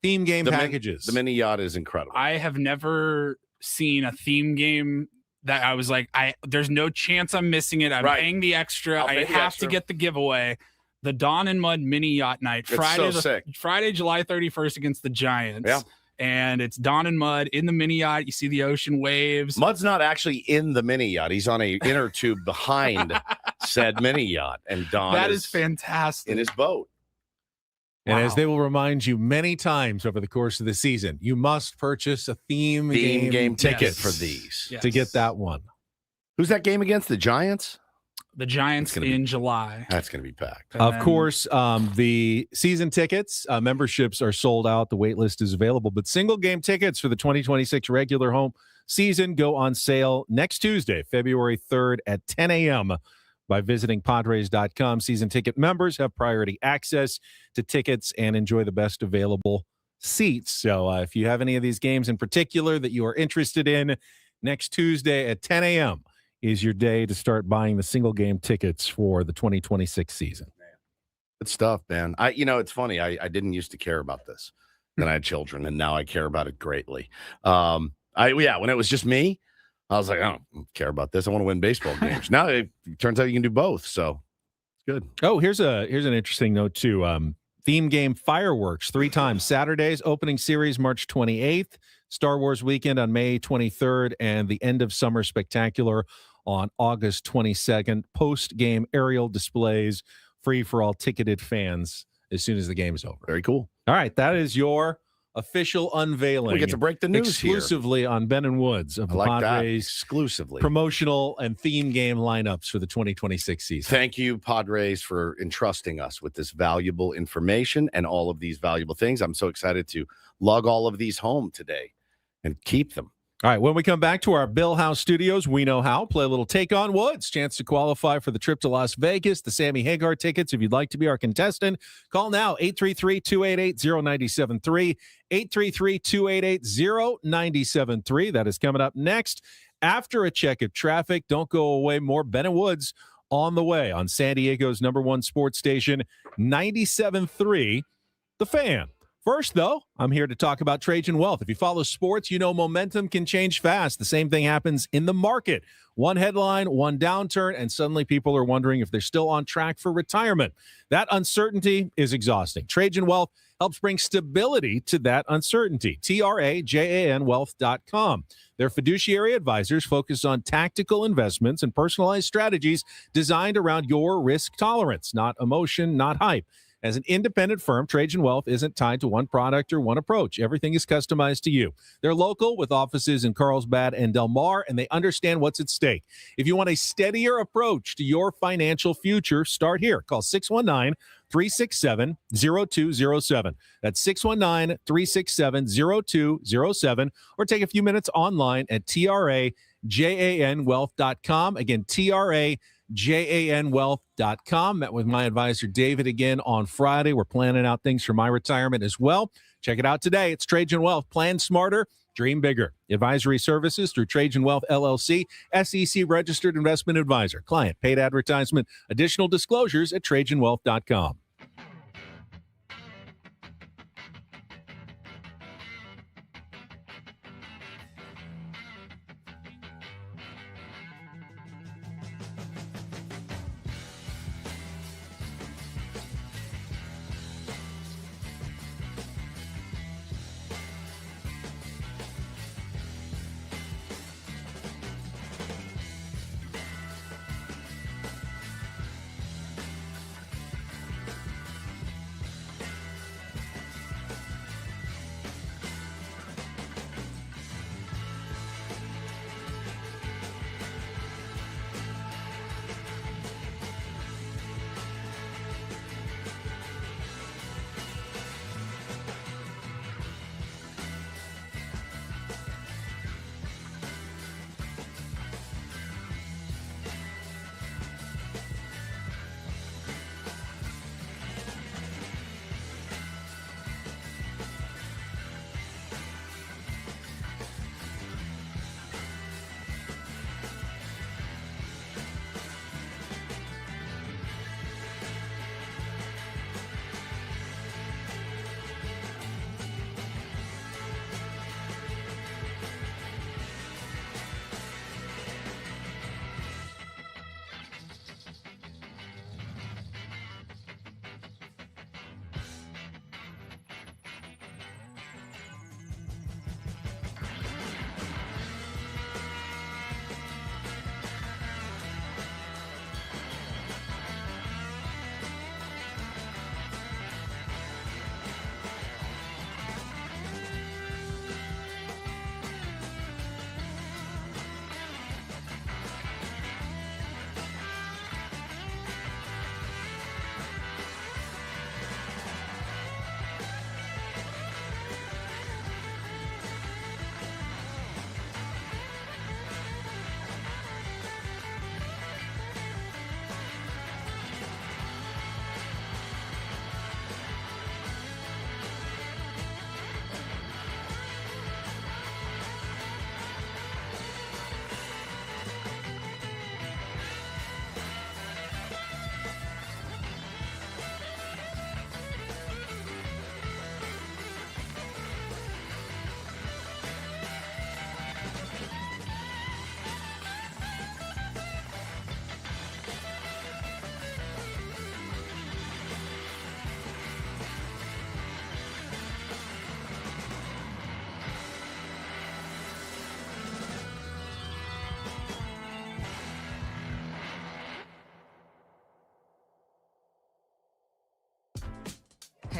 theme game packages. The mini yacht is incredible. I have never seen a theme game that I was like, there's no chance I'm missing it. I'm paying the extra. I have to get the giveaway. The Dawn and Mud mini yacht night. Friday, July 31st against the Giants. Yeah. And it's Dawn and Mud in the mini yacht. You see the ocean waves. Mud's not actually in the mini yacht. He's on a inner tube behind said mini yacht. And Don is fantastic. In his boat. And as they will remind you many times over the course of the season, you must purchase a theme game ticket for these to get that one. Who's that game against? The Giants? The Giants in July. That's going to be packed. Of course, the season tickets, memberships are sold out. The wait list is available, but single game tickets for the 2026 regular home season go on sale next Tuesday, February 3rd at 10 a.m. by visiting Padres.com. Season ticket members have priority access to tickets and enjoy the best available seats. So if you have any of these games in particular that you are interested in, next Tuesday at 10 a.m. is your day to start buying the single game tickets for the 2026 season. Good stuff, man. It's funny. I didn't used to care about this when I had children, and now I care about it greatly. When it was just me, I was like, I don't care about this. I want to win baseball games. Now it turns out you can do both. So it's good. Oh, here's an interesting note too. Theme game fireworks 3 times. Saturdays, opening series March 28th, Star Wars weekend on May 23rd, and the end of summer spectacular on August 22nd. Post-game aerial displays free for all ticketed fans as soon as the game is over. Very cool. All right, that is your official unveiling. We get to break the news exclusively on Ben and Woods of the Padres exclusively promotional and theme game lineups for the 2026 season. Thank you, Padres, for entrusting us with this valuable information and all of these valuable things. I'm so excited to lug all of these home today and keep them. All right, when we come back to our Bill House studios, we know how. Play a little Take on Woods. Chance to qualify for the trip to Las Vegas, the Sammy Hagar tickets. If you'd like to be our contestant, call now, 833-288-0973, 833-288-0973. That is coming up next. After a check of traffic, don't go away. More Ben and Woods on the way on San Diego's #1 sports station, 97.3, The Fan. First, though, I'm here to talk about Trajan Wealth. If you follow sports, you know momentum can change fast. The same thing happens in the market. One headline, one downturn, and suddenly people are wondering if they're still on track for retirement. That uncertainty is exhausting. Trajan Wealth helps bring stability to that uncertainty. TRAJANwealth.com. Their fiduciary advisors focus on tactical investments and personalized strategies designed around your risk tolerance, not emotion, not hype. As an independent firm, Trajan Wealth isn't tied to one product or one approach. Everything is customized to you. They're local with offices in Carlsbad and Del Mar, and they understand what's at stake. If you want a steadier approach to your financial future, start here. Call 619-367-0207. That's 619-367-0207, or take a few minutes online at TRAJANwealth.com. Again, TRAJANwealth.com. Met with my advisor, David, again on Friday. We're planning out things for my retirement as well. Check it out today. It's Trajan Wealth. Plan smarter, dream bigger. Advisory services through Trajan Wealth, LLC, SEC registered investment advisor. Client paid advertisement. Additional disclosures at TrajanWealth.com.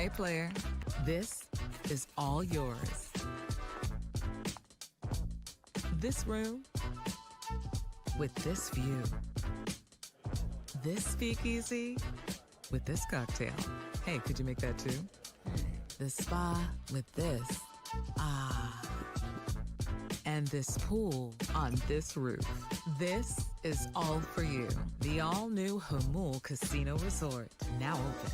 Hey, player, this is all yours. This room with this view. This speakeasy with this cocktail. Hey, could you make that too? The spa with this. Ah. And this pool on this roof. This is all for you. The all-new Hamul Casino Resort, now open.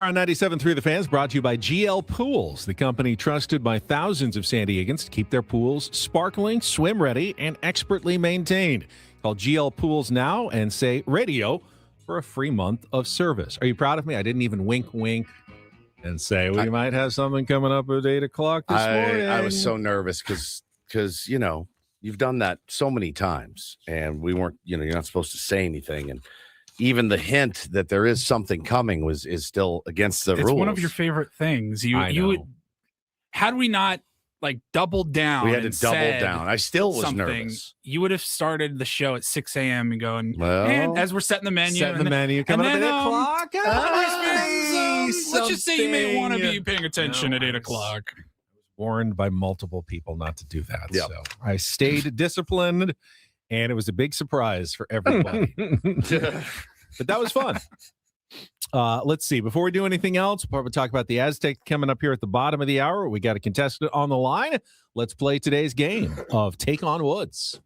On 97.3 The Fans, brought to you by GL Pools, the company trusted by thousands of San Diegans to keep their pools sparkling, swim-ready, and expertly maintained. Call GL Pools now and say radio for a free month of service. Are you proud of me? I didn't even wink and say we might have something coming up at 8 o'clock this morning. I was so nervous because you know, you've done that so many times, and we weren't, you know, you're not supposed to say anything, and even the hint that there is something coming is still against the rules. It's one of your favorite things. How do we not like double down? We had to double down. I still was nervous. You would have started the show at 6 a.m. and going, and as we're setting the menu, coming up at 8 o'clock. Let's just say you may want to be paying attention at 8 o'clock. Warned by multiple people not to do that. Yep. So I stayed disciplined. And it was a big surprise for everybody. But that was fun. Let's see. Before we do anything else, we'll talk about the Aztecs coming up here at the bottom of the hour. We got a contestant on the line. Let's play today's game of Take on Woods.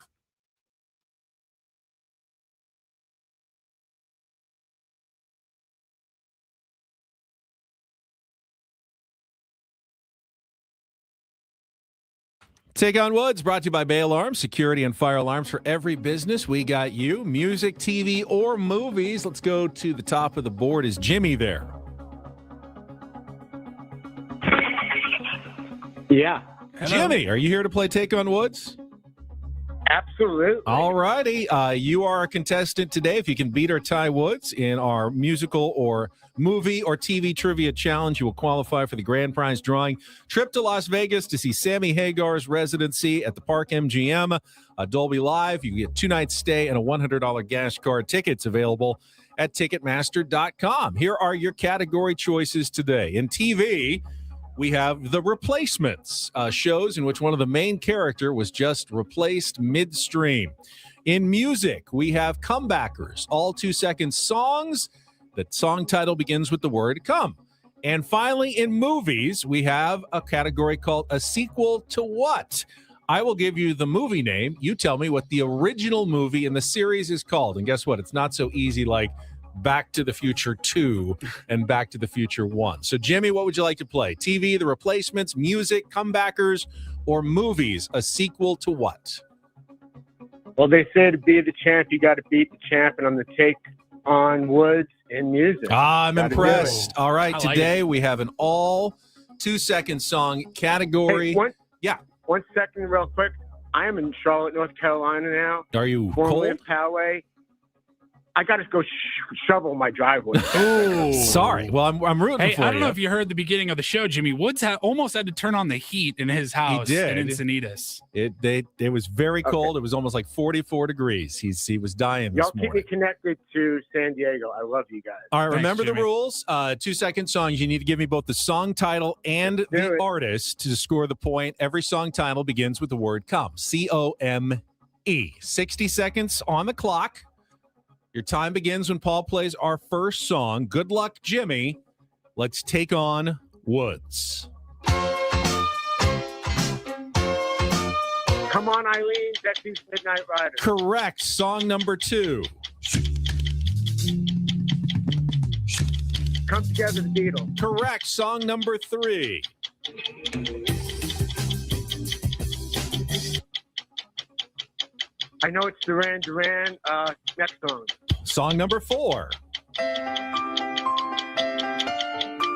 Take on Woods, brought to you by Bay Alarms, security and fire alarms for every business. We got you, music, TV, or movies. Let's go to the top of the board. Is Jimmy there? Yeah. Jimmy, are you here to play Take on Woods? Absolutely. All righty. You are a contestant today. If you can beat or tie Woods in our musical or movie or TV trivia challenge, you will qualify for the grand prize drawing. Trip to Las Vegas to see Sammy Hagar's residency at the Park MGM. Dolby Live. You get 2 nights stay and a $100 gas card. Tickets available at Ticketmaster.com. Here are your category choices today. In TV, we have The Replacements, shows in which one of the main character was just replaced midstream. In music, we have Comebackers, all 2-second songs. The song title begins with the word come. And finally, in movies, we have a category called A Sequel to What? I will give you the movie name. You tell me what the original movie in the series is called. And guess what? It's not so easy like Back to the Future 2 and Back to the Future 1. So, Jimmy, what would you like to play? TV, The Replacements, music, comebackers, or movies? A sequel to what? Well, they say to be the champ, you got to beat the champ, and I'm going to take on Woods in music. I'm Gotta do impressed. it. All right, I like today we have an all 2-second song category. Hey, Yeah. 1 second, real quick. I am in Charlotte, North Carolina now. Are you Formerly cold? in Poway. I got to go shovel my driveway. Ooh. Sorry. Well, I'm rooting Hey, for I don't you. know if you heard the beginning of the show, Jimmy. Woods almost had to turn on the heat in his house did. in Encinitas. It was very cold. It was almost like 44 degrees. He was dying Y'all this keep me morning. connected to San Diego. I love you guys. All right, Thanks, remember Jimmy. the rules. 2-second songs. You need to give me both the song title and the it. artist to score the point. Every song title begins with the word come. C-O-M-E. 60 seconds on the clock. Your time begins when Paul plays our first song. Good luck, Jimmy. Let's take on Woods. Come on, Eileen. Dexy's Midnight Rider. Correct. Song number 2. Come Together, the Beatles. Correct. Song number 3. I know it's Duran Duran. Next song. Song number 4.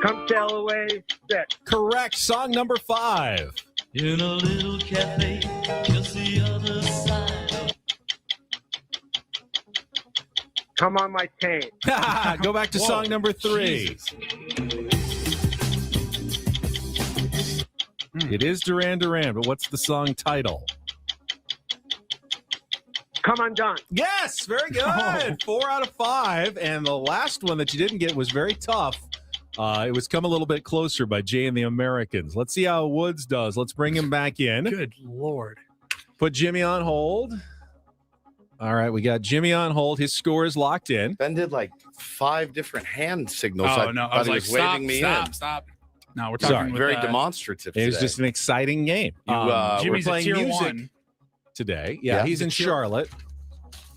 Come Sail Away. 6. Correct. Song number 5. In a little cafe, just the other side. Come on, my taint. Go back to song number 3. It is Duran Duran, but what's the song title? Come Undone. Yes, very good. 4 out of 5. And the last one that you didn't get was very tough. It was Come a Little Bit Closer by Jay and the Americans. Let's see how Woods does. Let's bring him back in. Good Lord. Put Jimmy on hold. All right, we got Jimmy on hold. His score is locked in. Ben did like 5 different hand signals. Oh, no. I was like, waving me in. stop. No, we're talking Sorry. with, Very demonstrative It was today. just an exciting game. Jimmy's we're a playing tier music 1. today. Yeah, he's in Charlotte.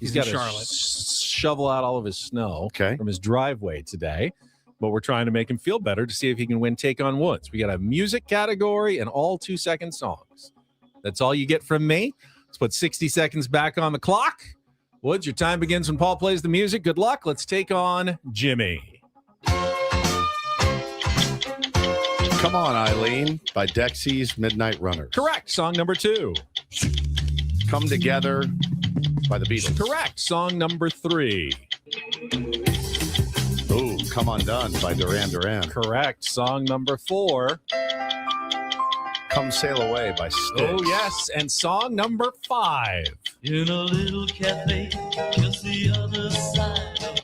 He's in got to Charlotte. shovel out all of his snow Okay. from his driveway today. But we're trying to make him feel better to see if he can win Take on Woods. We got a music category and all 2-second songs. That's all you get from me. Let's put 60 seconds back on the clock. Woods, your time begins when Paul plays the music. Good luck. Let's take on Jimmy. Come on, Eileen by Dexy's Midnight Runners. Correct. Song number 2. Come Together by the Beatles. Correct. Song number 3. Ooh, Come Undone by Duran Duran. Correct. Song number 4. Come Sail Away by Styx. Oh, yes. And song number 5. In a little cafe, just the other side.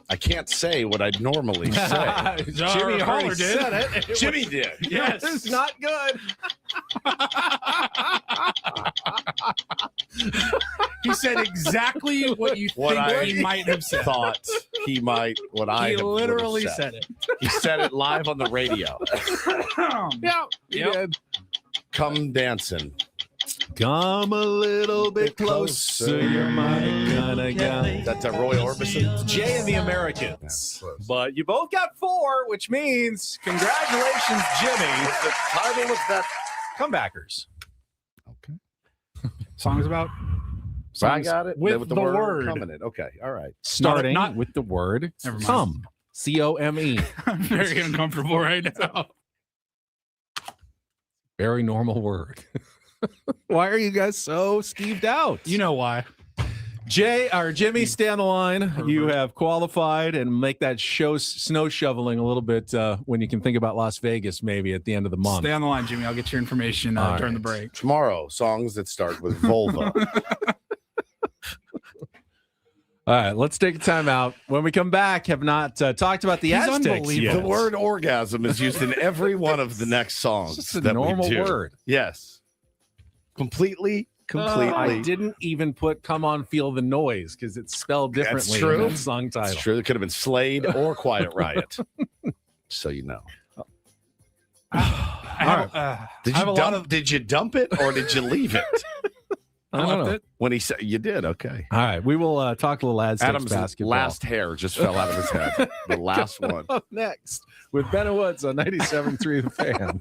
I can't say what I'd normally say. Jimmy already said it. Jimmy did. Yes. It's not good. He said exactly what you What think I he might have said. Thought he might. What I He would have literally said it. He said it live on the radio. Yeah, he Yep. did. Come dancing. Come a little bit closer. You're my kind of guy. That's a Roy Orbison. Jay and the Americans. But you both got 4, which means congratulations, Jimmy. The title of that. Comebackers. Okay. Songs about I got it. with the word. Come in it. Okay. All right. Starting not- with the word Never mind. come. C-O-M-E. I'm very uncomfortable right now. Very normal word. Why are you guys so skeeved out? You know why. Jimmy, stay on the line. You have qualified and make that snow shoveling a little bit when you can think about Las Vegas maybe at the end of the month. Stay on the line, Jimmy. I'll get your information All during the right. break. Tomorrow, songs that start with vulva. All right, let's take a time out. When we come back, have not talked about the He's Aztecs unbelievable. yet. The word orgasm is used in every one of the next songs. It's just a that normal we do. word. Yes. Completely. I didn't even put "Come On, Feel the Noise" because it's spelled differently. That's true. In that song title. It's true. It could have been Slade or Quiet Riot. So you know. Did you dump it or did you leave it? I don't know. When he said you did, okay. All right, we will talk a little Adam's basketball. last hair just fell out of his head. The last one. Up next with Ben and Woods on 97.3 The Fan.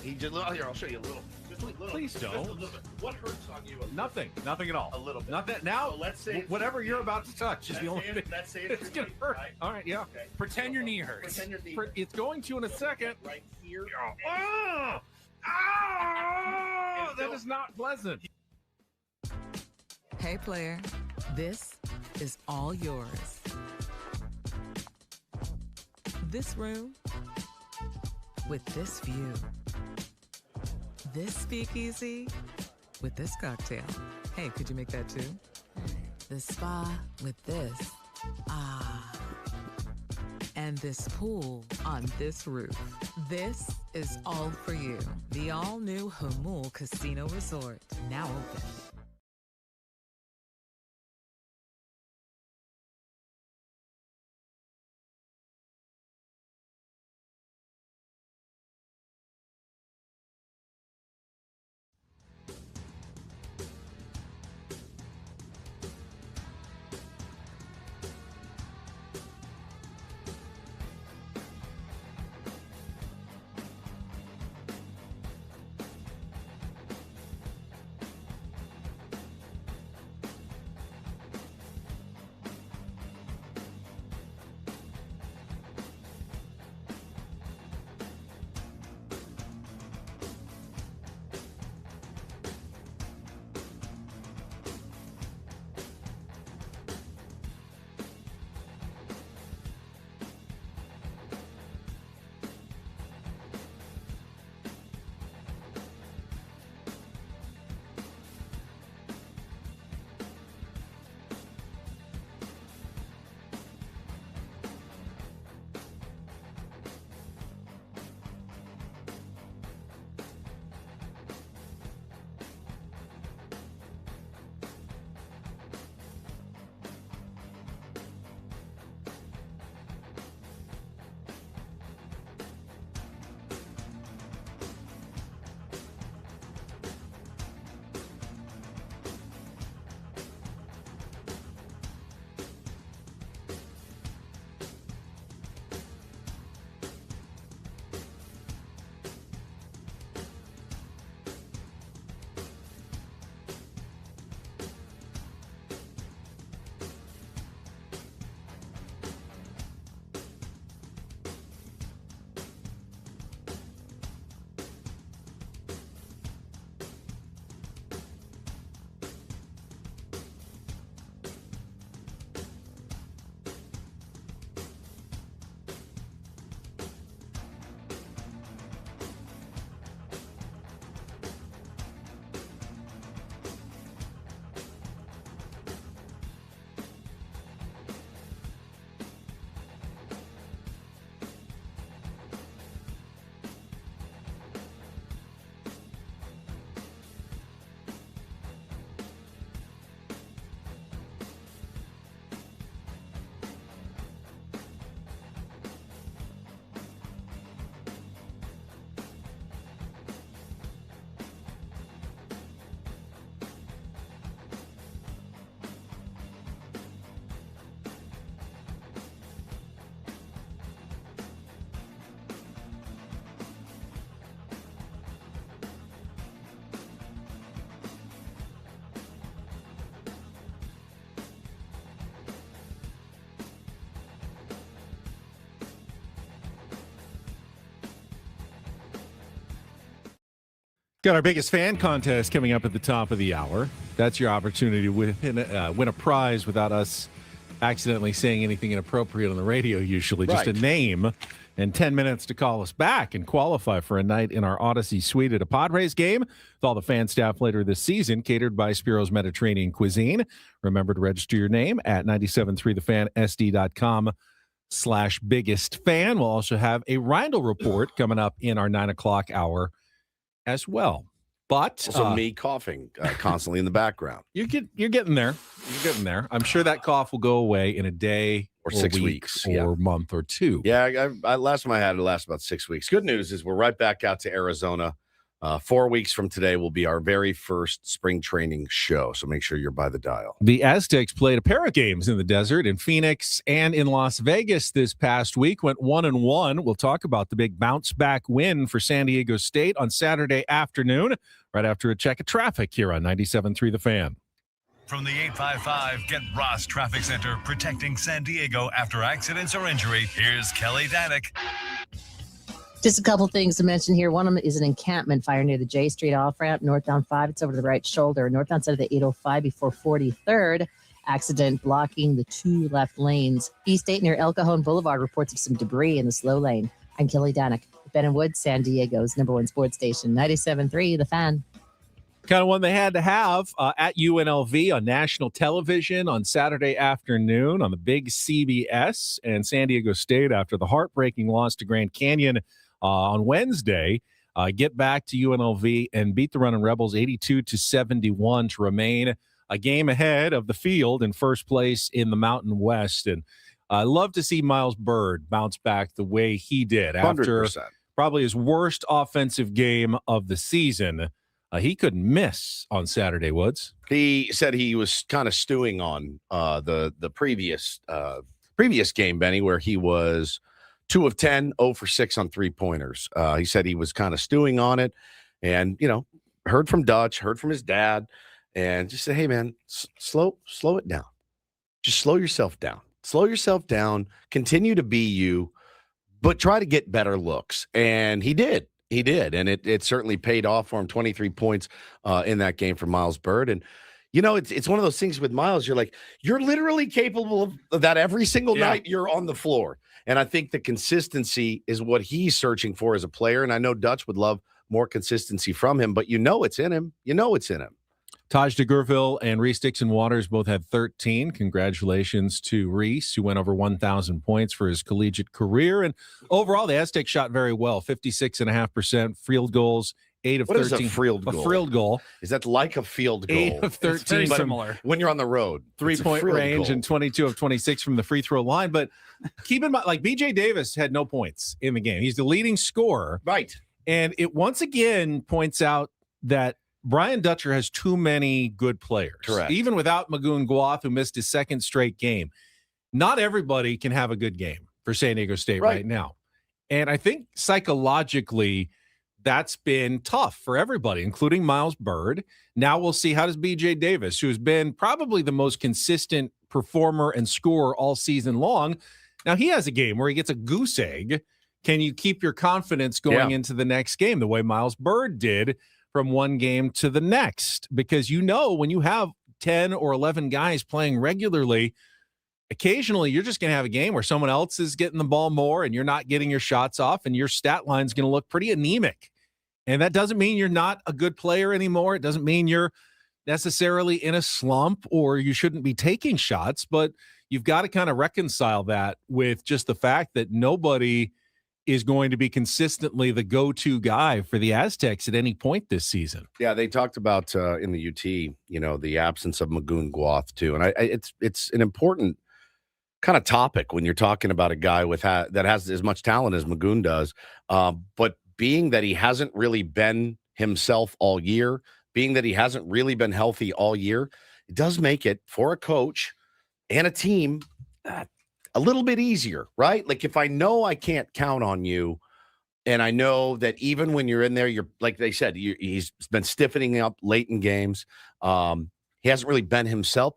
He just here. I'll show you a little. Just a little. Please don't. Just a little bit. What hurts on you? Nothing at all. A little bit. Nothing. Now, So let's say whatever you're about to touch is the only thing. Let's say It's gonna hurt. Right? All right, yeah. Okay. Pretend your knee hurts. Pretend your knee hurts. It's going to in a second. Right here. Oh, oh, that is not pleasant. Hey, player, this is all yours. This room with this view. This speakeasy with this cocktail. Hey, could you make that too? The spa with this. Ah. And this pool on this roof. This is all for you. The all-new Hamul Casino Resort, now open. Got our biggest fan contest coming up at the top of the hour. That's your opportunity to win a prize without us accidentally saying anything inappropriate on the radio, usually. Just a name and 10 minutes to call us back and qualify for a night in our Odyssey suite at a Padres game with all the fan staff later this season, catered by Spiro's Mediterranean Cuisine. Remember to register your name at 973thefansd.com/biggest-fan. We'll also have a Reindl Report coming up in our 9 o'clock hour as well. But also me coughing constantly in the background. You're getting there. You're getting there. I'm sure that cough will go away in a day or 6 weeks or month or two. Yeah, last time I had it last about 6 weeks. Good news is we're right back out to Arizona. 4 weeks from today will be our very first spring training show, so make sure you're by the dial. The Aztecs played a pair of games in the desert in Phoenix and in Las Vegas this past week. Went 1-1. We'll talk about the big bounce-back win for San Diego State on Saturday afternoon, right after a check of traffic here on 97.3 The Fan. From the 855 Get Ross Traffic Center, protecting San Diego after accidents or injury, here's Kelly Danick. Just a couple things to mention here. One of them is an encampment fire near the J Street off-ramp, northbound 5. It's over to the right shoulder. Northbound side of the 805 before 43rd. Accident blocking the 2 left lanes. East 8 near El Cajon Boulevard reports of some debris in the slow lane. I'm Kelly Danick. Ben and Woods, San Diego's #1 sports station, 97.3 The Fan. Kind of one they had to have at UNLV on national television on Saturday afternoon on the big CBS, and San Diego State, after the heartbreaking loss to Grand Canyon on Wednesday, get back to UNLV and beat the Runnin' Rebels 82-71 to remain a game ahead of the field in first place in the Mountain West. And I love to see Miles Byrd bounce back the way he did after 100%. Probably his worst offensive game of the season. He couldn't miss on Saturday, Woods. He said he was kind of stewing on the previous game, Benny, where he was 2 of 10, 0 for 6 on 3-pointers. He said he was kind of stewing on it, and heard from Dutch, heard from his dad, and just said, "Hey, man, slow it down. Just slow yourself down. Slow yourself down. Continue to be you, but try to get better looks." And he did. He did, and it certainly paid off for him. 23 points in that game for Miles Byrd. And, it's one of those things with Miles. You're literally capable of that every single night you're on the floor. And I think the consistency is what he's searching for as a player. And I know Dutch would love more consistency from him, but it's in him. It's in him. Taj DeGurville and Reese Dixon Waters both had 13. Congratulations to Reese, who went over 1,000 points for his collegiate career. And overall, the Aztecs shot very well, 56.5% field goals, 8 of 13. What is a field goal? A field goal. Is that like a field goal? 8 of 13. It's very similar. When you're on the road. 3-point range and 22 of 26 from the free throw line. But keep in mind, BJ Davis had no points in the game. He's the leading scorer. Right. And it once again points out that Brian Dutcher has too many good players. Correct. Even without Magoon Guath, who missed his second straight game. Not everybody can have a good game for San Diego State right now. And I think psychologically that's been tough for everybody, including Miles Byrd. Now we'll see, how does BJ Davis, who has been probably the most consistent performer and scorer all season long, now he has a game where he gets a goose egg. Can you keep your confidence going into the next game the way Miles Byrd did from one game to the next? Because when you have 10 or 11 guys playing regularly, occasionally you're just going to have a game where someone else is getting the ball more and you're not getting your shots off, and your stat line is going to look pretty anemic. And that doesn't mean you're not a good player anymore. It doesn't mean you're necessarily in a slump or you shouldn't be taking shots, but you've got to kind of reconcile that with just the fact that nobody is going to be consistently the go-to guy for the Aztecs at any point this season. Yeah, they talked about in the UT, the absence of Magoon Guath too, and it's an important kind of topic when you're talking about a guy that has as much talent as Magoon does, but being that he hasn't really been himself all year, being that he hasn't really been healthy all year, it does make it for a coach and a team a little bit easier, right? Like, if I know I can't count on you, and I know that even when you're in there, you're, like they said, he's been stiffening up late in games. He hasn't really been himself.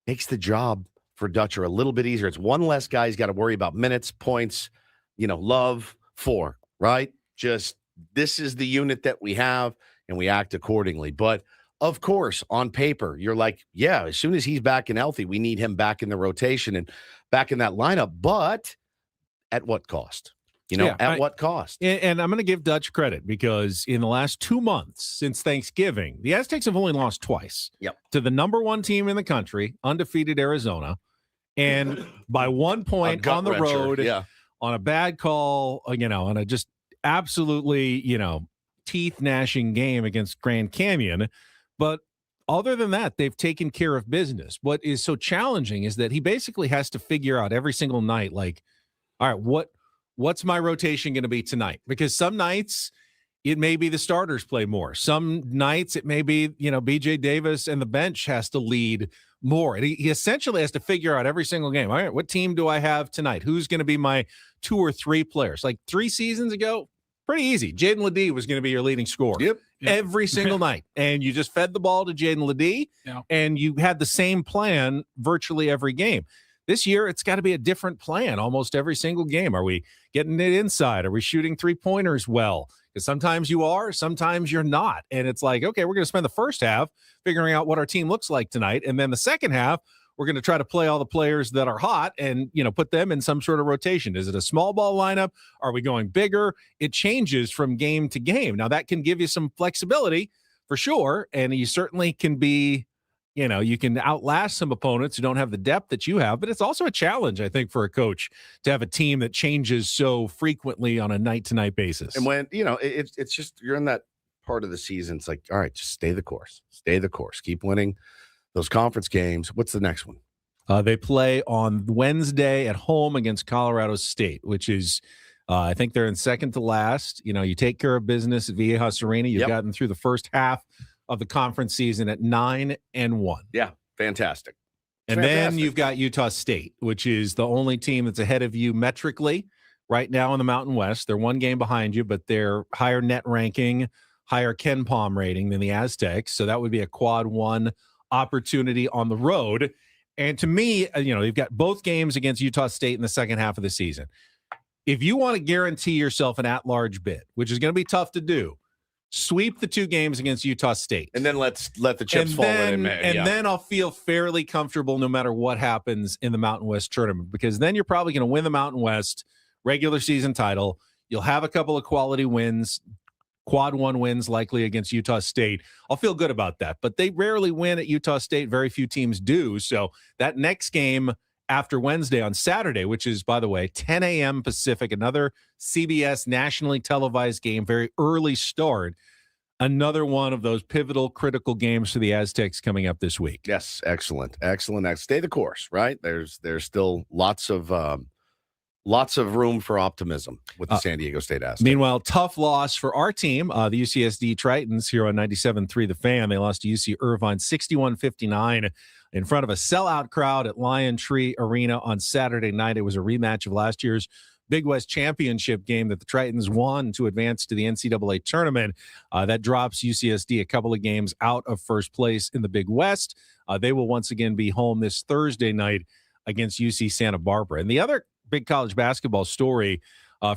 Makes the job for Dutcher a little bit easier. It's one less guy he's got to worry about minutes, points, love for, right? Just, this is the unit that we have. and we act accordingly. But of course, on paper, you're like, yeah, as soon as he's back and healthy, we need him back in the rotation and back in that lineup. But at what cost? What cost? And I'm going to give Dutch credit because in the last 2 months since Thanksgiving, the Aztecs have only lost twice. Yep. To the number one team in the country, undefeated Arizona, and by 1 point on the road, on a bad call, on a just absolutely, teeth gnashing game against Grand Canyon. But other than that, they've taken care of business. What is so challenging is that he basically has to figure out every single night, like, all right, what's my rotation going to be tonight? Because some nights it may be the starters play more. Some nights it may be, BJ Davis and the bench has to lead more. And he essentially has to figure out every single game. All right, what team do I have tonight? Who's going to be my 2 or 3 players? Like 3 seasons ago, pretty easy. Jaden Ledee was going to be your leading scorer every single night. And you just fed the ball to Jaden Ledee, and you had the same plan virtually every game. This year, it's got to be a different plan almost every single game. Are we getting it inside? Are we shooting 3-pointers well? Because sometimes you are, sometimes you're not. And it's like, okay, we're going to spend the first half figuring out what our team looks like tonight. And then the second half, we're going to try to play all the players that are hot and, put them in some sort of rotation. Is it a small ball lineup? Are we going bigger? It changes from game to game. Now, that can give you some flexibility for sure. And you certainly can be, you can outlast some opponents who don't have the depth that you have, but it's also a challenge, I think, for a coach to have a team that changes so frequently on a night-to-night basis. And when, it's just, you're in that part of the season. It's like, all right, just stay the course, keep winning those conference games. What's the next one? They play on Wednesday at home against Colorado State, which is, I think they're in second to last. You take care of business at Viejas Arena. You've gotten through the first half of the conference season at 9-1. Yeah, fantastic. And then you've got Utah State, which is the only team that's ahead of you metrically right now in the Mountain West. They're 1 game behind you, but they're higher net ranking, higher Ken Palm rating than the Aztecs. So that would be a quad 1 opportunity on the road. And to me, you've got both games against Utah State in the second half of the season. If you want to guarantee yourself an at-large bid, which is going to be tough to do, sweep the 2 games against Utah State. And then let the chips fall in May. And then I'll feel fairly comfortable no matter what happens in the Mountain West tournament, because then you're probably going to win the Mountain West regular season title. You'll have a couple of quality wins, quad 1 wins likely against Utah State. I'll feel good about that. But they rarely win at Utah State. Very few teams do. So that next game after Wednesday on Saturday, which is, by the way, 10 a.m. Pacific, another CBS nationally televised game, very early start. Another one of those pivotal, critical games for the Aztecs coming up this week. Yes, excellent. Stay the course, right? There's still lots of room for optimism with the San Diego State Aztecs. Meanwhile, tough loss for our team, the UCSD Tritons here on 97.3 The Fan. They lost to UC Irvine 61-59 in front of a sellout crowd at Lion Tree Arena on Saturday night. It was a rematch of last year's Big West Championship game that the Tritons won to advance to the NCAA tournament. That drops UCSD a couple of games out of first place in the Big West. They will once again be home this Thursday night against UC Santa Barbara. And the other big college basketball story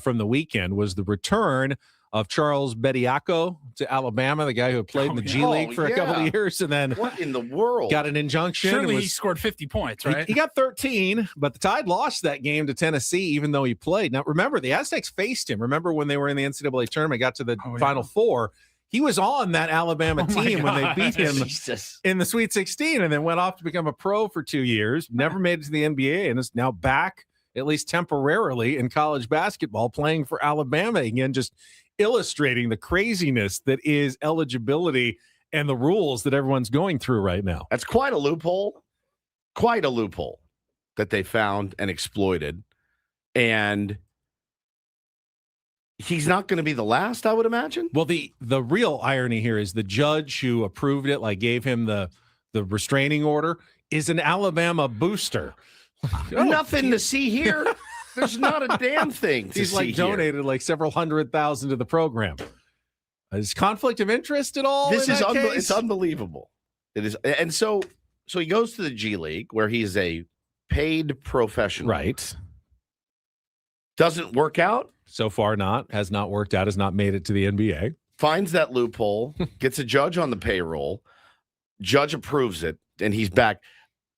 from the weekend was the return of Charles Bediako to Alabama, the guy who played in the G League for a couple of years and then what in the world got an injunction. Surely he scored 50 points, right? He got 13, but the Tide lost that game to Tennessee, even though he played. Now, remember, the Aztecs faced him. Remember when they were in the NCAA tournament, got to the Final Four. He was on that Alabama team when they beat him in the Sweet 16 and then went off to become a pro for 2 years, never made it to the NBA, and is now back, at least temporarily, in college basketball, playing for Alabama again, just illustrating the craziness that is eligibility and the rules that everyone's going through right now. That's quite a loophole that they found and exploited. And he's not going to be the last, I would imagine. Well, the real irony here is the judge who approved it, like gave him the restraining order, is an Alabama booster. Nothing to see here. There's not a damn thing to He's see like here. donated like several $100,000 to the program. Is conflict of interest at all? This is it's unbelievable. It is, and so he goes to the G League where he's a paid professional. Right. Doesn't work out. So far, has not worked out. Has not made it to the NBA. finds that loophole, gets a judge on the payroll, judge approves it, and he's back.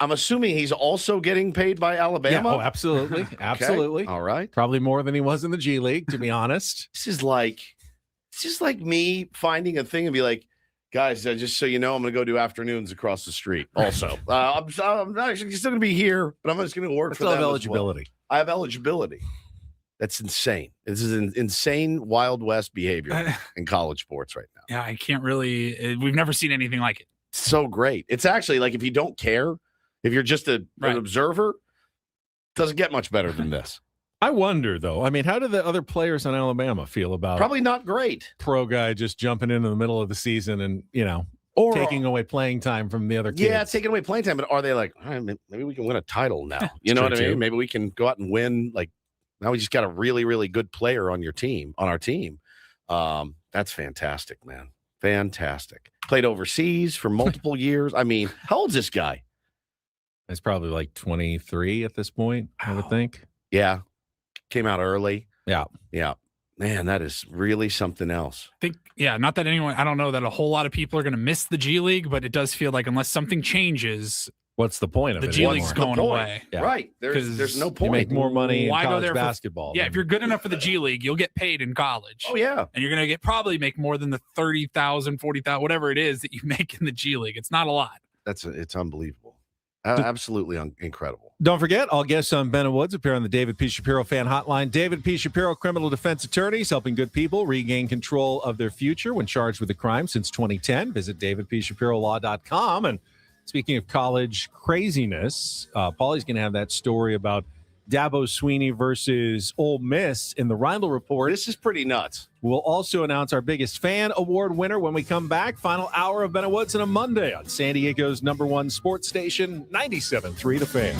I'm assuming he's also getting paid by Alabama. Yeah, oh, absolutely. Absolutely. All right. Probably more than he was in the G League, to be honest. This is like me finding a thing and be like, guys, just so you know, I'm going to go do afternoons across the street also. I'm not actually still going to be here, but I'm just going to work for them. Eligibility. I have eligibility. That's insane. This is an insane Wild West behavior in college sports right now. Yeah, I can't really. We've never seen anything like it. So great. It's actually like if you don't care, if you're just an observer, it doesn't get much better than this. I wonder, though. I mean, how do the other players on Alabama feel about probably not great pro guy just jumping into the middle of the season and, or taking away playing time from the other kids? Yeah, taking away playing time. But are they like, all right, maybe we can win a title now? You know what I mean? Maybe we can go out and win. Like now we just got a really, really good player on our team. That's fantastic, man. Fantastic. Played overseas for multiple years. I mean, how old's this guy? He's probably like 23 at this point, I would think. Yeah. Came out early. Yeah. Yeah. Man, that is really something else. I think, not that I don't know that a whole lot of people are going to miss the G League, but it does feel like unless something changes, what's the point of the it? G League's going away. Yeah. Right. There's no point. You make more money in Why college go there basketball. If you're good enough for the G League, you'll get paid in college. Oh, yeah. And you're going to probably make more than the 30,000, 40,000, whatever it is that you make in the G League. It's not a lot. It's unbelievable. Absolutely incredible. Don't forget, all guests on Ben and Woods appear on the David P. Shapiro fan hotline. David P. Shapiro, criminal defense attorneys, helping good people regain control of their future when charged with a crime since 2010. Visit davidpshapirolaw.com. And speaking of college craziness, Paulie's going to have that story about Dabo Swinney versus Ole Miss in the Reindl Report. This is pretty nuts. We'll also announce our biggest fan award winner when we come back. Final hour of Ben and Woods on a Monday on San Diego's #1 sports station, 97.3 The Fan.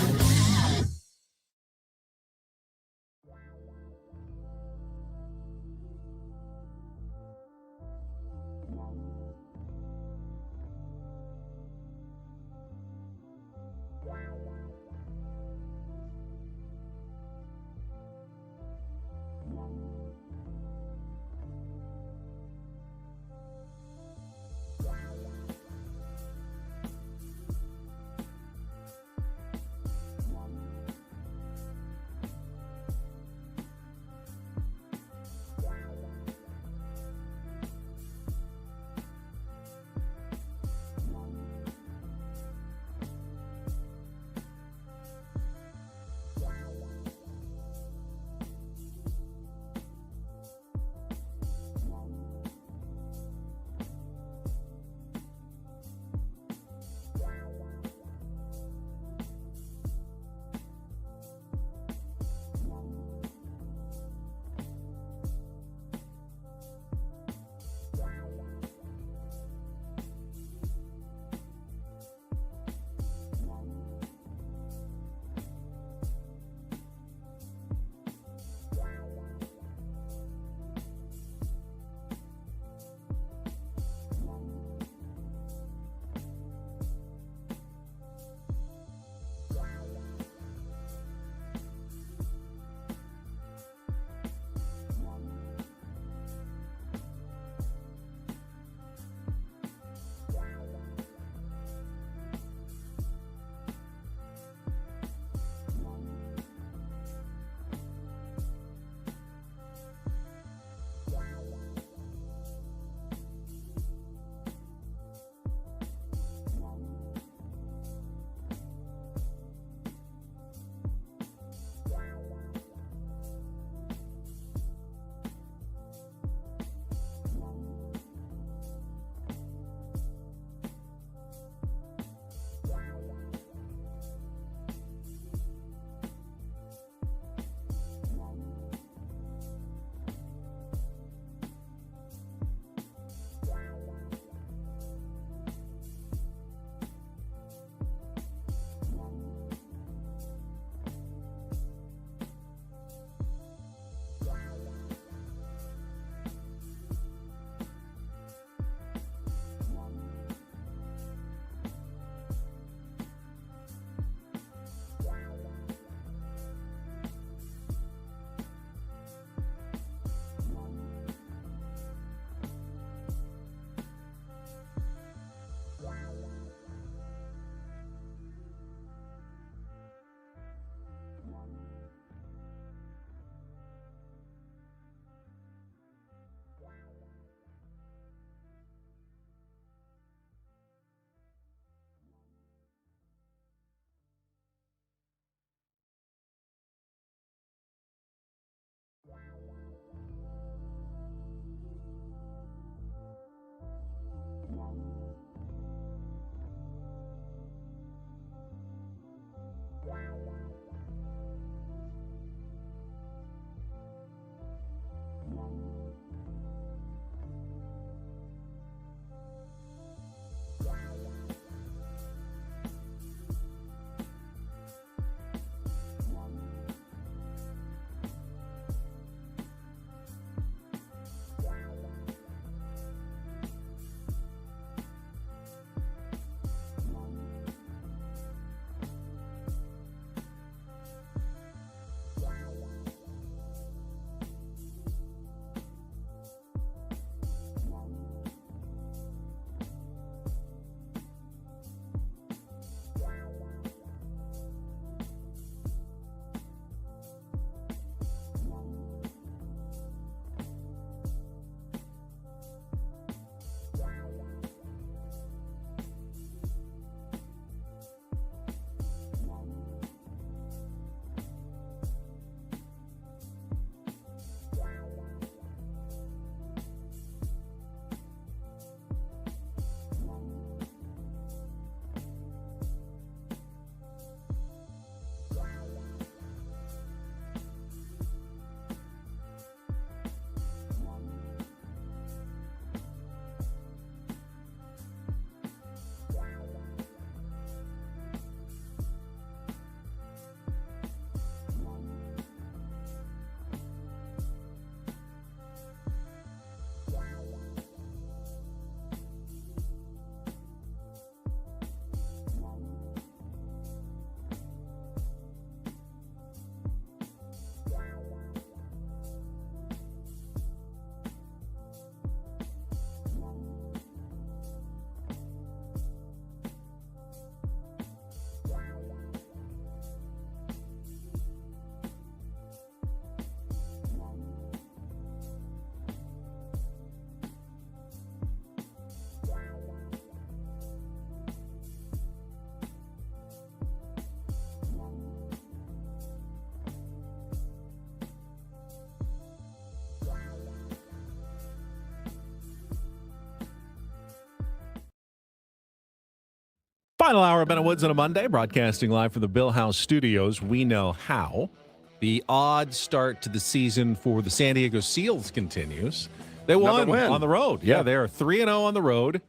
Final hour of Ben and Woods on a Monday, broadcasting live from the Bill House Studios. We know how. The odd start to the season for the San Diego Seals continues. They won on the road. Yeah, they are 3-0 on the road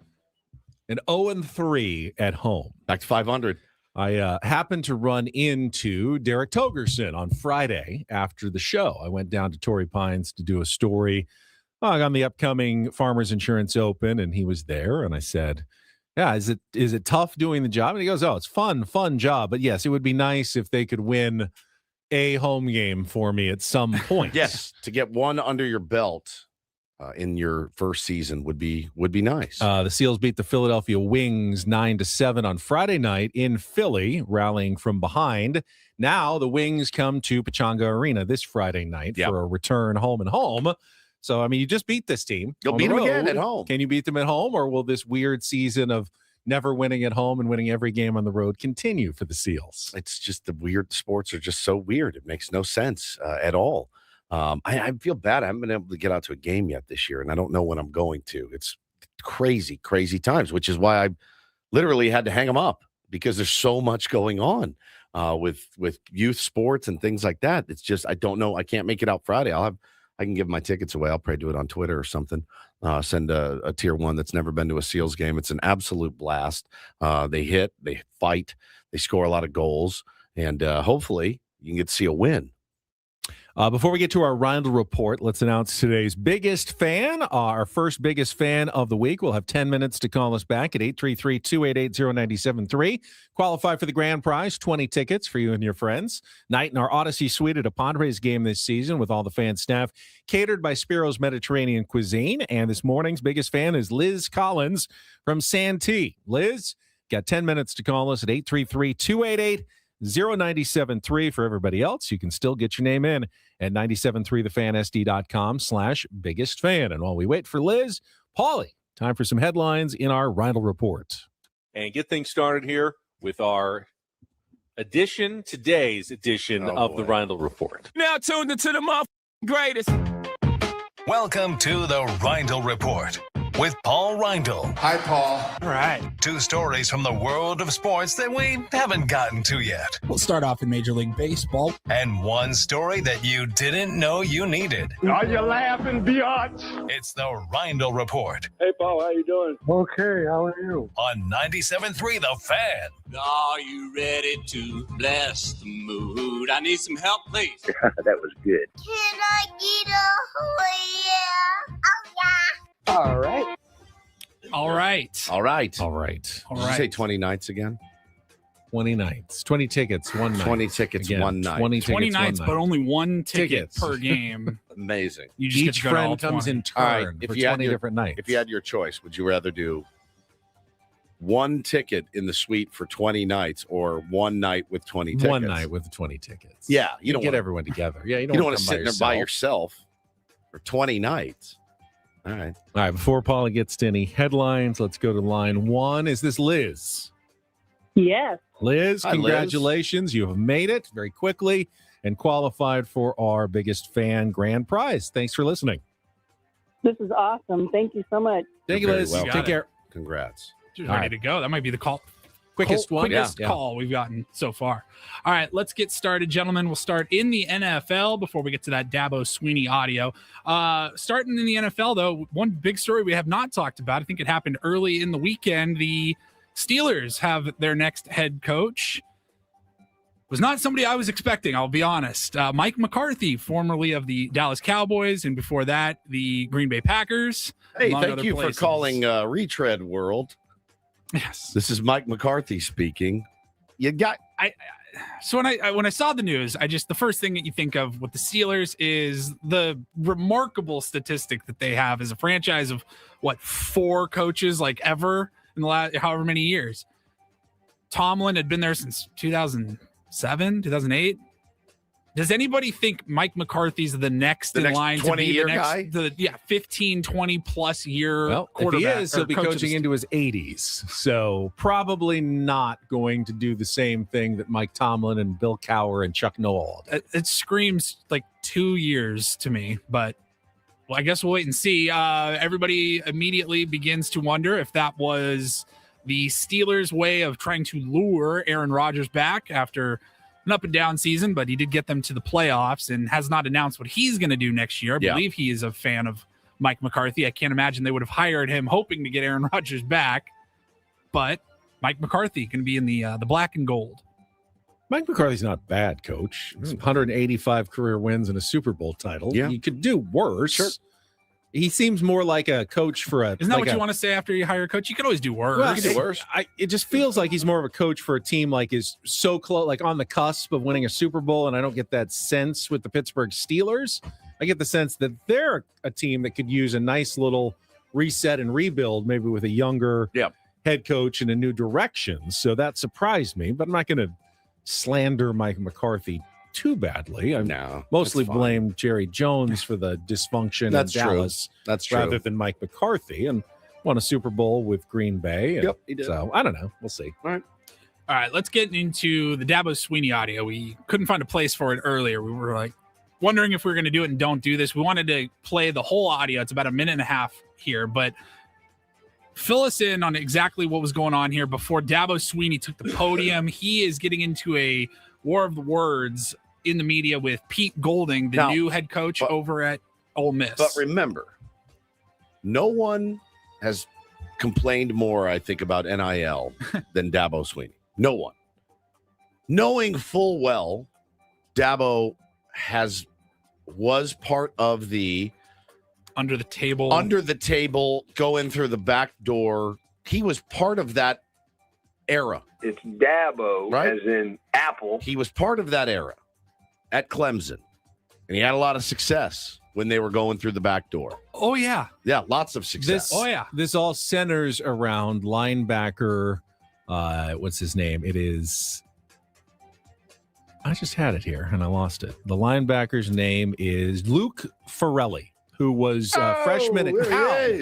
and 0-3 at home. Back to 500. I happened to run into Derek Togerson on Friday after the show. I went down to Torrey Pines to do a story on the upcoming Farmers Insurance Open, and he was there. And I said, yeah, is it tough doing the job? And he goes, oh, it's fun job. But yes, it would be nice if they could win a home game for me at some point. Yes, to get one under your belt in your first season would be nice. The Seals beat the Philadelphia Wings 9-7 on Friday night in Philly, rallying from behind. Now the Wings come to Pechanga Arena this Friday night for a return home and home. So, I mean, you just beat this team. You'll beat them again at home. Can you beat them at home, or will this weird season of never winning at home and winning every game on the road continue for the Seals? It's just the weird sports are just so weird. It makes no sense at all. I feel bad. I haven't been able to get out to a game yet this year, and I don't know when I'm going to. It's crazy, crazy times, which is why I literally had to hang them up because there's so much going on with youth sports and things like that. It's just I don't know. I can't make it out Friday. I can give my tickets away. I'll probably do it on Twitter or something. Send a tier 1 that's never been to a Seals game. It's an absolute blast. They hit, they fight, they score a lot of goals, and hopefully you can get to see a win. Before we get to our Reindl Report, let's announce today's biggest fan. Our first biggest fan of the week will have 10 minutes to call us back at 833-288-0973. Qualify for the grand prize, 20 tickets for you and your friends. Night in our Odyssey Suite at a Padres game this season with all the fan staff, catered by Spiro's Mediterranean Cuisine. And this morning's biggest fan is Liz Collins from Santee. Liz, got 10 minutes to call us at 833-288-0973. For everybody else, you can still get your name in at 973thefansd.com/biggest fan. And while we wait for Liz, Paulie, time for some headlines in our Reindl Report. And get things started here with our today's edition of the Reindl Report. Now tuned into the greatest. Welcome to the Reindl Report with Paul Reindl. Hi, Paul. All right. 2 stories from the world of sports that we haven't gotten to yet. We'll start off in Major League Baseball. And 1 story that you didn't know you needed. Are you laughing, biatch? It's the Reindl Report Hey, Paul, how you doing? Okay, how are you? on 97.3 The Fan. Are you ready to bless the mood? I need some help, please. That was good. Can I get a yeah? Oh, yeah. All right. All right. All right. All right. Did you say 20 nights again? 20 nights. 20 tickets, one night. 20 tickets, Again, one night. 20 20 tickets, nights, one but night. only 1 ticket Tickets. per game. Amazing. You just get Each to go to all friend comes 20. in All right, turn if for you had 20 your- different nights. If you had your choice, would you rather do 1 ticket in the suite for 20 nights or 1 night with 20 tickets? One night with the 20 tickets. Yeah, you don't get wanna- everyone together. Yeah, You don't want wanna to come sit there by yourself for 20 nights. All right. All right, before Paula gets to any headlines, let's go to line 1. Is this Liz? Yes. Liz, Hi, Liz. congratulations. You have made it very quickly and qualified for our biggest fan grand prize. Thanks for listening. This is awesome. Thank you so much. Thank you, You're very Liz. welcome. Take care. Congrats. Just All ready right. to go. That might be the Quickest one. quickest Yeah. call we've gotten so far. All right, let's get started, gentlemen. We'll start in the NFL before we get to that Dabo Sweeney audio. Starting in the NFL, though, one big story we have not talked about. I think it happened early in the weekend. The Steelers have their next head coach. Was not somebody I was expecting, I'll be honest. Mike McCarthy, formerly of the Dallas Cowboys, and before that, the Green Bay Packers. Hey, among thank other you places. for calling Retread World. Yes. This is Mike McCarthy speaking. You got So when I saw the news, the first thing that you think of with the Steelers is the remarkable statistic that they have as a franchise of 4 coaches like ever in the last however many years. Tomlin had been there since 2007, 2008. Does anybody think Mike McCarthy's the next in line to be 20-year the next, guy? 15, 20 plus year Well, if he quarterback? is, he'll be or coach of coaching the- into his 80s. So probably not going to do the same thing that Mike Tomlin and Bill Cowher and Chuck Noll did. It screams like 2 years to me, but I guess we'll wait and see. Everybody immediately begins to wonder if that was the Steelers' way of trying to lure Aaron Rodgers back after an up and down season, but he did get them to the playoffs and has not announced what he's going to do next year. I believe he is a fan of Mike McCarthy. I can't imagine they would have hired him hoping to get Aaron Rodgers back, but Mike McCarthy can be in the black and gold. Mike McCarthy's not bad, coach. 185 career wins and a Super Bowl title. Yeah. You could do worse. Sure. He seems more like a coach for a. Isn't that what you want to say after you hire a coach? You could always do worse. Well, You could do worse. It just feels like he's more of a coach for a team like is so close, like on the cusp of winning a Super Bowl, and I don't get that sense with the Pittsburgh Steelers. I get the sense that they're a team that could use a nice little reset and rebuild, maybe with a younger head coach and a new direction. So that surprised me, but I'm not going to slander Mike McCarthy too badly. I mostly blame Jerry Jones for the dysfunction in Dallas. That's true. Rather than Mike McCarthy, and won a Super Bowl with Green Bay. And he did. So I don't know. We'll see. All right, let's get into the Dabo Swinney audio. We couldn't find a place for it earlier. We were like wondering if we were going to do it and don't do this. We wanted to play the whole audio. It's about a minute and a half here, but fill us in on exactly what was going on here before Dabo Swinney took the podium. He is getting into a war of the words in the media with Pete Golding, the new head coach over at Ole Miss. But remember, no one has complained more, I think, about NIL than Dabo Swinney. No one. Knowing full well Dabo was part of the under the table, going through the back door. He was part of that era. It's Dabo, right? As in Apple. He was part of that era at Clemson, and he had a lot of success when they were going through the back door. Oh, yeah. Yeah, lots of success. This all centers around linebacker. What's his name? It is. I just had it here, and I lost it. The linebacker's name is Luke Farrelly, who was a freshman at Cal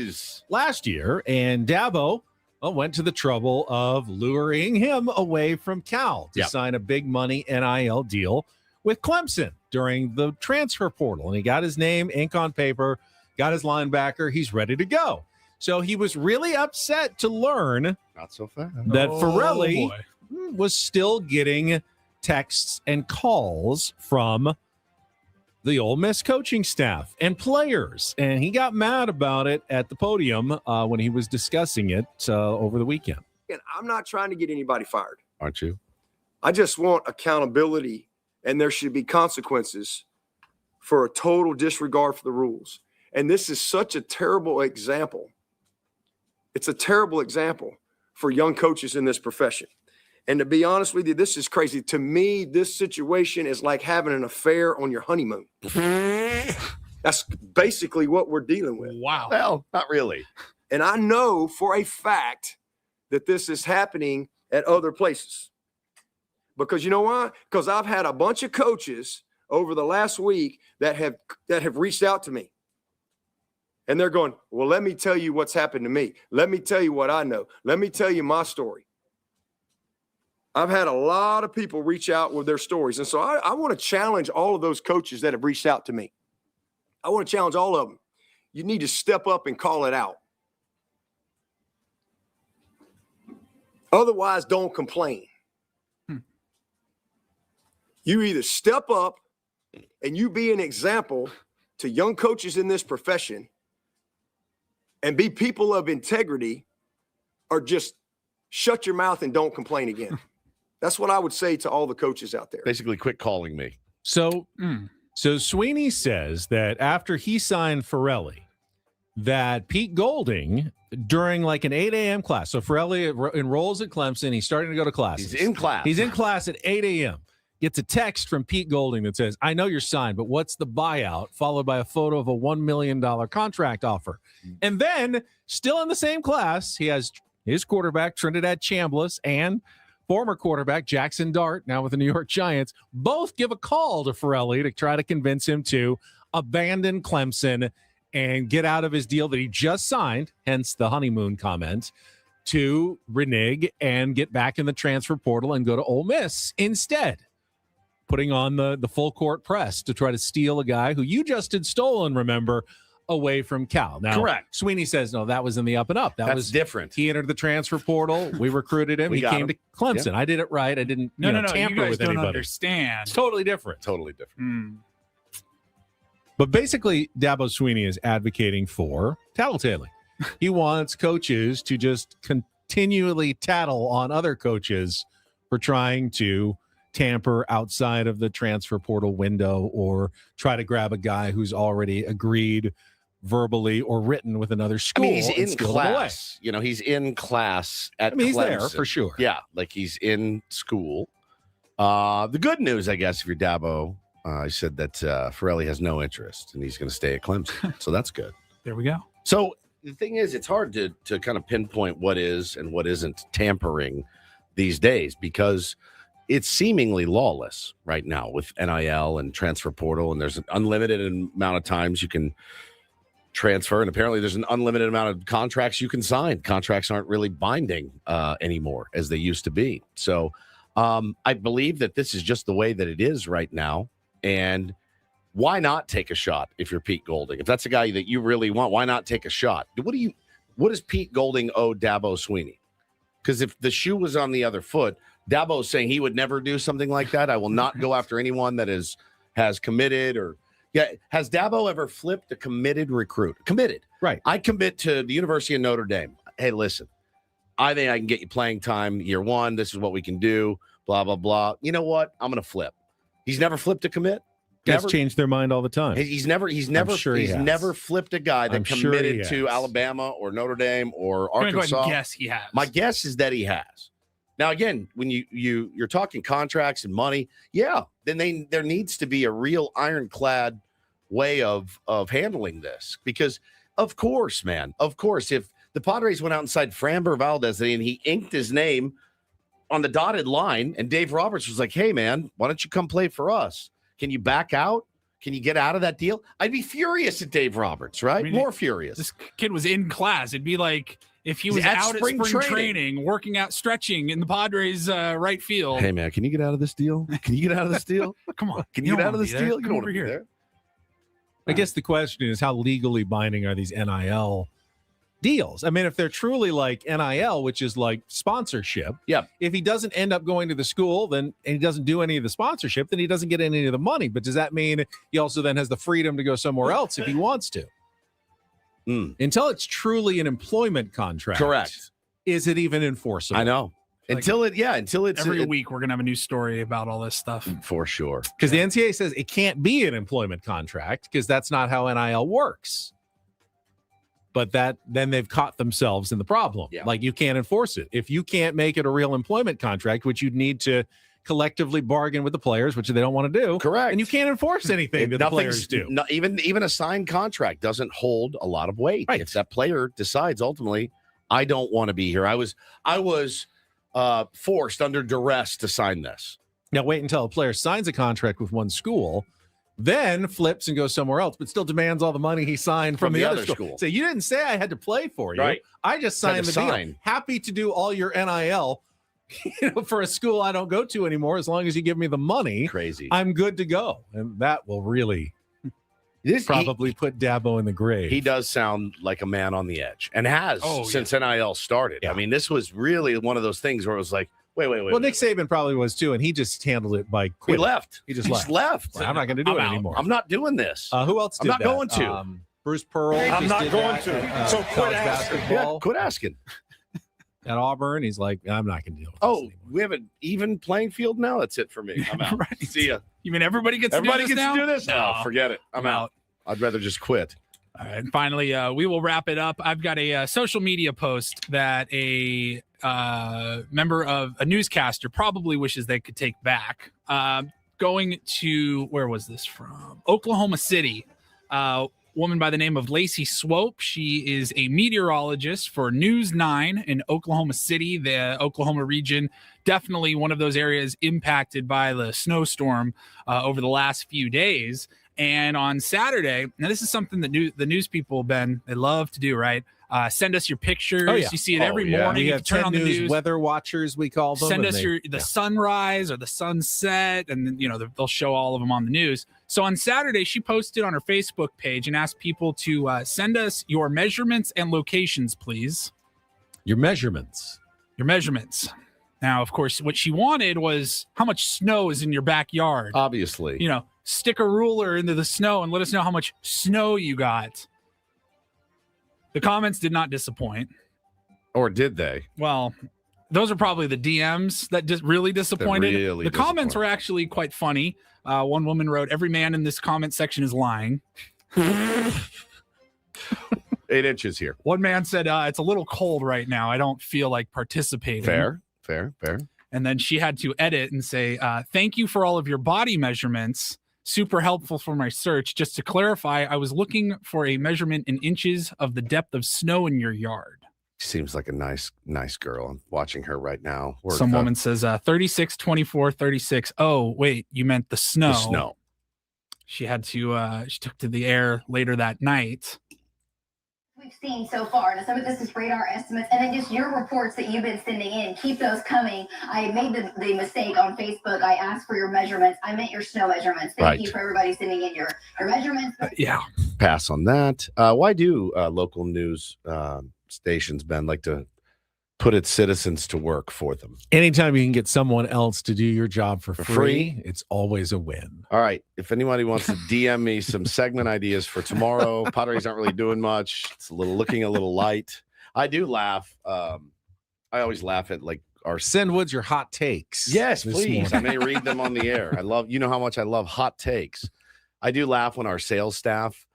last year, and Dabo went to the trouble of luring him away from Cal to sign a big money NIL deal with Clemson during the transfer portal. And he got his name, ink on paper, got his linebacker. He's ready to go. So he was really upset to learn not so fast that Farrelly was still getting texts and calls from the Ole Miss coaching staff and players. And he got mad about it at the podium when he was discussing it over the weekend. And I'm not trying to get anybody fired. Aren't you? I just want accountability, and there should be consequences for a total disregard for the rules. And this is such a terrible example. It's a terrible example for young coaches in this profession. And to be honest with you, this is crazy. To me, this situation is like having an affair on your honeymoon. That's basically what we're dealing with. Wow. Well, not really. And I know for a fact that this is happening at other places. Because you know why? Because I've had a bunch of coaches over the last week that have reached out to me. And they're going, well, let me tell you what's happened to me. Let me tell you what I know. Let me tell you my story. I've had a lot of people reach out with their stories. And so I want to challenge all of those coaches that have reached out to me. I want to challenge all of them. You need to step up and call it out. Otherwise, don't complain. You either step up and you be an example to young coaches in this profession and be people of integrity, or just shut your mouth and don't complain again. That's what I would say to all the coaches out there. Basically, quit calling me. So Swinney says that after he signed Farrelly, that Pete Golding, during like an 8 a.m. class, so Farrelly enrolls at Clemson. He's starting to go to classes. He's in class. He's in class at 8 a.m. Gets a text from Pete Golding that says, I know you're signed, but what's the buyout? Followed by a photo of a $1 million contract offer. And then, still in the same class, he has his quarterback, Trinidad Chambliss, and former quarterback, Jackson Dart, now with the New York Giants, both give a call to Farrelly to try to convince him to abandon Clemson and get out of his deal that he just signed, hence the honeymoon comment, to renege and get back in the transfer portal and go to Ole Miss instead. Putting on the full court press to try to steal a guy who you just had stolen, remember, away from Cal. Now, correct. Sweeney says, no, that was in the up and up. That That's was different. He entered the transfer portal. We recruited him. We He got came him. to Clemson. Yeah. I did it right. I didn't No, tamper you guys with don't anybody. understand. It's totally different. Totally different. But basically, Dabo Sweeney is advocating for tattletaling. He wants coaches to just continually tattle on other coaches for trying to tamper outside of the transfer portal window or try to grab a guy who's already agreed verbally or written with another school. I mean, he's and in steal them away. class. You know, he's in class at He's there Clemson. for sure. Yeah, like he's in school. The good news, I guess, if you're Dabo, I said that Ferrelli has no interest and he's going to stay at Clemson. So that's good. There we go. So the thing is, it's hard to kind of pinpoint what is and what isn't tampering these days because it's seemingly lawless right now with NIL and transfer portal, and there's an unlimited amount of times you can transfer, and apparently there's an unlimited amount of contracts you can sign. Contracts aren't really binding anymore as they used to be. So I believe that this is just the way that it is right now, and why not take a shot if you're Pete Golding? If that's a guy that you really want, why not take a shot? What does Pete Golding owe Dabo Sweeney? Because if the shoe was on the other foot, Dabo's saying he would never do something like that. I will not go after anyone that has committed or has Dabo ever flipped a committed recruit? Committed. Right. I commit to the University of Notre Dame. Hey, listen, I think I can get you playing time year one. This is what we can do. Blah, blah, blah. You know what? I'm going to flip. He's never flipped a commit. Guys change their mind all the time. He's never flipped a guy that committed to Alabama or Notre Dame or I'm gonna Arkansas. go ahead and guess he has. My guess is that he has. Now, again, when you're talking contracts and money, then there needs to be a real ironclad way of handling this. Because, of course, if the Padres went out and signed Framber Valdez and he inked his name on the dotted line and Dave Roberts was like, hey, man, why don't you come play for us? Can you back out? Can you get out of that deal? I'd be furious at Dave Roberts, right? I mean, More furious. This kid was in class. It'd be like if he was at out spring at spring training. training, working out, stretching in the Padres right field. Hey, man, can you get out of this deal? Can you get out of this deal? Come on. Can you get out of this deal? You Come don't want over to be here. there. I guess the question is how legally binding are these NIL deals? I mean, if they're truly like NIL, which is like sponsorship, if he doesn't end up going to the school, and he doesn't do any of the sponsorship, then he doesn't get any of the money. But does that mean he also then has the freedom to go somewhere else if he wants to? Until it's truly an employment contract. Correct. Is it even enforceable? I know. Until it's every week we're gonna have a new story about all this stuff for sure. Because the NCAA says it can't be an employment contract because that's not how NIL works. But then they've caught themselves in the problem. Like you can't enforce it. If you can't make it a real employment contract, which you'd need to collectively bargain with the players, which they don't want to do. Correct. And you can't enforce anything that the players do. Even a signed contract doesn't hold a lot of weight. Right. If that player decides ultimately, I don't want to be here. I was forced under duress to sign this. Now wait until a player signs a contract with one school, then flips and goes somewhere else, but still demands all the money he signed from the other school. So you didn't say I had to play for you. Right. I just signed the deal. Happy to do all your NIL for a school I don't go to anymore as long as you give me the money. Crazy. I'm good to go. And that will really probably put Dabo in the grave. He does sound like a man on the edge and has since NIL started. Yeah. I mean, this was really one of those things where it was like, wait. Well, Nick Saban probably was too, and he just handled it by quitting. He left. He just left. Well, I'm not going to do it anymore. I'm not doing this. Who else did I'm not that? going to. Bruce Pearl. I'm not going to. So quit asking. Yeah, quit asking. At Auburn, he's like, I'm not going to deal with this anymore. We have an even playing field now? That's it for me. I'm out. Right. See ya. You mean everybody gets to do this now? No, forget it. I'm out. I'd rather just quit. All right. And finally, we will wrap it up. I've got a social media post that a member of a newscaster probably wishes they could take back. Going to, where was this from? Oklahoma City. Woman by the name of Lacey Swope. She is a meteorologist for News 9 in Oklahoma City, the Oklahoma region. Definitely one of those areas impacted by the snowstorm over the last few days. And on Saturday, now this is something that the news people, Ben, they love to do, right? Send us your pictures. Oh, yeah. You see it every morning. We You have can turn 10 on the news news. weather watchers, we call them. Send and us the sunrise or the sunset, and then they'll show all of them on the news. So on Saturday, she posted on her Facebook page and asked people to send us your measurements and locations, please. Your measurements. Now, of course, what she wanted was how much snow is in your backyard. Obviously. Stick a ruler into the snow and let us know how much snow you got. The comments did not disappoint. Or did they? Well, those are probably the DMs that just really disappointed. The comments were actually quite funny. One woman wrote, "Every man in this comment section is lying." 8 inches here. One man said, "It's a little cold right now. I don't feel like participating." Fair. And then she had to edit and say, "Thank you for all of your body measurements. Super helpful for my search. Just to clarify, I was looking for a measurement in inches of the depth of snow in your yard." Seems like a nice girl. I'm watching her right now. Some woman says 36, 24, 36. Oh, wait, you meant the snow. The snow. She had to, she took to the air later that night. We've seen so far. Now, some of this is radar estimates, and then just your reports that you've been sending in. Keep those coming. I made the mistake on Facebook. I asked for your measurements. I meant your snow measurements. Thank you for everybody sending in your measurements. Yeah. Pass on that. Why do local news stations, Ben, like to put its citizens to work for them? Anytime you can get someone else to do your job for free, it's always a win. All right. If anybody wants to DM me some segment ideas for tomorrow, Padres aren't really doing much. It's looking a little light. I do laugh. I always laugh at our send Woods your hot takes. Yes, please. I may read them on the air. How much I love hot takes. I do laugh when our sales staff,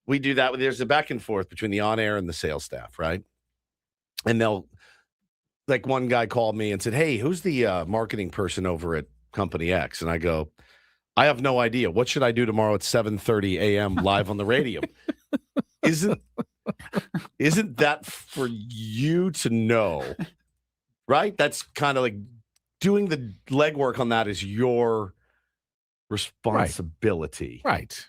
we do that. There's a back and forth between the on air and the sales staff, right? And one guy called me and said, "Hey, who's the marketing person over at Company X?" And I go, "I have no idea. What should I do tomorrow at 7:30 a.m. live on the radio?" Isn't that for you to know, right? That's kind of like doing the legwork on that is your responsibility. Right.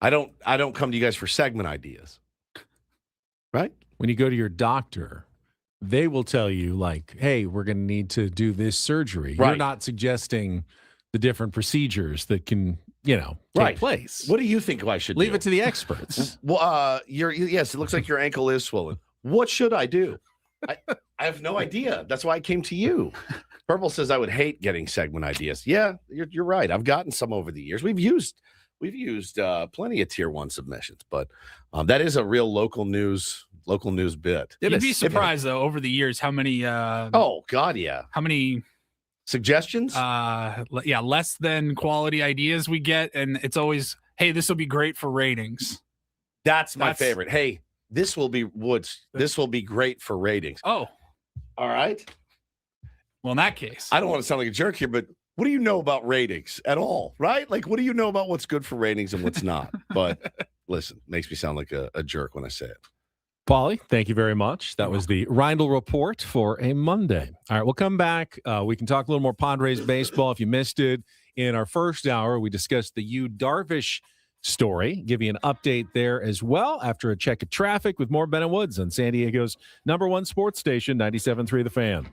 I don't come to you guys for segment ideas, right? When you go to your doctor, they will tell you hey, we're going to need to do this surgery. Right. You're not suggesting the different procedures that can, take place. What do you think I should Leave do? it to the experts. Well, yes, it looks like your ankle is swollen. What should I do? I have no idea. That's why I came to you. Purple says I would hate getting segment ideas. Yeah, you're right. I've gotten some over the years. We've used plenty of tier 1 submissions, but that is a real local news bit. You'd be surprised though over the years how many oh god, yeah. How many suggestions? Less than quality ideas we get, and it's always, "Hey, this will be great for ratings." That's my favorite. Hey, this will be Woods. This will be great for ratings. Oh. All right. Well, in that case, I don't want to sound like a jerk here, but what do you know about ratings at all, right? What do you know about what's good for ratings and what's not? But listen, makes me sound like a jerk when I say it. Paulie, thank you very much. That was the Reindl Report for a Monday. All right, we'll come back. We can talk a little more Padres baseball if you missed it. In our first hour, we discussed the Darvish story, give you an update there as well after a check of traffic with more Ben and Woods on San Diego's #1 sports station, 97.3 The Fan.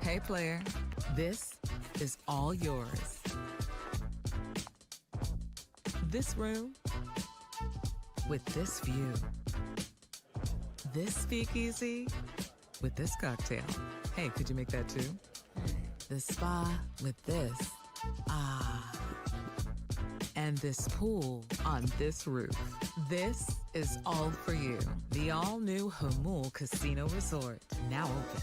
Hey, player, this is all yours. This room with this view. This speakeasy with this cocktail. Hey, could you make that too? The spa with this. Ah. And this pool on this roof. This is all for you. The all-new Hamul Casino Resort, now open.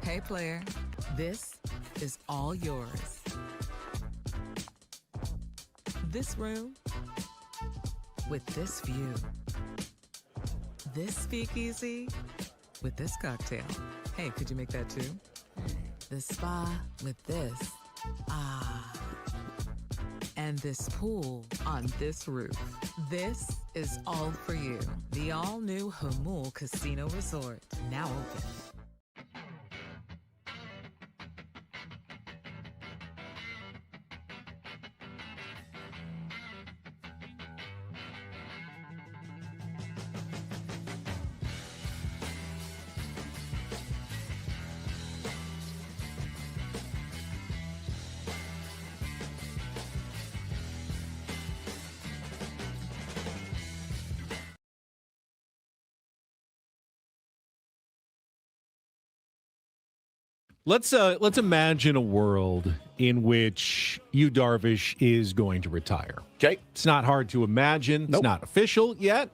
Hey, player, this is all yours. This room with this view. This speakeasy with this cocktail. Hey, could you make that too? The spa with this. Ah. And this pool on this roof. This is all for you. The all-new Hamul Casino Resort, now open. Let's imagine a world in which Yu Darvish is going to retire. Okay. It's not hard to imagine. It's not official yet,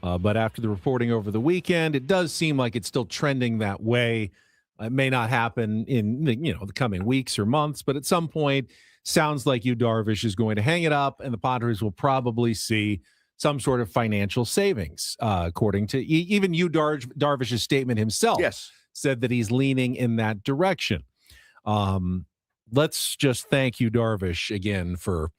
but after the reporting over the weekend, it does seem like it's still trending that way. It may not happen in the coming weeks or months, but at some point, sounds like Yu Darvish is going to hang it up, and the Padres will probably see some sort of financial savings, according to even Yu Darvish's statement himself. Yes. said that he's leaning in that direction. Let's just thank you, Darvish, again for,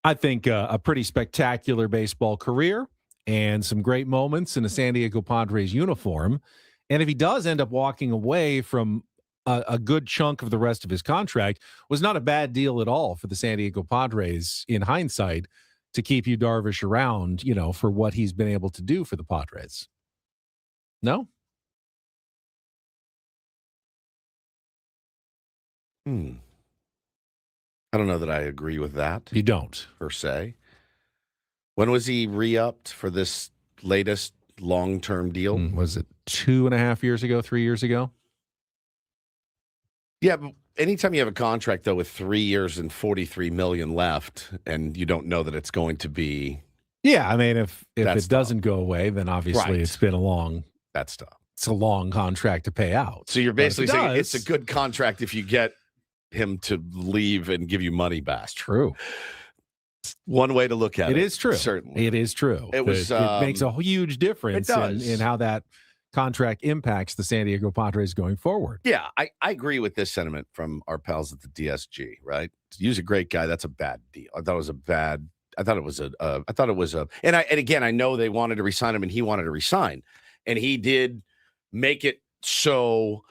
I think, a pretty spectacular baseball career and some great moments in a San Diego Padres uniform. And if he does end up walking away from a good chunk of the rest of his contract, was not a bad deal at all for the San Diego Padres in hindsight to keep you Darvish around, for what he's been able to do for the Padres. No? I don't know that I agree with that. You don't, per se. When was he re-upped for this latest long-term deal? Was it 2.5 years ago, 3 years ago? Yeah, but anytime you have a contract, though, with 3 years and $43 million left, and you don't know that it's going to be... Yeah, I mean, if it doesn't go away, then obviously it's been That's tough. It's a long contract to pay out. So you're basically saying it's a good contract if you get him to leave and give you money back. That's true. It's one way to look at it. It is true. Certainly. It is true. It was. It makes a huge difference in how that contract impacts the San Diego Padres going forward. Yeah, I agree with this sentiment from our pals at the DSG, right? To use a great guy, that's a bad deal. I thought it was a and again, I know they wanted to resign him and he wanted to resign. And he did make it so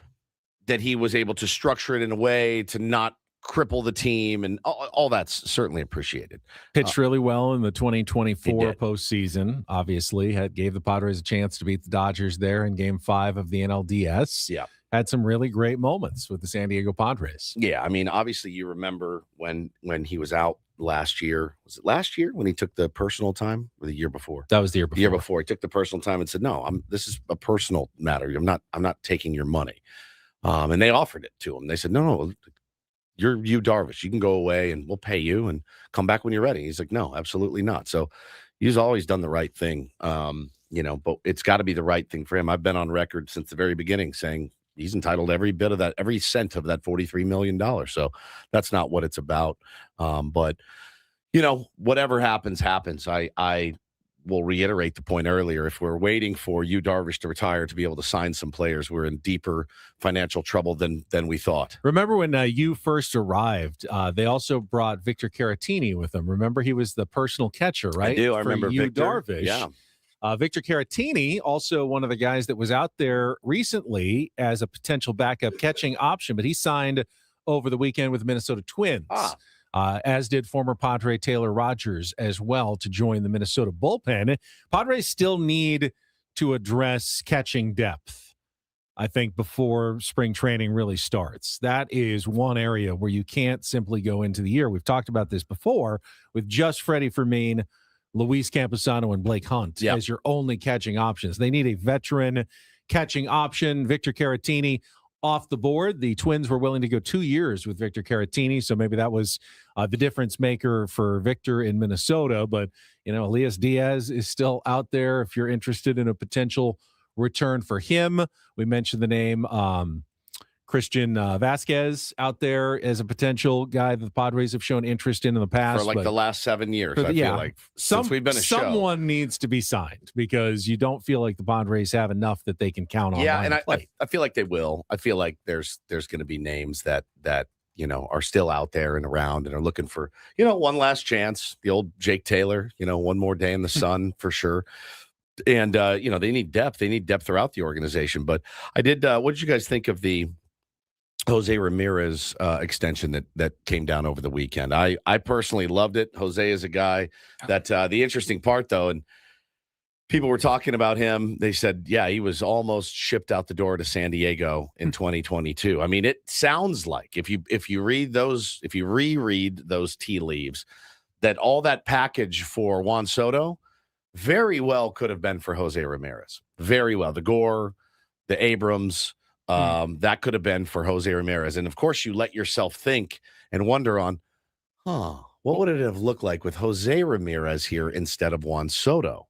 that he was able to structure it in a way to not cripple the team, and all that's certainly appreciated. Pitched really well in the 2024 postseason. Obviously, gave the Padres a chance to beat the Dodgers there in Game 5 of the NLDS. Yeah, had some really great moments with the San Diego Padres. Yeah, I mean, obviously, you remember when he was out last year. Was it last year when he took the personal time, or the year before? That was the year before. The year before, he took the personal time and said, "No, this is a personal matter. I'm not taking your money." And they offered it to him. They said, "No, you're Darvish. You can go away and we'll pay you and come back when you're ready." He's like, "No, absolutely not." So he's always done the right thing, but it's got to be the right thing for him. I've been on record since the very beginning saying he's entitled to every cent of that $43 million. So that's not what it's about. But whatever happens. I will reiterate the point earlier. If we're waiting for Darvish to retire to be able to sign some players, we're in deeper financial trouble than we thought. Remember when you first arrived, they also brought Victor Caratini with them. Remember, he was the personal catcher, right? I do. I remember Victor. Darvish. Yeah. Victor Caratini, also one of the guys that was out there recently as a potential backup catching option, but he signed over the weekend with the Minnesota Twins. As did former Padre Taylor Rogers as well to join the Minnesota bullpen. Padres still need to address catching depth, I think, before spring training really starts. That is one area where you can't simply go into the year. We've talked about this before with just Freddie Fermin, Luis Camposano, and Blake Hunt as your only catching options. They need a veteran catching option. Victor Caratini off the board. The Twins were willing to go 2 years with Victor Caratini, so maybe that was the difference maker for Victor in Minnesota. But, Elias Diaz is still out there if you're interested in a potential return for him. We mentioned the name Christian Vasquez out there as a potential guy that the Padres have shown interest in the past. For the last 7 years, I feel like, since we've been a show. Someone needs to be signed because you don't feel like the Padres have enough that they can count on. Yeah, and I feel like they will. I feel like there's going to be names that are still out there and around and are looking for, one last chance. The old Jake Taylor, one more day in the sun for sure. And, they need depth. They need depth throughout the organization. But I did, what did you guys think of the Jose Ramirez extension that came down over the weekend? I personally loved it. Jose is a guy that the interesting part, though, and people were talking about him. They said, he was almost shipped out the door to San Diego in 2022. I mean, it sounds like if you reread those tea leaves, that all that package for Juan Soto very well could have been for Jose Ramirez. Very well. The Gore, the Abrams, that could have been for Jose Ramirez. And of course, you let yourself think and wonder on, what would it have looked like with Jose Ramirez here instead of Juan Soto?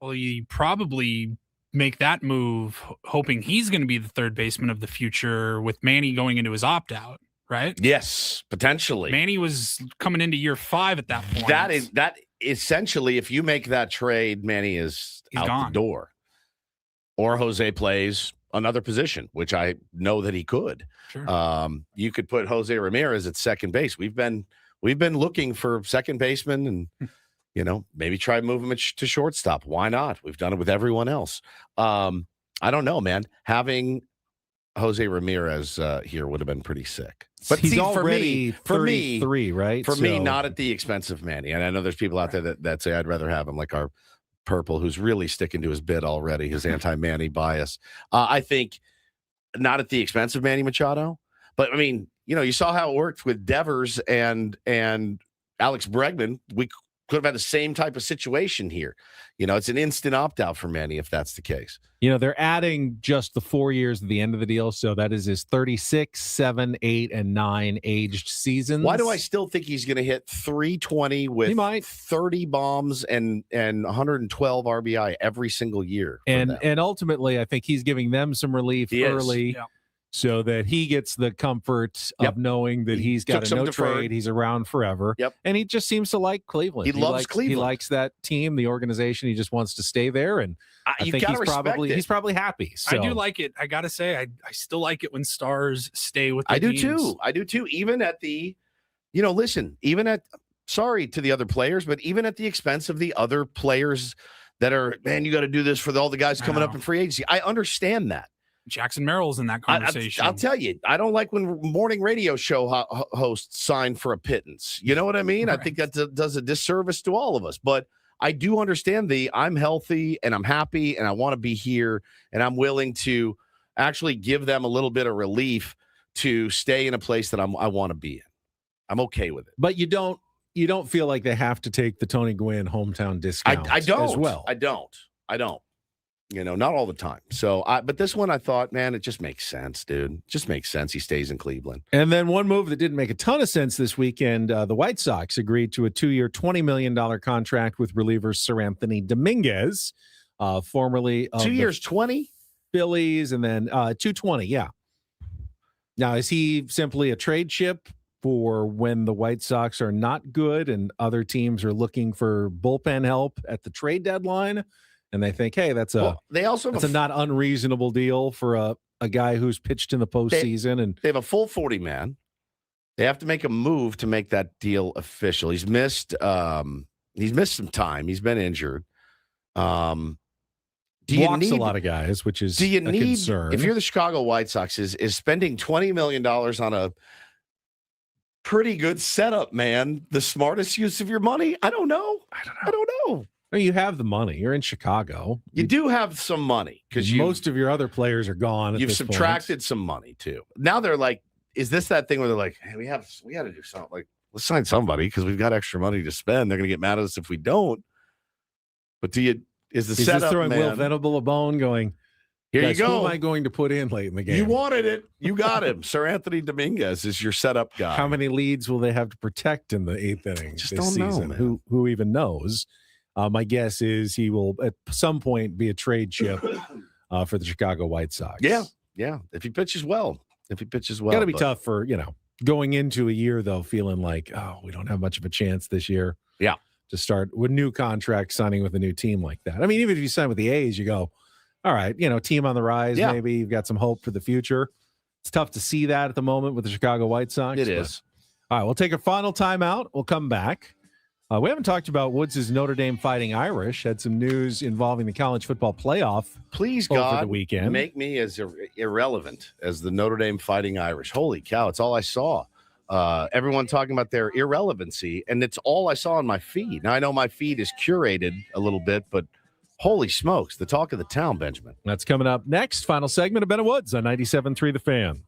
Well, you probably make that move hoping he's going to be the third baseman of the future with Manny going into his opt-out, right? Yes, potentially. Manny was coming into year 5 at that point. That essentially, if you make that trade, Manny is out gone. the door. Or Jose plays another position, which I know that he could. Sure. You could put Jose Ramirez at second base. We've been looking for second baseman and, maybe try to move him to shortstop. Why not? We've done it with everyone else. I don't know, man. Having Jose Ramirez here would have been pretty sick. But he's see, already 33, right? For me, not at the expense of Manny. And I know there's people out there that say I'd rather have him, like our Purple, who's really sticking to his bit already, his anti-Manny bias. I think not at the expense of Manny Machado. But, I mean, you saw how it worked with Devers and Alex Bregman. We could have had the same type of situation here. It's an instant opt-out for Manny if that's the case. They're adding just the 4 years at the end of the deal. So that is his 36, 7, 8, and 9 aged seasons. Why do I still think he's going to hit 320 with 30 bombs and 112 RBI every single year? And ultimately, I think he's giving them some relief early. Yeah. So that he gets the comfort of knowing that he's got a no trade. He's around forever. Yep. And he just seems to like Cleveland. He loves Cleveland. He likes that team, the organization. He just wants to stay there. And I think he's probably happy. So. I do like it. I got to say, I still like it when stars stay with the teams. I do too. Even at the, sorry to the other players, but even at the expense of the other players that are, man, you got to do this for all the guys coming up in free agency. I understand that. Jackson Merrill's in that conversation. I'll tell you, I don't like when morning radio show hosts sign for a pittance. You know what I mean? Right. I think that does a disservice to all of us. But I do understand I'm healthy and I'm happy and I want to be here and I'm willing to actually give them a little bit of relief to stay in a place that I want to be in. I'm okay with it. But you don't feel like they have to take the Tony Gwynn hometown discount. I don't as well. I don't. Not all the time. So, but this one I thought, man, it just makes sense, dude. It just makes sense. He stays in Cleveland. And then one move that didn't make a ton of sense this weekend, the White Sox agreed to a 2-year, $20 million contract with reliever Sir Anthony Dominguez, formerly of 2 years, 20 Phillies, and then 220. Yeah. Now, is he simply a trade chip for when the White Sox are not good and other teams are looking for bullpen help at the trade deadline? And they think, hey, that's a not unreasonable deal for a guy who's pitched in the postseason. They have a full 40 man. They have to make a move to make that deal official. He's missed some time. He's been injured. Walks a lot of guys, which is a concern. If you're the Chicago White Sox, is spending $20 million on a pretty good setup, man, the smartest use of your money? I don't know. You have the money. You're in Chicago. You do have some money because most of your other players are gone. You've subtracted some money too. Now they're like, is this that thing where they're like, hey, we got to do something. Like, let's sign somebody because we've got extra money to spend. They're going to get mad at us if we don't. But is the setup, just throwing man, Will Venable a bone going, here you go. Who am I going to put in late in the game? You wanted it. You got him. Sir Anthony Dominguez is your setup guy. How many leads will they have to protect in the 8th inning Just this don't season? know, man. Who even knows? My guess is he will at some point be a trade chip for the Chicago White Sox. Yeah. If he pitches well. Got to be tough for, going into a year, though, feeling like, oh, we don't have much of a chance this year. Yeah. To start with new contract signing with a new team like that. I mean, even if you sign with the A's, you go, all right, team on the rise. Yeah. Maybe you've got some hope for the future. It's tough to see that at the moment with the Chicago White Sox. It is. All right, we'll take a final timeout. We'll come back. We haven't talked about Woods' Notre Dame Fighting Irish. Had some news involving the college football playoff. Please, over God, the weekend. Make me as irrelevant as the Notre Dame Fighting Irish. Holy cow, it's all I saw. Everyone talking about their irrelevancy, and it's all I saw on my feed. Now, I know my feed is curated a little bit, but holy smokes, the talk of the town, Benjamin. That's coming up next. Final segment of Ben and Woods on 97.3 The Fan.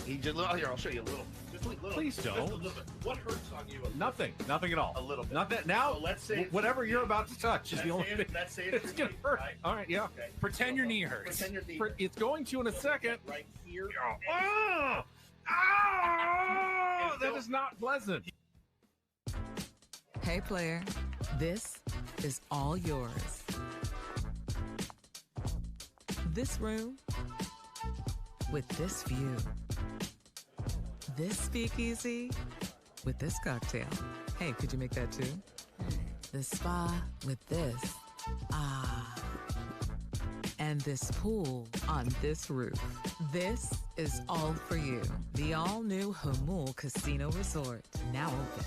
He just here. I'll show you a little. Just a little. Please don't. Just a little bit. What hurts on you? Nothing at all. A little bit. Not that now. So let's say whatever you're about to touch is the only thing. Let's say It's gonna hurt. Right? All right, yeah. Okay. Pretend your knee hurts. Pretend your knee. It's going to in a second. Right here. Oh, that is not pleasant. Hey, player, this is all yours. This room with this view. This speakeasy with this cocktail. Hey, could you make that too? The spa with this. Ah. And this pool on this roof. This is all for you. The all-new Hamul Casino Resort, now open.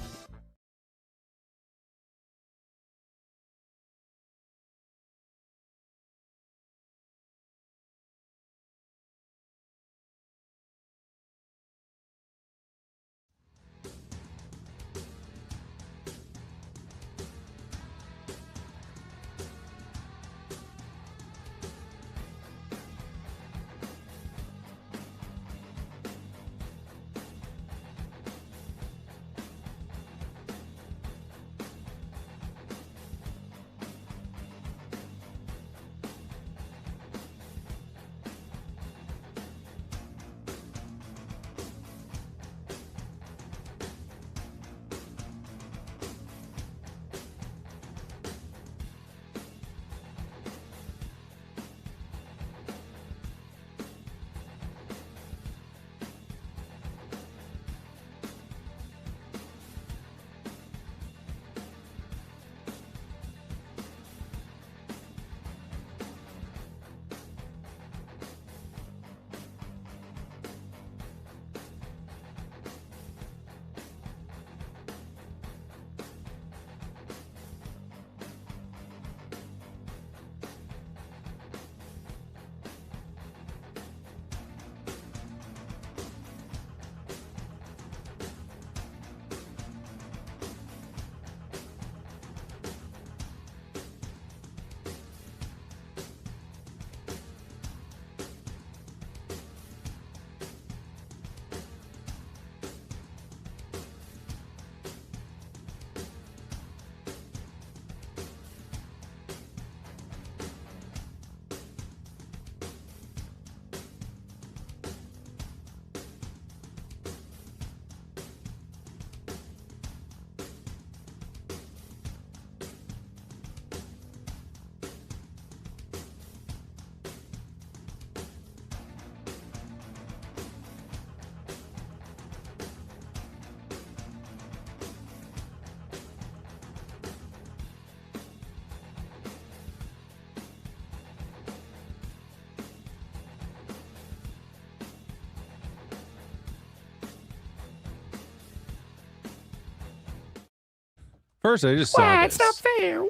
First, I just saw this. It's not fair.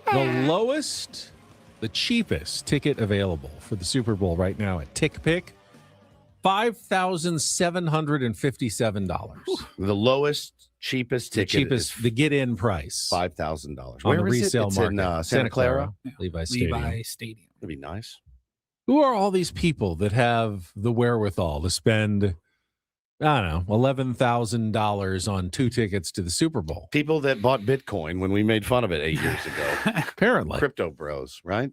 The cheapest ticket available for the Super Bowl right now at TickPick, $5,757. The lowest, cheapest ticket. The get-in price. $5,000. On the Where is resale it? It's market. in Santa Clara. Levi Stadium. Stadium. That'd be nice. Who are all these people that have the wherewithal to spend, I don't know, $11,000 on 2 tickets to the Super Bowl? People that bought Bitcoin when we made fun of it 8 years ago. Apparently. Crypto bros, right?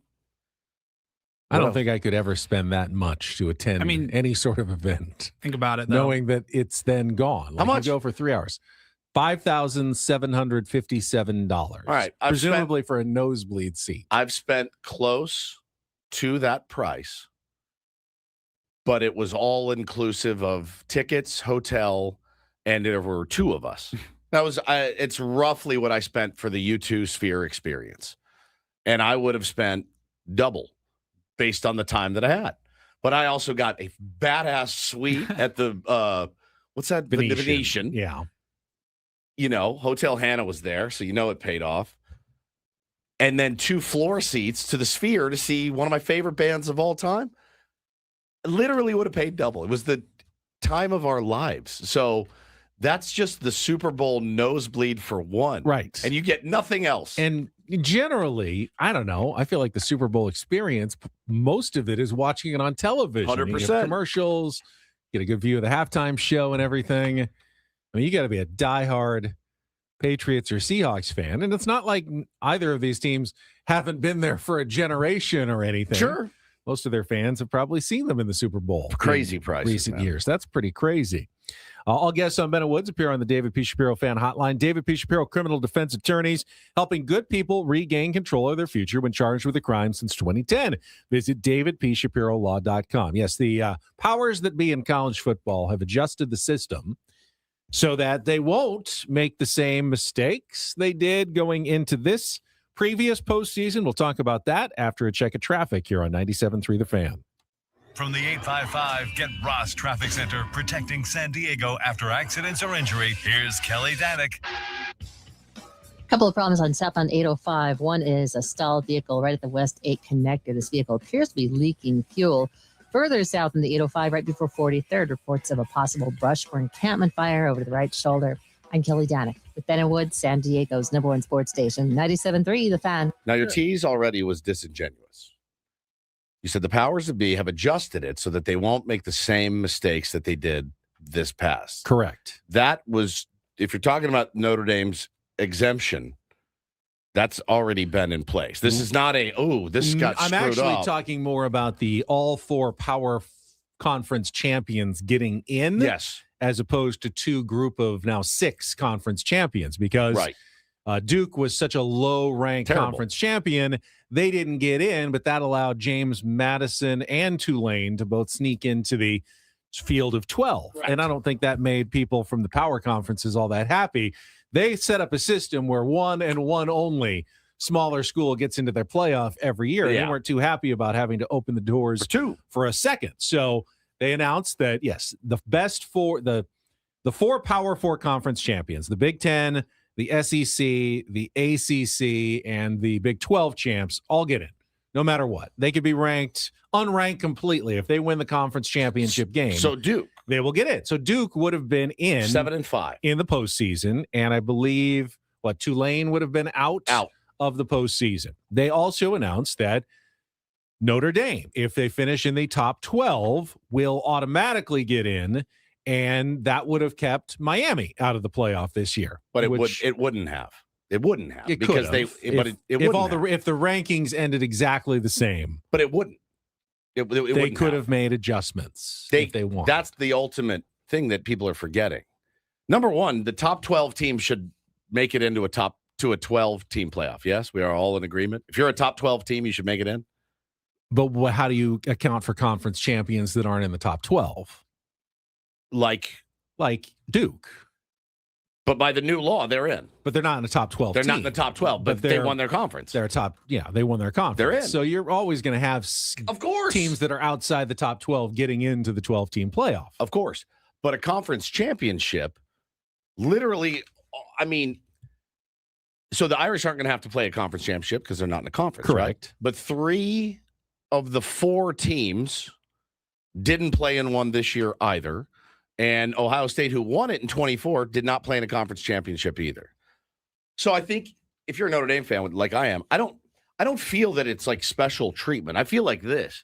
I don't think I could ever spend that much to attend any sort of event. Think about it, though. Knowing that it's then gone. How much? You go for 3 hours. $5,757. All right. Presumably for a nosebleed seat. I've spent close to that price, but it was all inclusive of tickets, hotel, and there were 2 of us. That was it's roughly what I spent for the U2 Sphere experience. And I would have spent double based on the time that I had. But I also got a badass suite at the what's that? The Venetian. Yeah. You know, Hotel Hannah was there, so you know it paid off. And then 2 floor seats to the Sphere to see one of my favorite bands of all time. Literally would have paid double. It was the time of our lives. So that's just the Super Bowl nosebleed for one. Right. And you get nothing else. And generally, I don't know, I feel like the Super Bowl experience, most of it is watching it on television. 100%. You have commercials, get a good view of the halftime show and everything. I mean, you got to be a diehard Patriots or Seahawks fan. And it's not like either of these teams haven't been there for a generation or anything. Sure. Most of their fans have probably seen them in the Super Bowl. Crazy in prices, recent man. years. That's pretty crazy. All guests on Ben and Woods appear on the David P. Shapiro Fan Hotline. David P. Shapiro criminal defense attorneys helping good people regain control of their future when charged with a crime since 2010. Visit davidpshapirolaw.com. Yes, the powers that be in college football have adjusted the system so that they won't make the same mistakes they did going into this previous postseason. We'll talk about that after a check of traffic here on 97.3 The Fan. From the 855 Get Ross Traffic Center, protecting San Diego after accidents or injury, here's Kelly Danick. Couple of problems on southbound 805. One is a stalled vehicle right at the West 8 connector. This vehicle appears to be leaking fuel. Further south in the 805, right before 43rd, reports of a possible brush or encampment fire over the right shoulder. I'm Kelly Danick with Ben and Woods, San Diego's #1 sports station, 97.3 The Fan. Now, your tease already was disingenuous. You said the powers that be have adjusted it so that they won't make the same mistakes that they did this past. Correct. That was, if you're talking about Notre Dame's exemption, that's already been in place. This is not this got I'm screwed actually up. talking more about the all four power conference champions getting in. Yes. As opposed to two group of now 6 conference champions, because Duke was such a low-ranked conference champion. They didn't get in, but that allowed James Madison and Tulane to both sneak into the field of 12. Right. And I don't think that made people from the power conferences all that happy. They set up a system where one and one only smaller school gets into their playoff every year. Yeah. They weren't too happy about having to open the doors for a second. So they announced that, yes, the best four, the 4 Power 4 conference champions, the Big Ten, the SEC, the ACC, and the Big 12 champs all get in, no matter what. They could be unranked completely if they win the conference championship game. So Duke. They will get in. So Duke would have been in 7-5 in the postseason, and I believe, Tulane would have been out of the postseason. They also announced that Notre Dame, if they finish in the top 12, will automatically get in, and that would have kept Miami out of the playoff this year. But it wouldn't have. It wouldn't have. It because could have. If the rankings ended exactly the same. But it wouldn't. They could have made adjustments if they want. That's the ultimate thing that people are forgetting. Number one, the top 12 teams should make it into a 12-team playoff. Yes, we are all in agreement. If you're a top 12 team, you should make it in. But how do you account for conference champions that aren't in the top 12? Like Duke. But by the new law, they're in. But they're not in the top 12. They're not in the top 12, but they won their conference. They won their conference. They're in. So you're always going to have teams that are outside the top 12 getting into the 12-team playoff. Of course. But a conference championship, literally, so the Irish aren't going to have to play a conference championship because they're not in a conference. Correct. Right? But 3 of the 4 teams didn't play in one this year either. And Ohio State, who won it in 24, did not play in a conference championship either. So I think if you're a Notre Dame fan, like I am, I don't feel that it's like special treatment. I feel like this: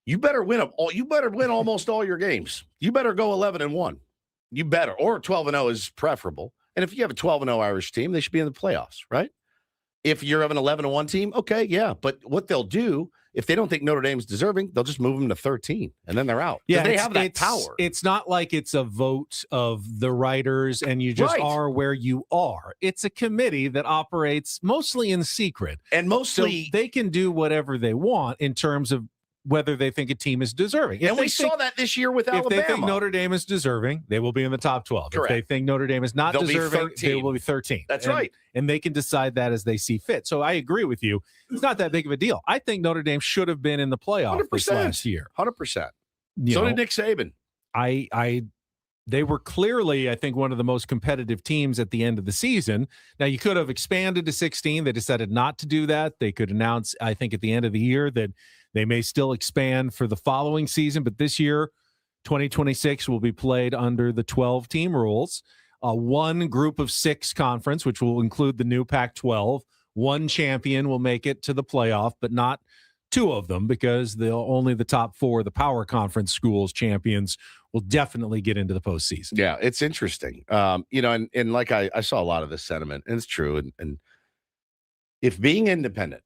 you better win almost all your games. You better go 11-1. You better, or 12-0 is preferable. And if you have a 12-0 Irish team, they should be in the playoffs, right? If you're of an 11-1 team, okay, yeah. But what they'll do, if they don't think Notre Dame's deserving, they'll just move them to 13, and then they're out. Yeah, they have that power. It's not like it's a vote of the writers, and you just are where you are. It's a committee that operates mostly in secret. And mostly... So they can do whatever they want in terms of whether they think a team is deserving. And we saw that this year with Alabama. If they think Notre Dame is deserving, they will be in the top 12. Correct. If they think Notre Dame is not deserving, they will be 13. That's right. And they can decide that as they see fit. So I agree with you. It's not that big of a deal. I think Notre Dame should have been in the playoff 100%. This last year. 100%. So did Nick Saban. They were clearly, I think, one of the most competitive teams at the end of the season. Now, you could have expanded to 16. They decided not to do that. They could announce, I think, at the end of the year that they may still expand for the following season. But this year, 2026 will be played under the 12-team rules. One group of 6 conference, which will include the new Pac-12. One champion will make it to the playoff, but not two of them, because only the top four of the power conference schools champions will definitely get into the postseason. Yeah, it's interesting. And like I saw a lot of this sentiment, and it's true. And if being independent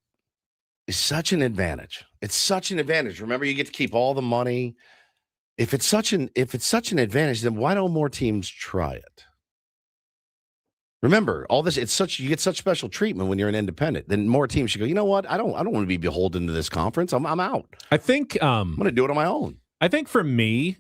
is such an advantage, it's such an advantage. Remember, you get to keep all the money. If it's such an advantage, then why don't more teams try it? Remember, all this, you get such special treatment when you're an independent. Then more teams should go, you know what? I don't want to be beholden to this conference. I'm out. I think I'm going to do it on my own. I think for me,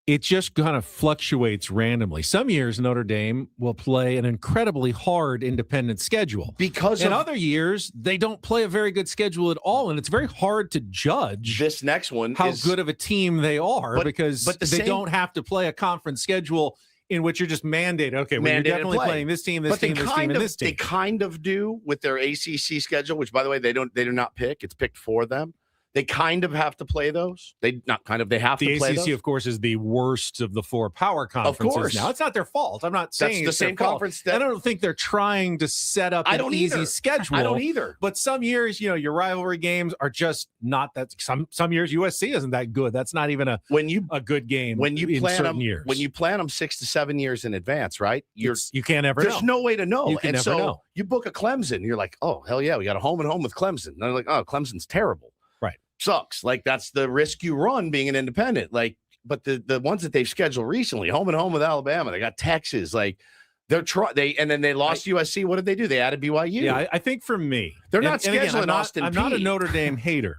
it just kind of fluctuates randomly. Some years Notre Dame will play an incredibly hard independent schedule. Because in other years, they don't play a very good schedule at all, and it's very hard to judge this next one how good of a team they are, because they don't have to play a conference schedule in which you're just mandated. Okay, well, you're definitely playing this team, this team, this team, and this team. They kind of do with their ACC schedule, which, by the way, they do not pick. It's picked for them. They kind of have to play those. They have to play those. The ACC, of course, is the worst of the four power conferences. Of course. Now, it's not their fault. I'm not saying that's the same conference. I don't think they're trying to set up an easy schedule. I don't either. But some years, your rivalry games are just not that. Some years USC isn't that good. That's not even a good game. When you plan them, years. When you plan them 6 to 7 years in advance, right? You can't ever know. There's no way to know. You can never know. You book a Clemson, you're like, oh hell yeah, we got a home and home with Clemson. And they're like, oh, Clemson's terrible. Right. Sucks. Like, that's the risk you run being an independent. Like, but the ones that they've scheduled recently, home and home with Alabama, they got Texas. Like, and then they lost USC. What did they do? They added BYU. Yeah, I think for me, they're not scheduling Austin. I'm not a Notre Dame hater,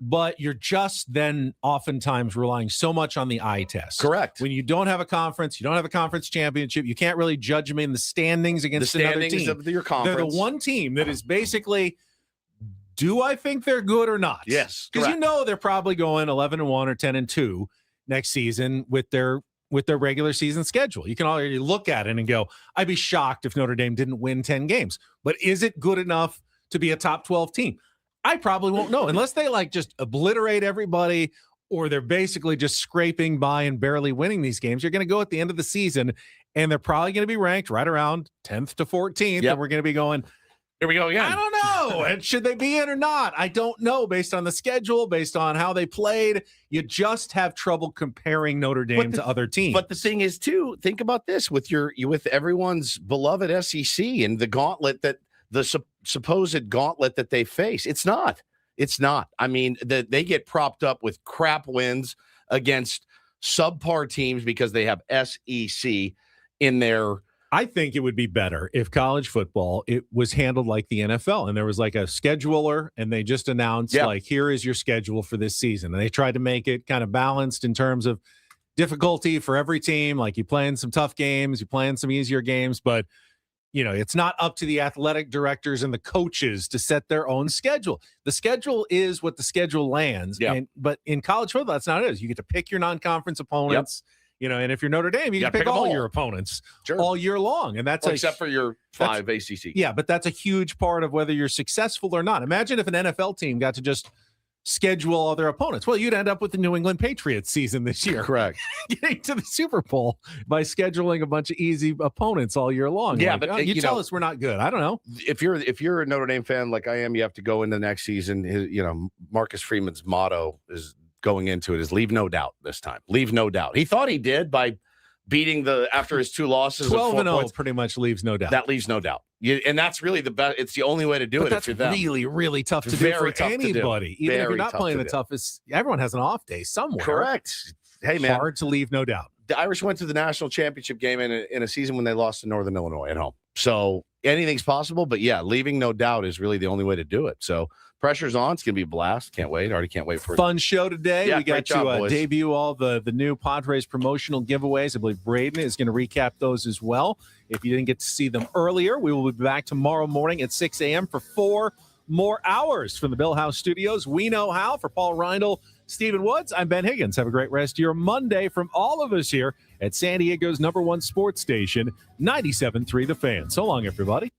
but you're just then oftentimes relying so much on the eye test. Correct. When you don't have a conference, you don't have a conference championship, you can't really judge them in the standings against another team. Of your conference. They're the one team that is basically, do I think they're good or not? Yes. Because they're probably going 11-1 or 10-2 next season with their regular season schedule. You can already look at it and go, I'd be shocked if Notre Dame didn't win 10 games. But is it good enough to be a top 12 team? I probably won't know unless they just obliterate everybody, or they're basically just scraping by and barely winning these games. You're going to go at the end of the season, and they're probably going to be ranked right around 10th to 14th. Yep. And we're going to be going, here we go again. I don't know. And should they be in or not? I don't know. Based on the schedule, based on how they played, you just have trouble comparing Notre Dame to other teams. But the thing is, too, think about this with everyone's beloved SEC and the gauntlet the supposed gauntlet that they face. It's not. I mean, they get propped up with crap wins against subpar teams because they have SEC in their. I think it would be better if college football, it was handled like the NFL, and there was like a scheduler, and they just announced here is your schedule for this season. And they tried to make it kind of balanced in terms of difficulty for every team. Like, you playing some tough games, you playing some easier games, but it's not up to the athletic directors and the coaches to set their own schedule. The schedule is what the schedule lands. Yep. But in college football, that's not it. You get to pick your non-conference opponents. Yep. And if you're Notre Dame, you can pick all your opponents all year long. And that's except for your 5 ACC. Yeah, but that's a huge part of whether you're successful or not. Imagine if an NFL team got to just schedule all their opponents. Well, you'd end up with the New England Patriots season this year. Correct. Getting to the Super Bowl by scheduling a bunch of easy opponents all year long. Yeah, but you tell us we're not good. I don't know. If you're a Notre Dame fan like I am, you have to go into next season. Marcus Freeman's motto is going into it is leave no doubt this time. Leave no doubt. He thought he did by beating after his 2 losses. 12-0 pretty much leaves no doubt. That leaves no doubt. And that's really the best. It's the only way to do it. That's really, really tough to do for anybody. Even if you're not playing the toughest, everyone has an off day somewhere. Correct. Hey, man. Hard to leave no doubt. The Irish went to the national championship game in a season when they lost to Northern Illinois at home. So anything's possible. But yeah, leaving no doubt is really the only way to do it. So pressure's on. It's going to be a blast. Can't wait. Already can't wait for it. Fun show today. Yeah, we got to debut all the new Padres promotional giveaways. I believe Braden is going to recap those as well. If you didn't get to see them earlier, we will be back tomorrow morning at 6 a.m. for 4 more hours from the Bill House Studios. We know how. For Paul Reindl, Stephen Woods, I'm Ben Higgins. Have a great rest of your Monday from all of us here at San Diego's #1 sports station, 97.3 The Fan. So long, everybody.